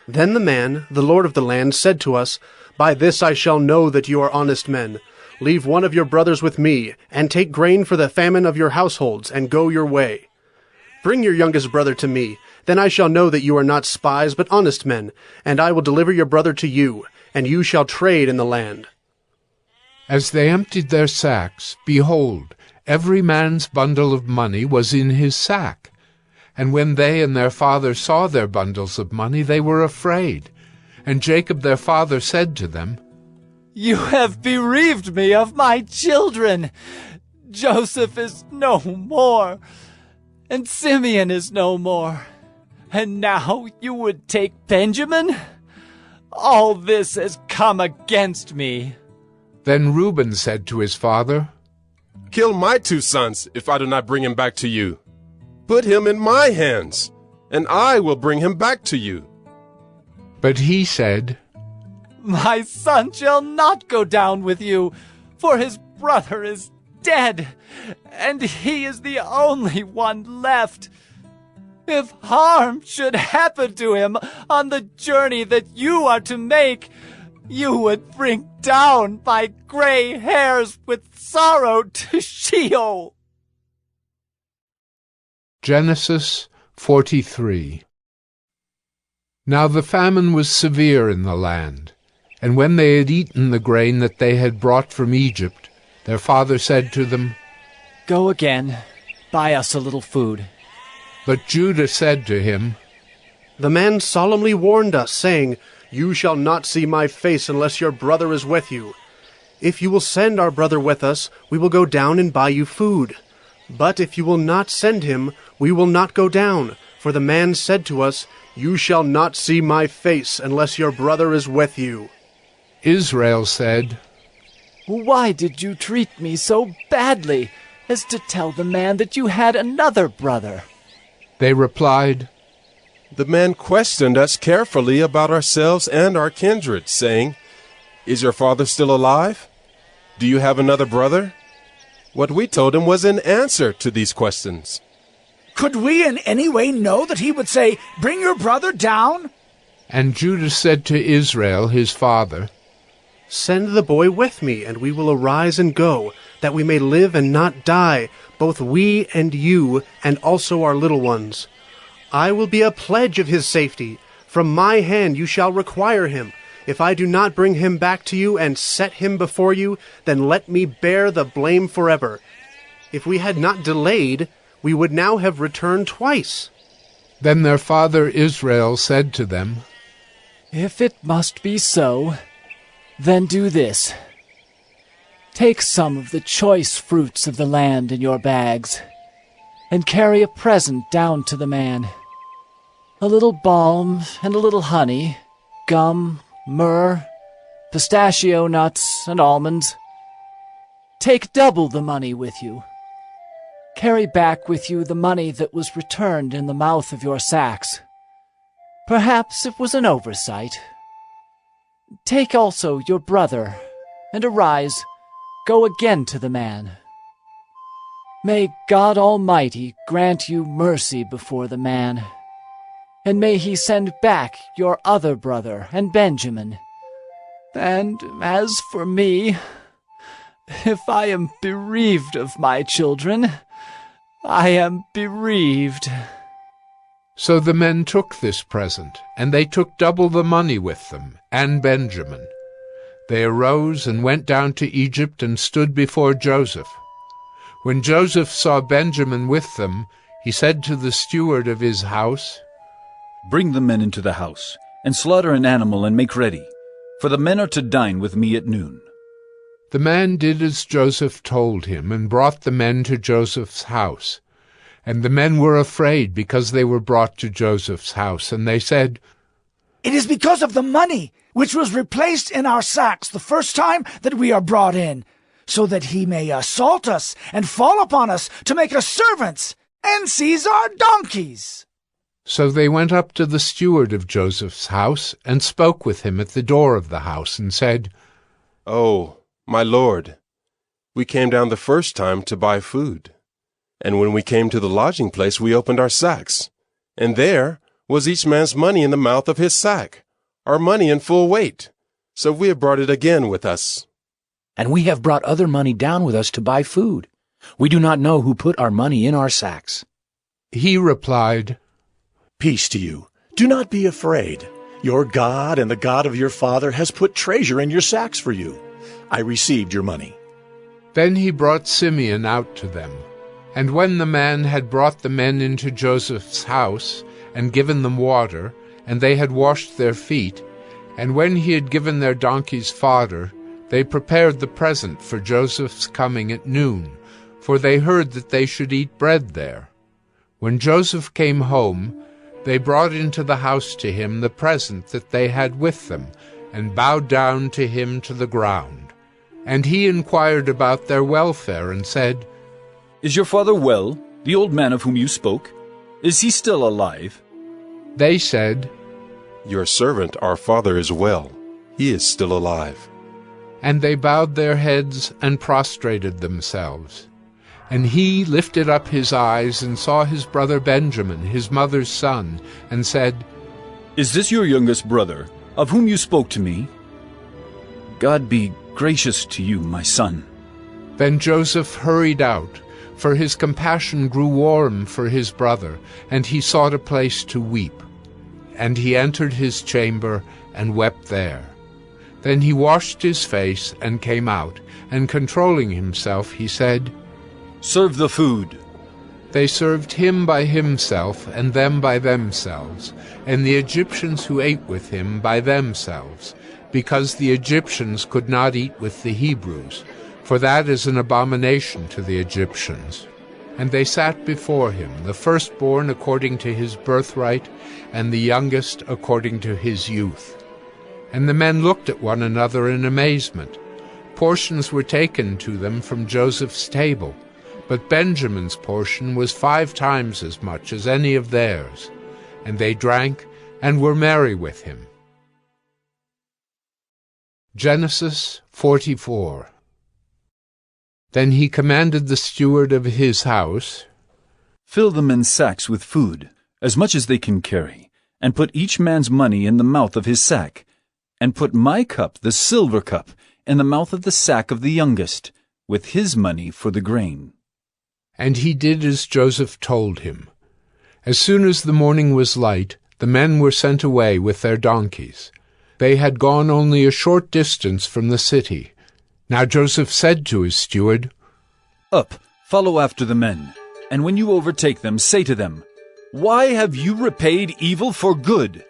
Then the man, the lord of the land, said to us, 'By this I shall know that you are honest men. Leave one of your brothers with me, and take grain for the famine of your households, and go your way. Bring your youngest brother to me. Then I shall know that you are not spies, but honest men, and I will deliver your brother to you, and you shall trade in the land.' As they emptied their sacks, behold, every man's bundle of money was in his sack. And when they and their father saw their bundles of money, they were afraid. And Jacob their father said to them, 'You have bereaved me of my children. Joseph is no more, and Simeon is no more. And now you would take Benjamin? All this has come against me.' Then Reuben said to his father, Kill my 2 sons if I do not bring him back to you. Put him in my hands, and I will bring him back to you. But he said, My son shall not go down with you, for his brother is dead, and he is the only one left. If harm should happen to him on the journey that you are to make, you would bring down my gray hairs with sorrow to Sheol." Genesis 43. Now the famine was severe in the land, and when they had eaten the grain that they had brought from Egypt, their father said to them, "Go again, buy us a little food." But Judah said to him, "The man solemnly warned us, saying, 'You shall not see my face unless your brother is with you. If you will send our brother with us, we will go down and buy you food. But if you will not send him, we will not go down. For the man said to us, You shall not see my face unless your brother is with you.'" Israel said, "Why did you treat me so badly as to tell the man that you had another brother?" They replied, The man questioned us carefully about ourselves and our kindred, saying, Is your father still alive? Do you have another brother? What we told him was an answer to these questions. "Could we in any way know that he would say, 'Bring your brother down'?" And Judah said to Israel his father, "Send the boy with me, and we will arise and go, that we may live and not die, both we and you, and also our little ones. I will be a pledge of his safety. From my hand you shall require him. If I do not bring him back to you and set him before you, then let me bear the blame forever. If we had not delayed, we would now have returned twice." Then their father Israel said to them, "If it must be so, then do this. Take some of the choice fruits of the land in your bags, and carry a present down to the man. A little balm and a little honey, gum, myrrh, pistachio nuts, and almonds. Take double the money with you. Carry back with you the money that was returned in the mouth of your sacks. Perhaps it was an oversight. Take also your brother, and arise, go again to the man. May God Almighty grant you mercy before the man, and may he send back your other brother and Benjamin. And as for me, if I am bereaved of my children, I am bereaved. So the men took this present, and they took double the money with them, and Benjamin. They arose and went down to Egypt and stood before Joseph. When Joseph saw Benjamin with them, he said to the steward of his house, "Bring the men into the house, and slaughter an animal and make ready, for the men are to dine with me at noon." The man did as Joseph told him, and brought the men to Joseph's house. And the men were afraid because they were brought to Joseph's house, and they said, "It is because of the money which was replaced in our sacks the first time that we are brought in, so that he may assault us and fall upon us to make us servants and seize our donkeys." So they went up to the steward of Joseph's house and spoke with him at the door of the house and said, "Oh, my lord, we came down the first time to buy food. And when we came to the lodging place, we opened our sacks, and there was each man's money in the mouth of his sack, our money in full weight. So we have brought it again with us." And we have brought other money down with us to buy food. We do not know who put our money in our sacks. He replied, "Peace to you. Do not be afraid. Your God and the God of your father has put treasure in your sacks for you. I received your money." Then he brought Simeon out to them. And when the man had brought the men into Joseph's house, and given them water, and they had washed their feet, and when he had given their donkeys fodder, they prepared the present for Joseph's coming at noon, for they heard that they should eat bread there. When Joseph came home, they brought into the house to him the present that they had with them, and bowed down to him to the ground. And he inquired about their welfare, and said, "Is your father well, the old man of whom you spoke? Is he still alive?" They said, "Your servant, our father, is well. He is still alive." And they bowed their heads and prostrated themselves. And he lifted up his eyes and saw his brother Benjamin, his mother's son, and said, "Is this your youngest brother, of whom you spoke to me? God be gracious to you, my son." Then Joseph hurried out, for his compassion grew warm for his brother, and he sought a place to weep. And he entered his chamber and wept there. Then he washed his face and came out, and controlling himself, he said, "Serve the food." They served him by himself, and them by themselves, and the Egyptians who ate with him by themselves, because the Egyptians could not eat with the Hebrews, for that is an abomination to the Egyptians. And they sat before him, the firstborn according to his birthright, and the youngest according to his youth. And the men looked at one another in amazement. Portions were taken to them from Joseph's table, but Benjamin's portion was 5 times as much as any of theirs. And they drank and were merry with him. Genesis 44. Then he commanded the steward of his house, "Fill the men's sacks with food, as much as they can carry, and put each man's money in the mouth of his sack, and put my cup, the silver cup, in the mouth of the sack of the youngest, with his money for the grain." And he did as Joseph told him. As soon as the morning was light, the men were sent away with their donkeys. They had gone only a short distance from the city. Now Joseph said to his steward, "Up, follow after the men, and when you overtake them, say to them, 'Why have you repaid evil for good?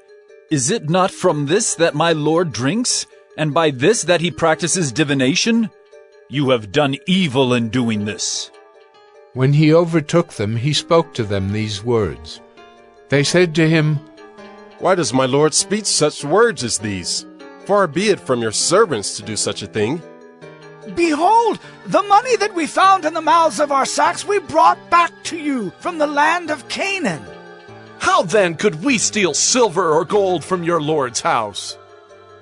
Is it not from this that my Lord drinks, and by this that he practices divination? You have done evil in doing this.'" When he overtook them, he spoke to them these words. They said to him, "Why does my Lord speak such words as these? Far be it from your servants to do such a thing. Behold, the money that we found in the mouths of our sacks we brought back to you from the land of Canaan. How then could we steal silver or gold from your Lord's house?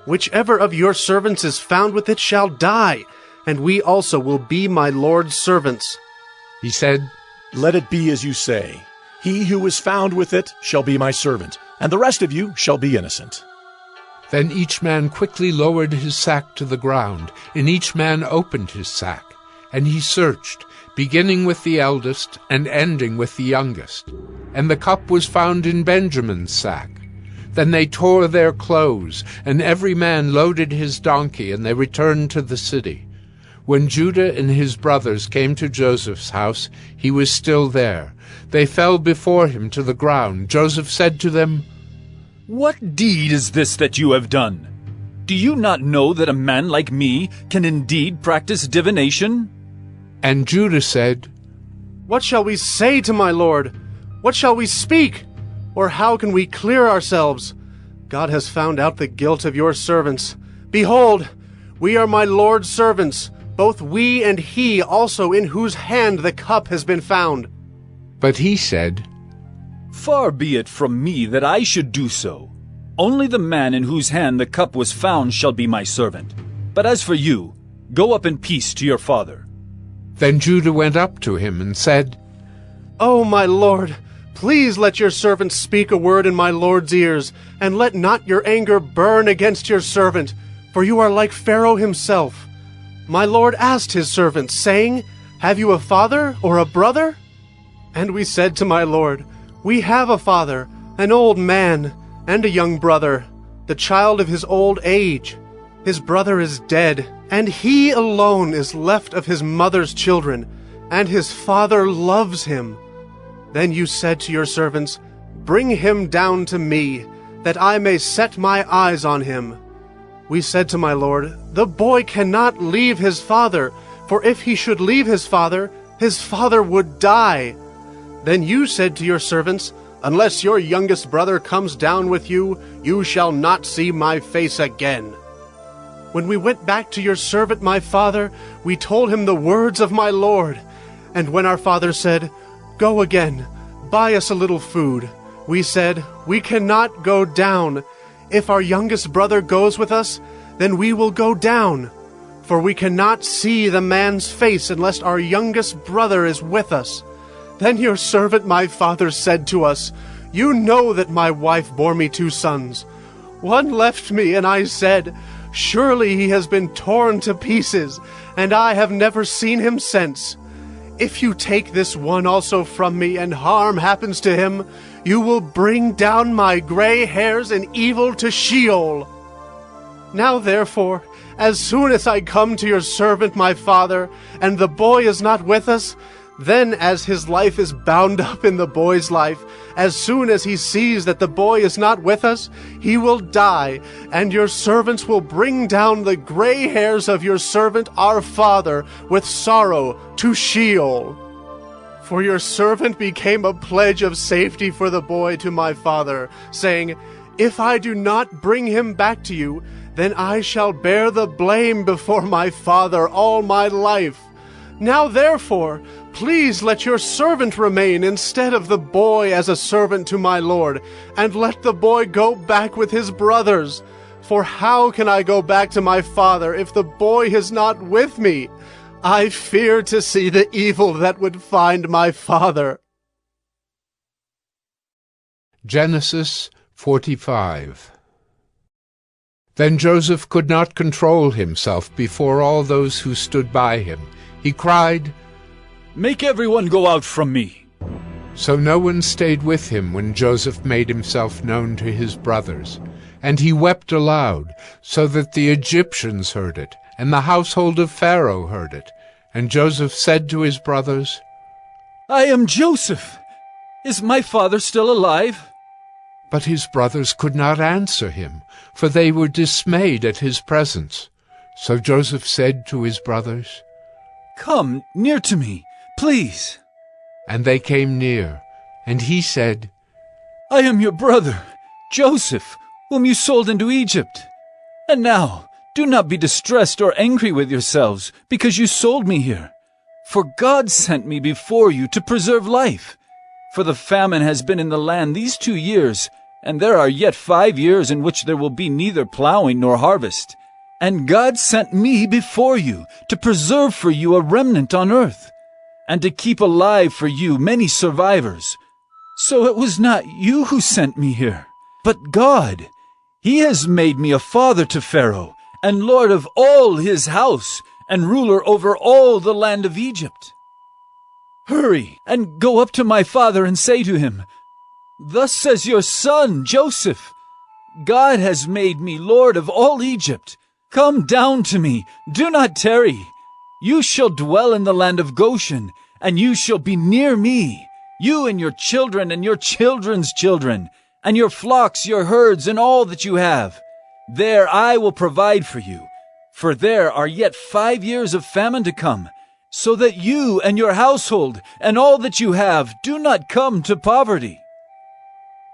Whichever of your servants is found with it shall die, and we also will be my Lord's servants. He said, Let it be as you say. He who is found with it shall be my servant, and the rest of you shall be innocent. Then each man quickly lowered his sack to the ground, and each man opened his sack. And he searched, beginning with the eldest and ending with the youngest. And the cup was found in Benjamin's sack. Then they tore their clothes, and every man loaded his donkey, and they returned to the city. When Judah and his brothers came to Joseph's house, he was still there. They fell before him to the ground. Joseph said to them, What deed is this that you have done? Do you not know that a man like me can indeed practice divination? And Judah said, What shall we say to my lord? What shall we speak? Or how can we clear ourselves? God has found out the guilt of your servants. Behold, we are my Lord's servants, both we and he also in whose hand the cup has been found. But he said, Far be it from me that I should do so. Only the man in whose hand the cup was found shall be my servant. But as for you, go up in peace to your father. Then Judah went up to him and said, O my lord, please let your servant speak a word in my lord's ears, and let not your anger burn against your servant, for you are like Pharaoh himself. My lord asked his servants, saying, Have you a father or a brother? And we said to my lord, We have a father, an old man, and a young brother, the child of his old age. His brother is dead, and he alone is left of his mother's children, and his father loves him. Then you said to your servants, Bring him down to me, that I may set my eyes on him. We said to my lord, The boy cannot leave his father, for if he should leave his father would die. Then you said to your servants, Unless your youngest brother comes down with you, you shall not see my face again. When we went back to your servant my father, we told him the words of my lord. And when our father said, Go again, buy us a little food, we said, We cannot go down. If our youngest brother goes with us, then we will go down. For we cannot see the man's face unless our youngest brother is with us. Then your servant my father said to us, You know that my wife bore me 2 sons. One left me, and I said, Surely he has been torn to pieces, and I have never seen him since. If you take this one also from me, and harm happens to him, you will bring down my gray hairs in evil to Sheol. Now therefore, as soon as I come to your servant my father, and the boy is not with us, then as his life is bound up in the boy's life, as soon as he sees that the boy is not with us, he will die, and your servants will bring down the gray hairs of your servant our father with sorrow to Sheol. For your servant became a pledge of safety for the boy to my father, saying, If I do not bring him back to you, then I shall bear the blame before my father all my life. Now therefore, please let your servant remain instead of the boy as a servant to my lord, and let the boy go back with his brothers. For how can I go back to my father if the boy is not with me? I fear to see the evil that would find my father. Genesis 45. Then Joseph could not control himself before all those who stood by him. He cried, Make everyone go out from me. So no one stayed with him when Joseph made himself known to his brothers. And he wept aloud, so that the Egyptians heard it, and the household of Pharaoh heard it. And Joseph said to his brothers, I am Joseph. Is my father still alive? But his brothers could not answer him, for they were dismayed at his presence. So Joseph said to his brothers, Come near to me, please. And they came near, and he said, I am your brother, Joseph, whom you sold into Egypt. And now, do not be distressed or angry with yourselves, because you sold me here. For God sent me before you to preserve life. For the famine has been in the land these 2 years, and there are yet 5 years in which there will be neither plowing nor harvest. And God sent me before you to preserve for you a remnant on earth, and to keep alive for you many survivors. So it was not you who sent me here, but God. He has made me a father to Pharaoh, and lord of all his house, and ruler over all the land of Egypt. Hurry, and go up to my father and say to him, 'Thus says your son, Joseph, God has made me lord of all Egypt. Come down to me, do not tarry. You shall dwell in the land of Goshen, and you shall be near me, you and your children and your children's children, and your flocks, your herds, and all that you have. There I will provide for you, for there are yet 5 years of famine to come, so that you and your household and all that you have do not come to poverty.'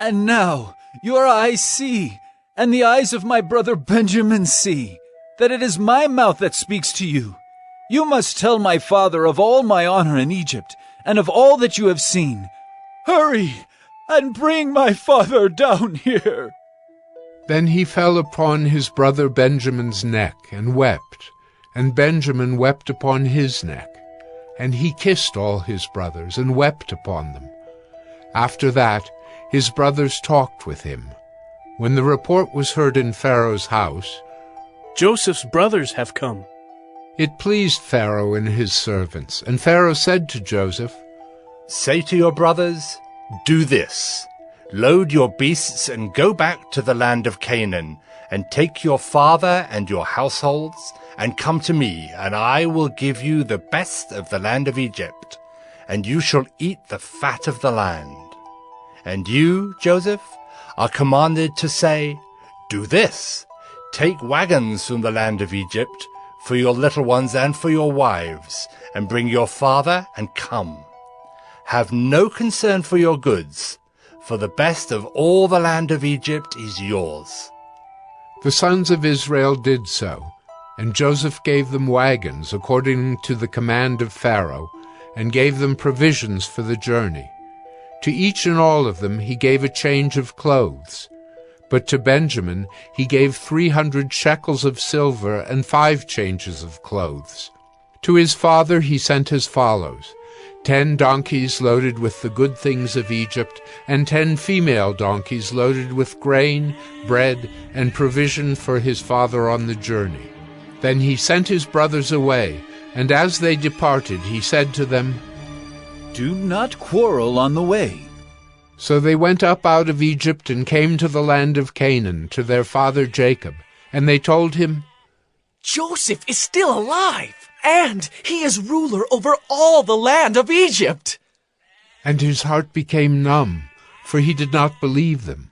And now your eyes see, and the eyes of my brother Benjamin see, that it is my mouth that speaks to you. You must tell my father of all my honor in Egypt, and of all that you have seen. Hurry, and bring my father down here." Then he fell upon his brother Benjamin's neck and wept, and Benjamin wept upon his neck. And he kissed all his brothers and wept upon them. After that his brothers talked with him. When the report was heard in Pharaoh's house, "Joseph's brothers have come," it pleased Pharaoh and his servants, and Pharaoh said to Joseph, "Say to your brothers, 'Do this. Load your beasts and go back to the land of Canaan, and take your father and your households, and come to me, and I will give you the best of the land of Egypt, and you shall eat the fat of the land.' And you, Joseph, are commanded to say, 'Do this. Take wagons from the land of Egypt for your little ones and for your wives, and bring your father and come. Have no concern for your goods, for the best of all the land of Egypt is yours.'" The sons of Israel did so, and Joseph gave them wagons according to the command of Pharaoh, and gave them provisions for the journey. To each and all of them he gave a change of clothes. But to Benjamin he gave 300 shekels of silver and 5 changes of clothes. To his father he sent as follows: 10 donkeys loaded with the good things of Egypt, and 10 female donkeys loaded with grain, bread, and provision for his father on the journey. Then he sent his brothers away, and as they departed he said to them, "Do not quarrel on the way." So they went up out of Egypt and came to the land of Canaan, to their father Jacob. And they told him, "Joseph is still alive, and he is ruler over all the land of Egypt." And his heart became numb, for he did not believe them.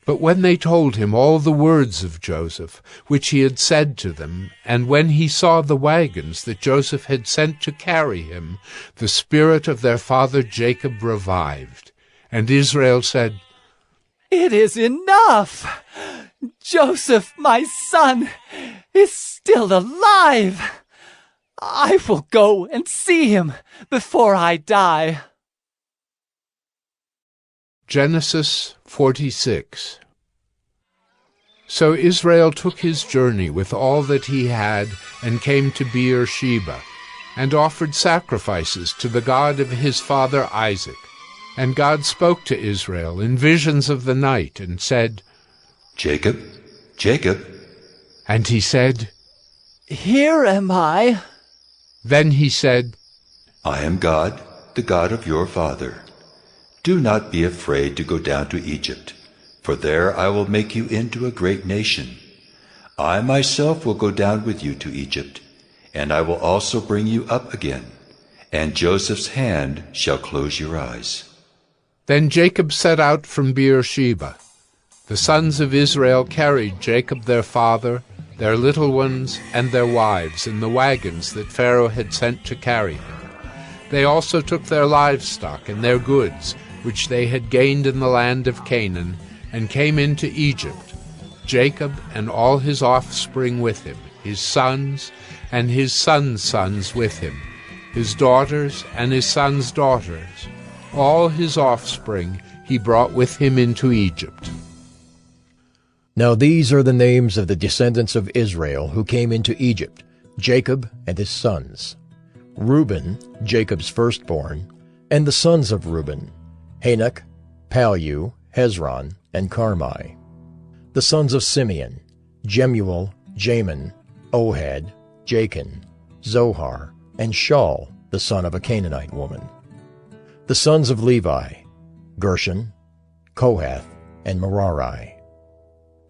But when they told him all the words of Joseph, which he had said to them, and when he saw the wagons that Joseph had sent to carry him, the spirit of their father Jacob revived. And Israel said, "It is enough! Joseph, my son, is still alive! I will go and see him before I die." Genesis 46. So Israel took his journey with all that he had, and came to Beer-sheba, and offered sacrifices to the God of his father Isaac. And God spoke to Israel in visions of the night, and said, "Jacob, Jacob." And he said, "Here am I." Then he said, "I am God, the God of your father. Do not be afraid to go down to Egypt, for there I will make you into a great nation. I myself will go down with you to Egypt, and I will also bring you up again, and Joseph's hand shall close your eyes." Then Jacob set out from Beer-sheba. The sons of Israel carried Jacob their father, their little ones, and their wives in the wagons that Pharaoh had sent to carry him. They also took their livestock and their goods, which they had gained in the land of Canaan, and came into Egypt. Jacob and all his offspring with him, his sons and his sons' sons with him, his daughters and his sons' daughters. All his offspring he brought with him into Egypt. Now these are the names of the descendants of Israel who came into Egypt, Jacob and his sons. Reuben, Jacob's firstborn, and the sons of Reuben, Hanok, Palu, Hezron, and Carmi. The sons of Simeon, Jemuel, Jamin, Ohad, Jachin, Zohar, and Shaul, the son of a Canaanite woman. The sons of Levi, Gershon, Kohath, and Merari.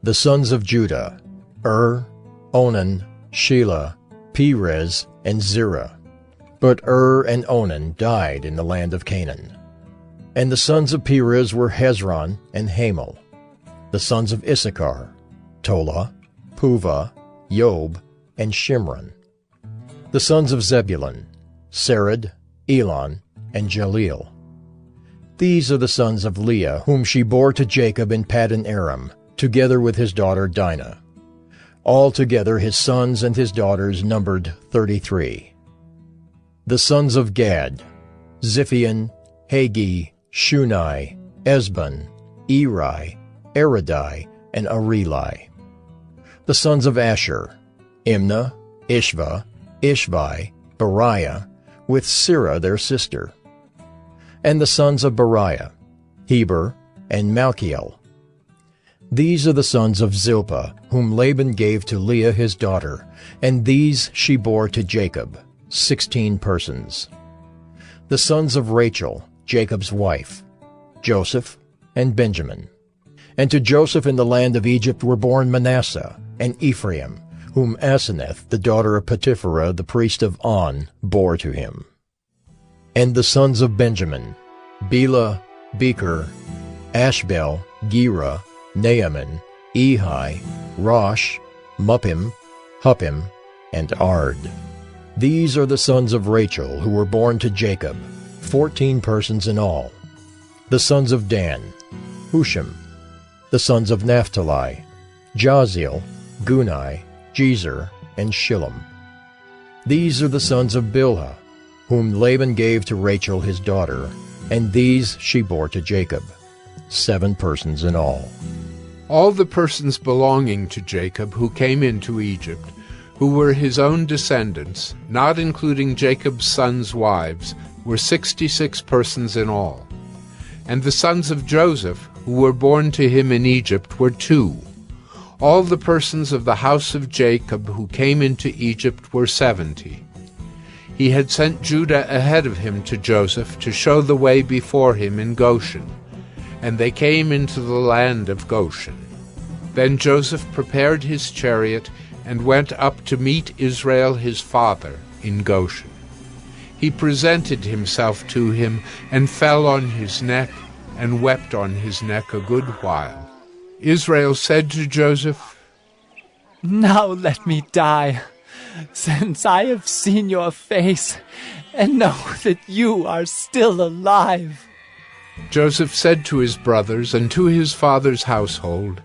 The sons of Judah, Onan, Shelah, Perez, and Zerah. But and Onan died in the land of Canaan. And the sons of Perez were Hezron and Hamel. The sons of Issachar, Tola, Puvah, Job, and Shimron. The sons of Zebulun, Sered, Elon, and Jaleel. These are the sons of Leah, whom she bore to Jacob in Paddan Aram, together with his daughter Dinah. Altogether his sons and his daughters numbered 33. The sons of Gad, Ziphion, Hagi, Shunai, Esbon, Eri, Eridai, and Areli. The sons of Asher, Imnah, Ishva, Ishvi, Beriah, with Sirah their sister. And the sons of Beriah, Heber, and Malchiel. These are the sons of Zilpah, whom Laban gave to Leah his daughter, and these she bore to Jacob, 16 persons. The sons of Rachel, Jacob's wife, Joseph, and Benjamin. And to Joseph in the land of Egypt were born Manasseh and Ephraim, whom Asenath, the daughter of Potipherah, the priest of On, bore to him. And the sons of Benjamin, Bela, Becher, Ashbel, Gera, Naaman, Ehi, Rosh, Muppim, Huppim, and Ard. These are the sons of Rachel who were born to Jacob, 14 persons in all. The sons of Dan, Hushim. The sons of Naphtali, Jaziel, Gunai, Jezer, and Shillem. These are the sons of Bilhah, whom Laban gave to Rachel his daughter, and these she bore to Jacob, 7 persons in all. All the persons belonging to Jacob who came into Egypt, who were his own descendants, not including Jacob's sons' wives, were 66 persons in all. And the sons of Joseph, who were born to him in Egypt, were 2. All the persons of the house of Jacob who came into Egypt were 70. He had sent Judah ahead of him to Joseph to show the way before him in Goshen, and they came into the land of Goshen. Then Joseph prepared his chariot and went up to meet Israel his father in Goshen. He presented himself to him and fell on his neck and wept on his neck a good while. Israel said to Joseph, "Now let me die, since I have seen your face and know that you are still alive." Joseph said to his brothers and to his father's household,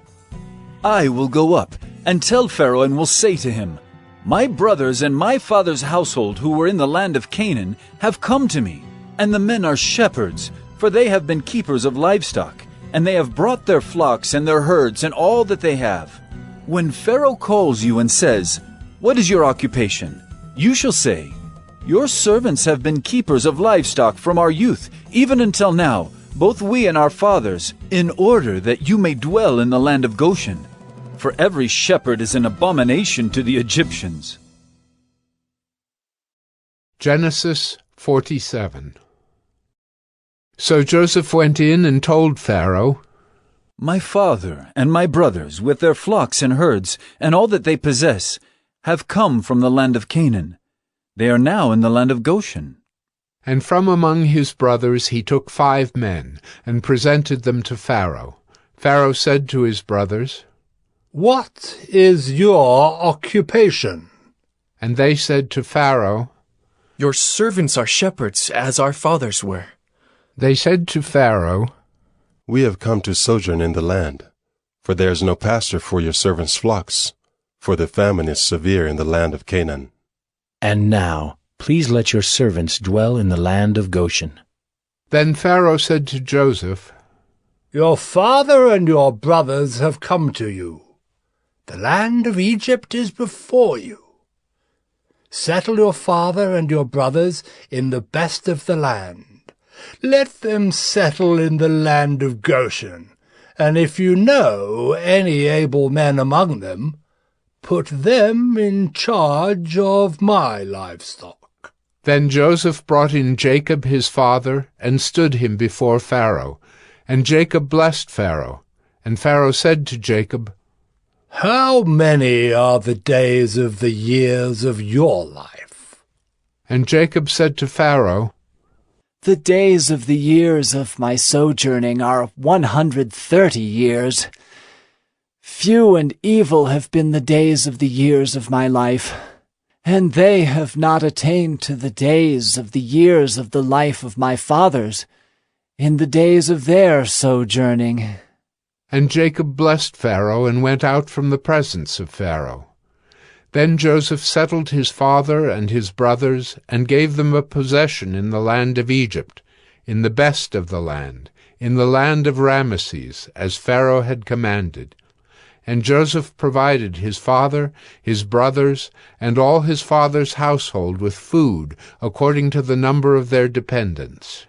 I will go up and tell Pharaoh and will say to him, My brothers and my father's household who were in the land of Canaan have come to me, and the men are shepherds, for they have been keepers of livestock, and they have brought their flocks and their herds and all that they have. When Pharaoh calls you and says, What is your occupation? You shall say, Your servants have been keepers of livestock from our youth, even until now, both we and our fathers, in order that you may dwell in the land of Goshen. For every shepherd is an abomination to the Egyptians. Genesis 47. So Joseph went in and told Pharaoh, My father and my brothers, with their flocks and herds, and all that they possess, have come from the land of Canaan. They are now in the land of Goshen. And from among his brothers he took 5 men, and presented them to Pharaoh. Pharaoh said to his brothers, What is your occupation? And they said to Pharaoh, Your servants are shepherds, as our fathers were. They said to Pharaoh, We have come to sojourn in the land, for there is no pasture for your servants' flocks, for the famine is severe in the land of Canaan. And now, please let your servants dwell in the land of Goshen. Then Pharaoh said to Joseph, Your father and your brothers have come to you. The land of Egypt is before you. Settle your father and your brothers in the best of the land. Let them settle in the land of Goshen, and if you know any able men among them, put them in charge of my livestock. Then Joseph brought in Jacob his father, and stood him before Pharaoh. And Jacob blessed Pharaoh. And Pharaoh said to Jacob, How many are the days of the years of your life? And Jacob said to Pharaoh, The days of the years of my sojourning are 130 years. Few and evil have been the days of the years of my life, and they have not attained to the days of the years of the life of my fathers, in the days of their sojourning. And Jacob blessed Pharaoh, and went out from the presence of Pharaoh. Then Joseph settled his father and his brothers, and gave them a possession in the land of Egypt, in the best of the land, in the land of Ramesses, as Pharaoh had commanded. And Joseph provided his father, his brothers, and all his father's household with food, according to the number of their dependents.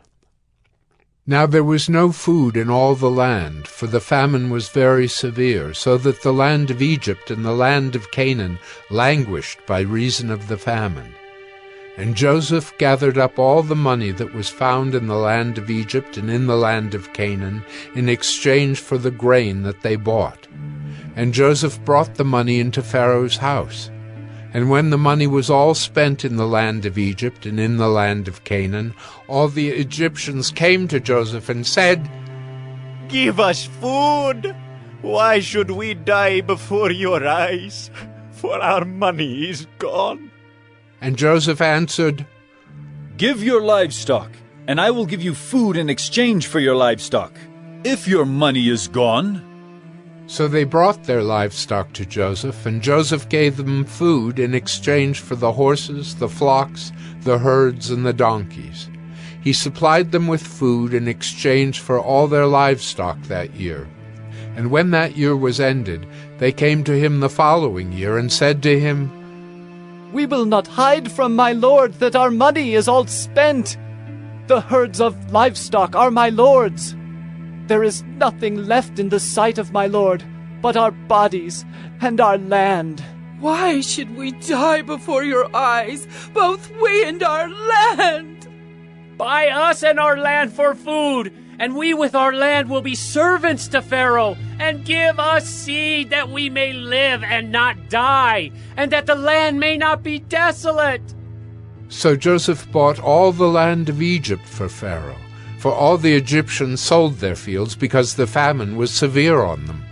Now there was no food in all the land, for the famine was very severe, so that the land of Egypt and the land of Canaan languished by reason of the famine. And Joseph gathered up all the money that was found in the land of Egypt and in the land of Canaan, in exchange for the grain that they bought. And Joseph brought the money into Pharaoh's house. And when the money was all spent in the land of Egypt and in the land of Canaan, all the Egyptians came to Joseph and said, Give us food. Why should we die before your eyes? For our money is gone. And Joseph answered, Give your livestock, and I will give you food in exchange for your livestock, if your money is gone. So they brought their livestock to Joseph, and Joseph gave them food in exchange for the horses, the flocks, the herds, and the donkeys. He supplied them with food in exchange for all their livestock that year. And when that year was ended, they came to him the following year and said to him, We will not hide from my lord that our money is all spent. The herds of livestock are my lord's. There is nothing left in the sight of my lord but our bodies and our land. Why should we die before your eyes, both we and our land? Buy us and our land for food, and we with our land will be servants to Pharaoh, and give us seed that we may live and not die, and that the land may not be desolate. So Joseph bought all the land of Egypt for Pharaoh, for all the Egyptians sold their fields because the famine was severe on them.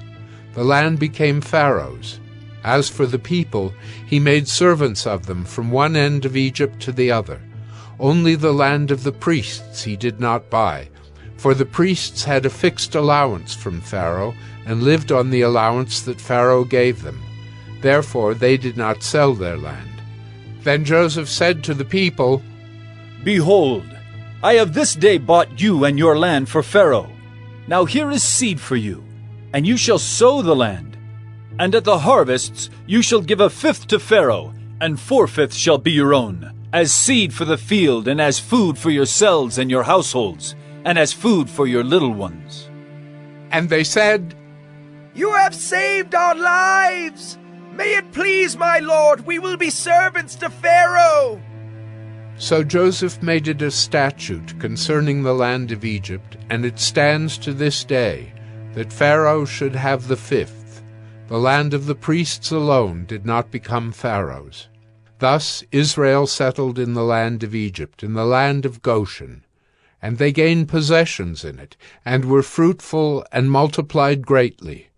The land became Pharaoh's. As for the people, he made servants of them from one end of Egypt to the other. Only the land of the priests he did not buy, for the priests had a fixed allowance from Pharaoh, and lived on the allowance that Pharaoh gave them. Therefore they did not sell their land. Then Joseph said to the people, Behold, I have this day bought you and your land for Pharaoh. Now here is seed for you, and you shall sow the land. And at the harvests you shall give 1/5 to Pharaoh, and 4/5 shall be your own, as seed for the field, and as food for yourselves and your households, and as food for your little ones. And they said, You have saved our lives. May it please my lord, we will be servants to Pharaoh. So Joseph made it a statute concerning the land of Egypt, and it stands to this day, that Pharaoh should have the 5th. The land of the priests alone did not become Pharaoh's. Thus Israel settled in the land of Egypt, in the land of Goshen. And they gained possessions in it, and were fruitful and multiplied greatly.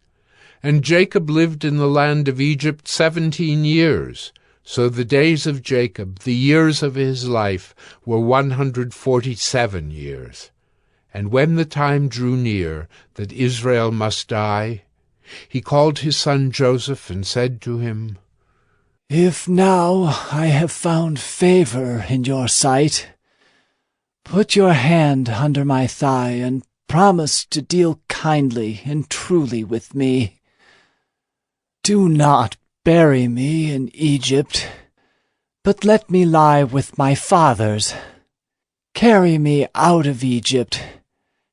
And Jacob lived in the land of Egypt 17 years. So the days of Jacob, the years of his life, were 147 years. And when the time drew near that Israel must die, He called his son Joseph and said to him, "If now I have found favor in your sight, put your hand under my thigh and promise to deal kindly and truly with me. Do not bury me in Egypt, but let me lie with my fathers. Carry me out of Egypt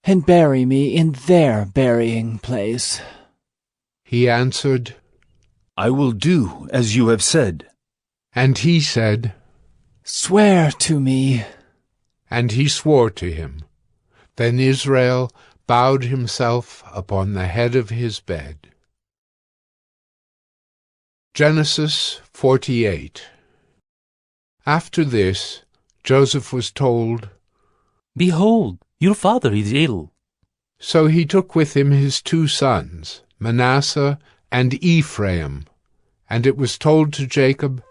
and bury me in their burying place." He answered, "I will do as you have said." And he said, "Swear to me." And he swore to him. Then Israel bowed himself upon the head of his bed. Genesis 48. After this, Joseph was told, "Behold, your father is ill." So he took with him his 2 sons, Manasseh and Ephraim, and it was told to Jacob,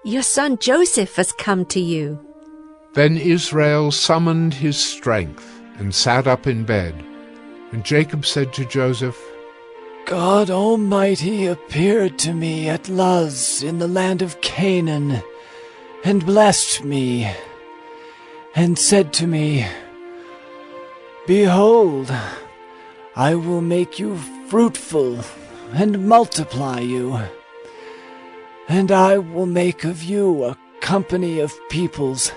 "Your son Joseph has come to you." Then Israel summoned his strength and sat up in bed. And Jacob said to Joseph, God Almighty appeared to me at Luz in the land of Canaan, and blessed me, and said to me, Behold, I will make you fruitful, and multiply you, and I will make of you a company of peoples,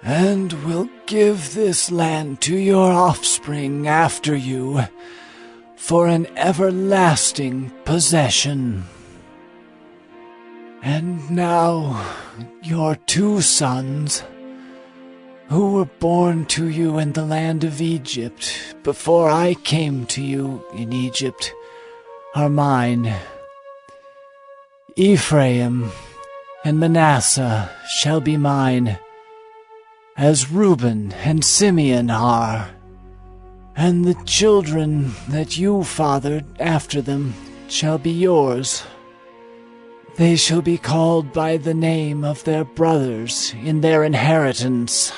and will give this land to your offspring after you, for an everlasting possession. And now your 2 sons, who were born to you in the land of Egypt before I came to you in Egypt, are mine. Ephraim and Manasseh shall be mine, as Reuben and Simeon are. And the children that you fathered after them shall be yours. They shall be called by the name of their brothers in their inheritance.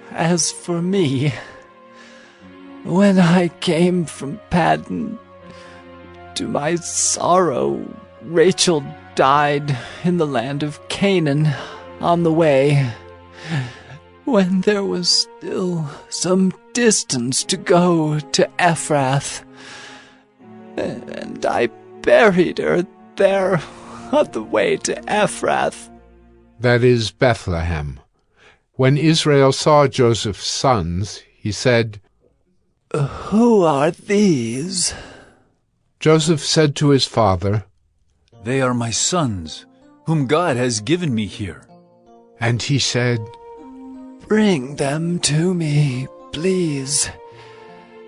As for me, when I came from Paddan, to my sorrow, Rachel died in the land of Canaan on the way, when there was still some distance to go to Ephrath, and I buried her there on the way to Ephrath. That is Bethlehem. When Israel saw Joseph's sons, he said, Who are these? Joseph said to his father, They are my sons, whom God has given me here. And he said, Bring them to me, please,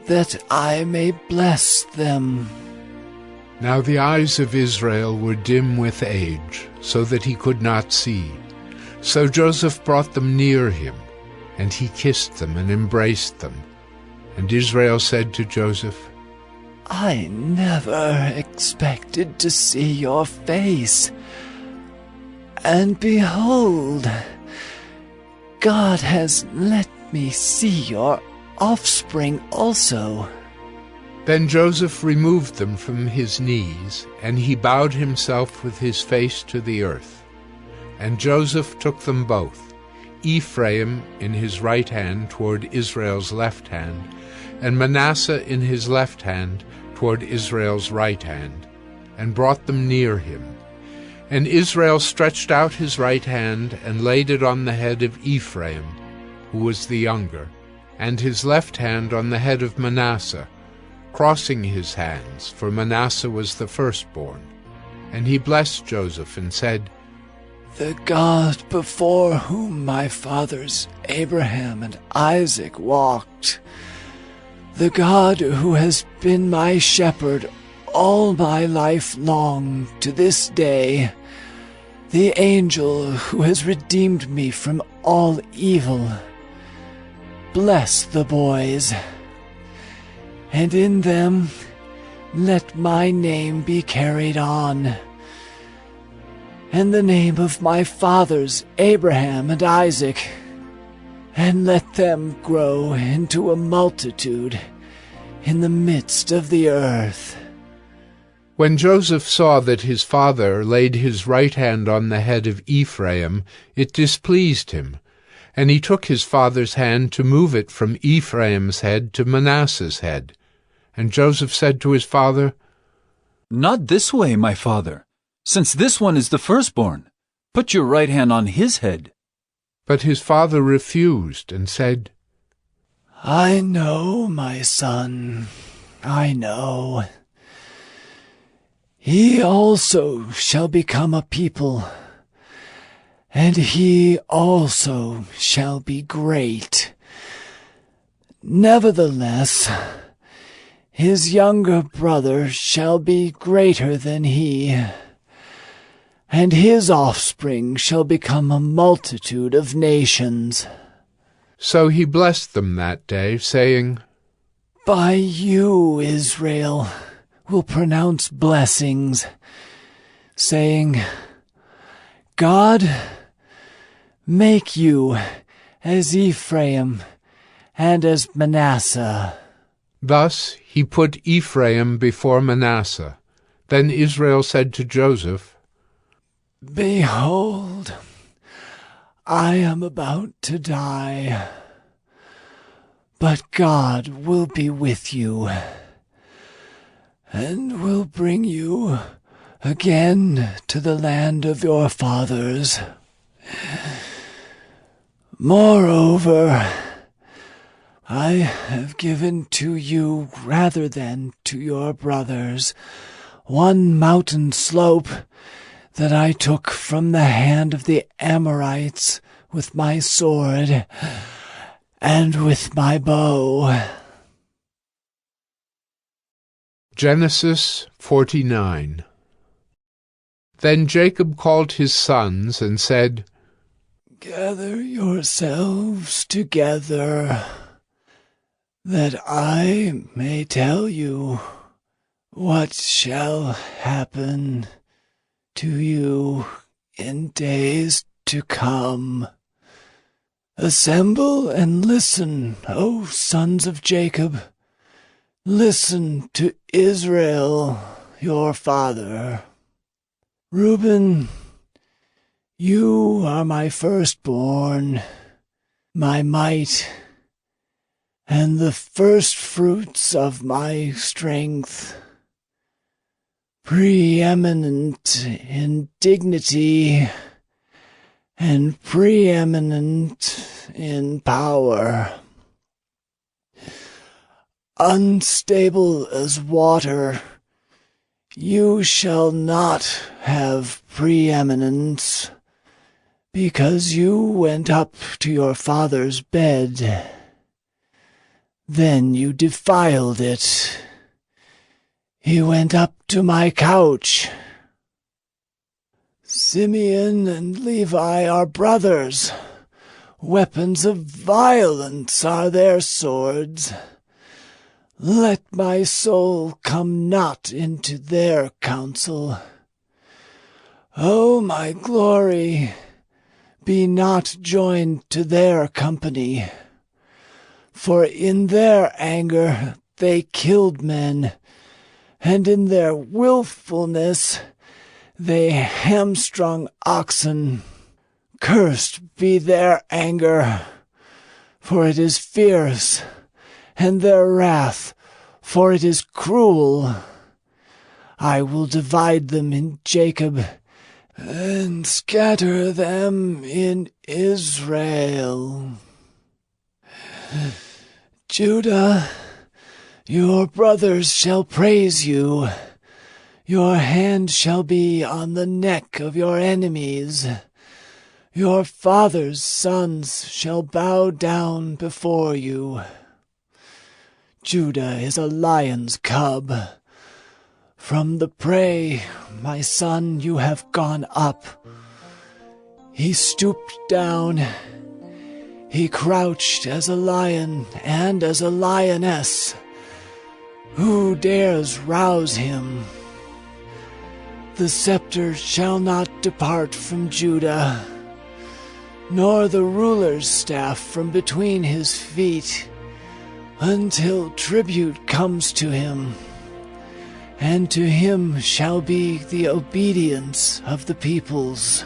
that I may bless them. Now the eyes of Israel were dim with age, so that he could not see. So Joseph brought them near him, and he kissed them and embraced them. And Israel said to Joseph, I never expected to see your face. And behold, God has let me see your offspring also. Then Joseph removed them from his knees, and he bowed himself with his face to the earth. And Joseph took them both, Ephraim in his right hand toward Israel's left hand, and Manasseh in his left hand toward Israel's right hand, and brought them near him. And Israel stretched out his right hand and laid it on the head of Ephraim, who was the younger, and his left hand on the head of Manasseh, crossing his hands, for Manasseh was the firstborn. And he blessed Joseph and said, The God before whom my fathers Abraham and Isaac walked, the God who has been my shepherd all my life long to this day, the angel who has redeemed me from all evil, bless the boys, and in them let my name be carried on, and the name of my fathers Abraham and Isaac, and let them grow into a multitude in the midst of the earth. When Joseph saw that his father laid his right hand on the head of Ephraim, it displeased him, and he took his father's hand to move it from Ephraim's head to Manasseh's head. And Joseph said to his father, "Not this way, my father, since this one is the firstborn. Put your right hand on his head." But his father refused and said, I know, my son, I know. He also shall become a people, and he also shall be great. Nevertheless, his younger brother shall be greater than he, and his offspring shall become a multitude of nations. So he blessed them that day, saying, By you, Israel, will pronounce blessings, saying, God, make you as Ephraim and as Manasseh. Thus he put Ephraim before Manasseh. Then Israel said to Joseph, Behold, I am about to die, but God will be with you, and will bring you again to the land of your fathers. Moreover, I have given to you rather than to your brothers one mountain slope that I took from the hand of the Amorites with my sword and with my bow. Genesis 49. Then Jacob called his sons and said, Gather yourselves together, that I may tell you what shall happen to you in days to come. Assemble and listen, O sons of Jacob. Listen to Israel, your father. Reuben, you are my firstborn, my might, and the firstfruits of my strength, preeminent in dignity and preeminent in power, unstable as water. You shall not have preeminence, because you went up to your father's bed. Then you defiled it. He went up to my couch. Simeon and Levi are brothers. Weapons of violence are their swords. Let my soul come not into their counsel. O my glory, be not joined to their company. For in their anger they killed men, and in their willfulness they hamstrung oxen. Cursed be their anger, for it is fierce, and their wrath, for it is cruel. I will divide them in Jacob, and scatter them in Israel. Judah, your brothers shall praise you. Your hand shall be on the neck of your enemies. Your father's sons shall bow down before you. Judah is a lion's cub. From the prey, my son, you have gone up. He stooped down. He crouched as a lion and as a lioness. Who dares rouse him? The scepter shall not depart from Judah, nor the ruler's staff from between his feet, until tribute comes to him, and to him shall be the obedience of the peoples.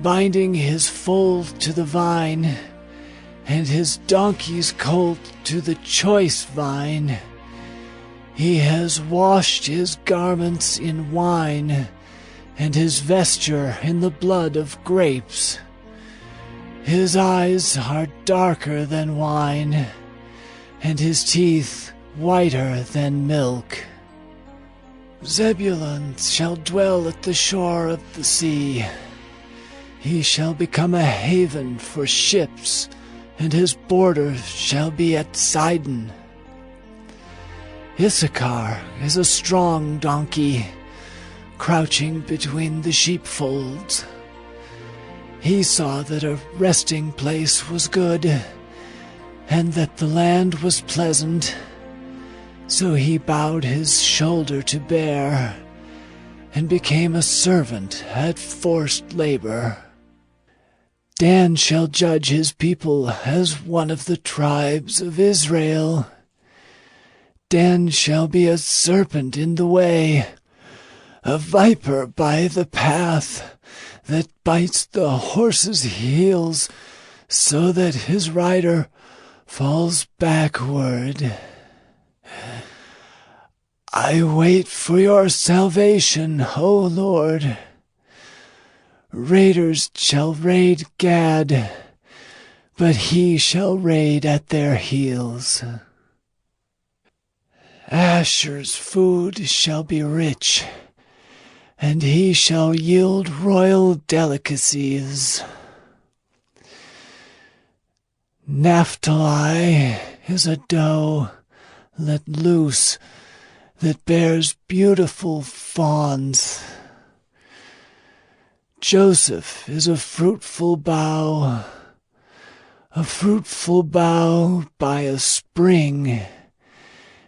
Binding his foal to the vine, and his donkey's colt to the choice vine, he has washed his garments in wine, and his vesture in the blood of grapes. His eyes are darker than wine, and his teeth whiter than milk. Zebulun shall dwell at the shore of the sea. He shall become a haven for ships, and his border shall be at Sidon. Issachar is a strong donkey, crouching between the sheepfolds. He saw that a resting place was good, and that the land was pleasant. So he bowed his shoulder to bear, and became a servant at forced labor. Dan shall judge his people as one of the tribes of Israel. Dan shall be a serpent in the way, a viper by the path, that bites the horse's heels, so that his rider falls backward. I wait for your salvation, O Lord. Raiders shall raid Gad, but he shall raid at their heels. Asher's food shall be rich, and he shall yield royal delicacies. Naphtali is a doe let loose that bears beautiful fawns. Joseph is a fruitful bough by a spring.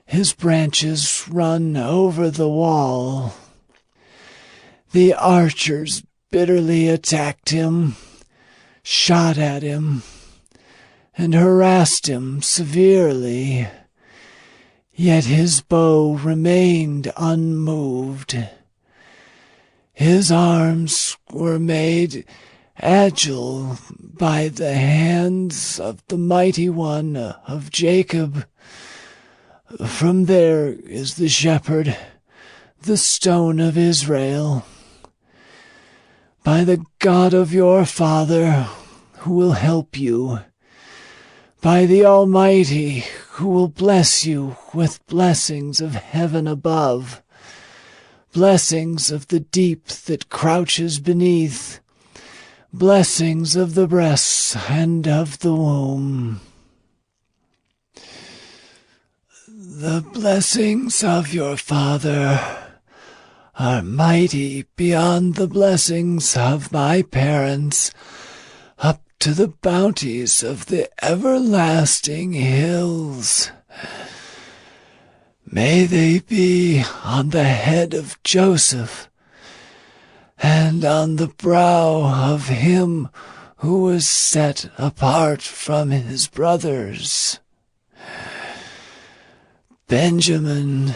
His branches run over the wall. The archers bitterly attacked him, shot at him, and harassed him severely. Yet his bow remained unmoved. His arms were made agile by the hands of the mighty one of Jacob. From there is the shepherd, the stone of Israel. By the God of your father, who will help you, by the Almighty, who will bless you with blessings of heaven above, blessings of the deep that crouches beneath, blessings of the breasts and of the womb. The blessings of your father are mighty beyond the blessings of my parents, up to the bounties of the everlasting hills. May they be on the head of Joseph, and on the brow of him who was set apart from his brothers. Benjamin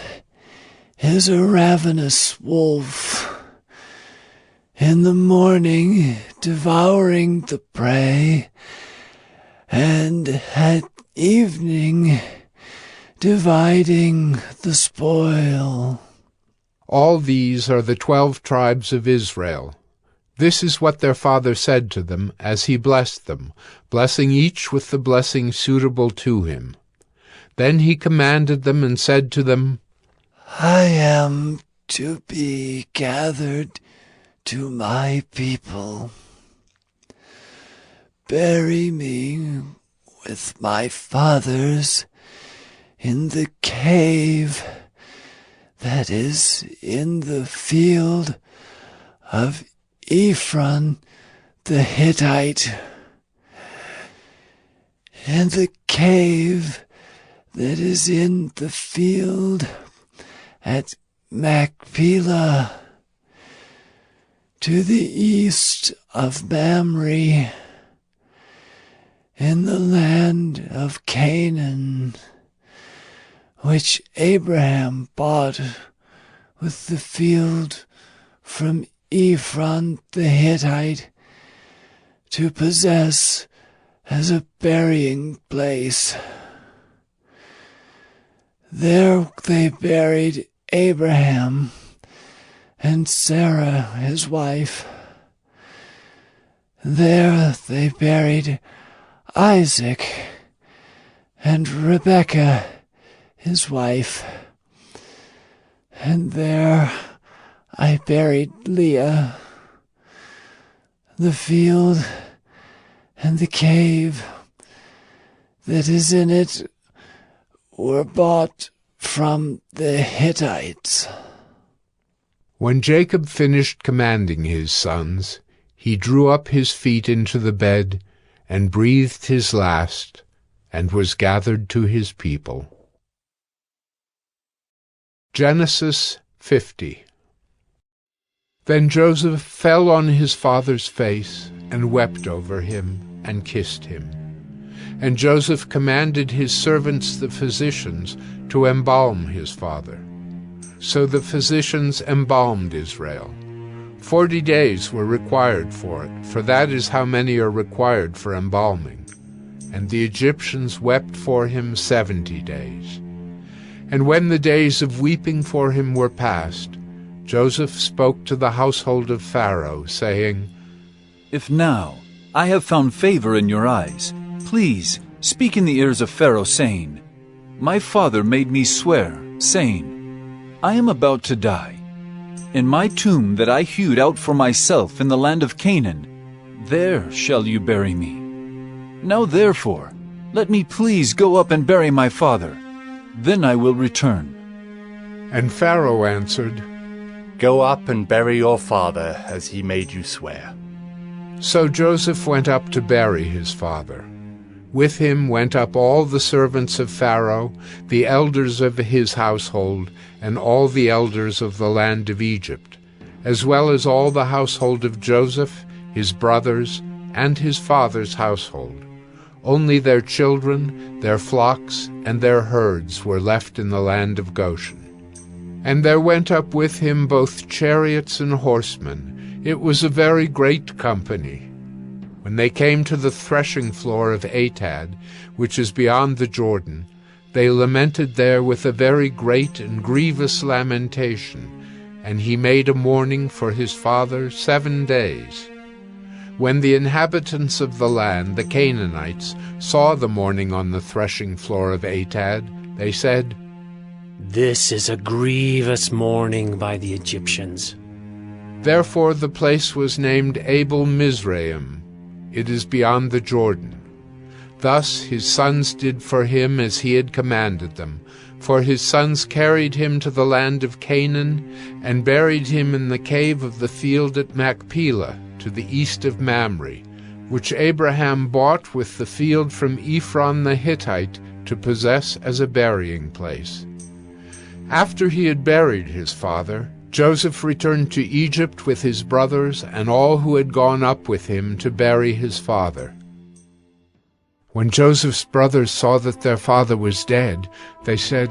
is a ravenous wolf, in the morning devouring the prey, and at evening dividing the spoil. All these are the 12 tribes of Israel. This is what their father said to them as he blessed them, blessing each with the blessing suitable to him. Then he commanded them and said to them, I am to be gathered to my people. Bury me with my fathers in the cave that is in the field of Ephron the Hittite, in the cave that is in the field at Machpelah, to the east of Mamre, in the land of Canaan, which Abraham bought with the field from Ephron the Hittite to possess as a burying place. There they buried Abraham and Sarah his wife. There they buried Isaac and Rebekah his wife. And there I buried Leah. The field and the cave that is in it were bought from the Hittites. When Jacob finished commanding his sons, he drew up his feet into the bed and breathed his last, and was gathered to his people. Genesis 50. Then Joseph fell on his father's face and wept over him and kissed him. And Joseph commanded his servants the physicians to embalm his father. So the physicians embalmed Israel. 40 days were required for it, for that is how many are required for embalming. And the Egyptians wept for him 70 days. And when the days of weeping for him were past, Joseph spoke to the household of Pharaoh, saying, If now I have found favor in your eyes, please speak in the ears of Pharaoh, saying, My father made me swear, saying, I am about to die. In my tomb that I hewed out for myself in the land of Canaan, there shall you bury me. Now therefore, let me please go up and bury my father. Then I will return. And Pharaoh answered, Go up and bury your father as he made you swear. So Joseph went up to bury his father. With him went up all the servants of Pharaoh, the elders of his household, and all the elders of the land of Egypt, as well as all the household of Joseph, his brothers, and his father's household. Only their children, their flocks, and their herds were left in the land of Goshen. And there went up with him both chariots and horsemen. It was a very great company. When they came to the threshing floor of Atad, which is beyond the Jordan, they lamented there with a very great and grievous lamentation, and he made a mourning for his father 7 days. When the inhabitants of the land, the Canaanites, saw the mourning on the threshing floor of Atad, they said, This is a grievous mourning by the Egyptians. Therefore the place was named Abel Mizraim. It is beyond the Jordan. Thus his sons did for him as he had commanded them, for his sons carried him to the land of Canaan, and buried him in the cave of the field at Machpelah, to the east of Mamre, which Abraham bought with the field from Ephron the Hittite to possess as a burying place. After he had buried his father, Joseph returned to Egypt with his brothers and all who had gone up with him to bury his father. When Joseph's brothers saw that their father was dead, they said,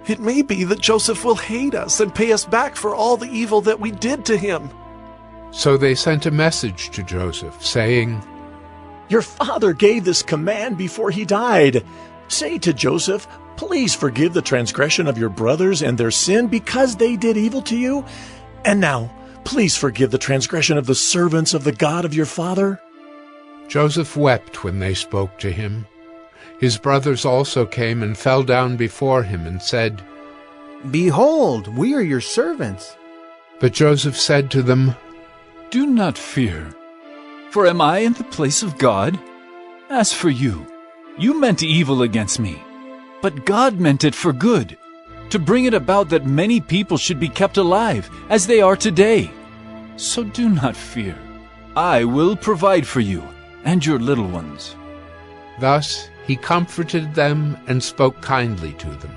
It may be that Joseph will hate us and pay us back for all the evil that we did to him. So they sent a message to Joseph, saying, Your father gave this command before he died. Say to Joseph, Please forgive the transgression of your brothers and their sin because they did evil to you. And now, please forgive the transgression of the servants of the God of your father. Joseph wept when they spoke to him. His brothers also came and fell down before him and said, Behold, we are your servants. But Joseph said to them, Do not fear, for am I in the place of God? As for you, you meant evil against me, but God meant it for good, to bring it about that many people should be kept alive, as they are today. So do not fear. I will provide for you and your little ones. Thus he comforted them and spoke kindly to them.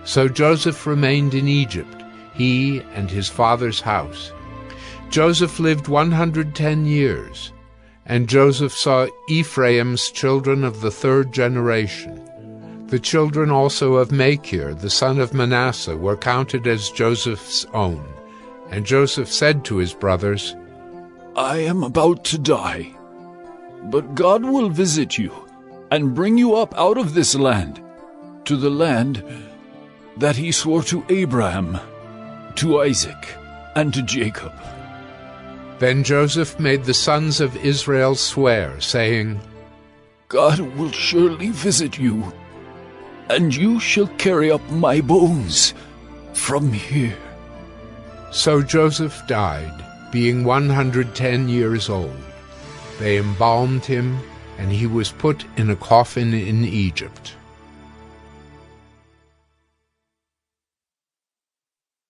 So Joseph remained in Egypt, he and his father's house. Joseph lived 110 years, And Joseph saw Ephraim's children of the third generation. The children also of Machir, the son of Manasseh, were counted as Joseph's own. And Joseph said to his brothers, I am about to die, but God will visit you and bring you up out of this land, to the land that he swore to Abraham, to Isaac, and to Jacob. Then Joseph made the sons of Israel swear, saying, God will surely visit you, and you shall carry up my bones from here. So Joseph died, being 110 years old. They embalmed him, and he was put in a coffin in Egypt.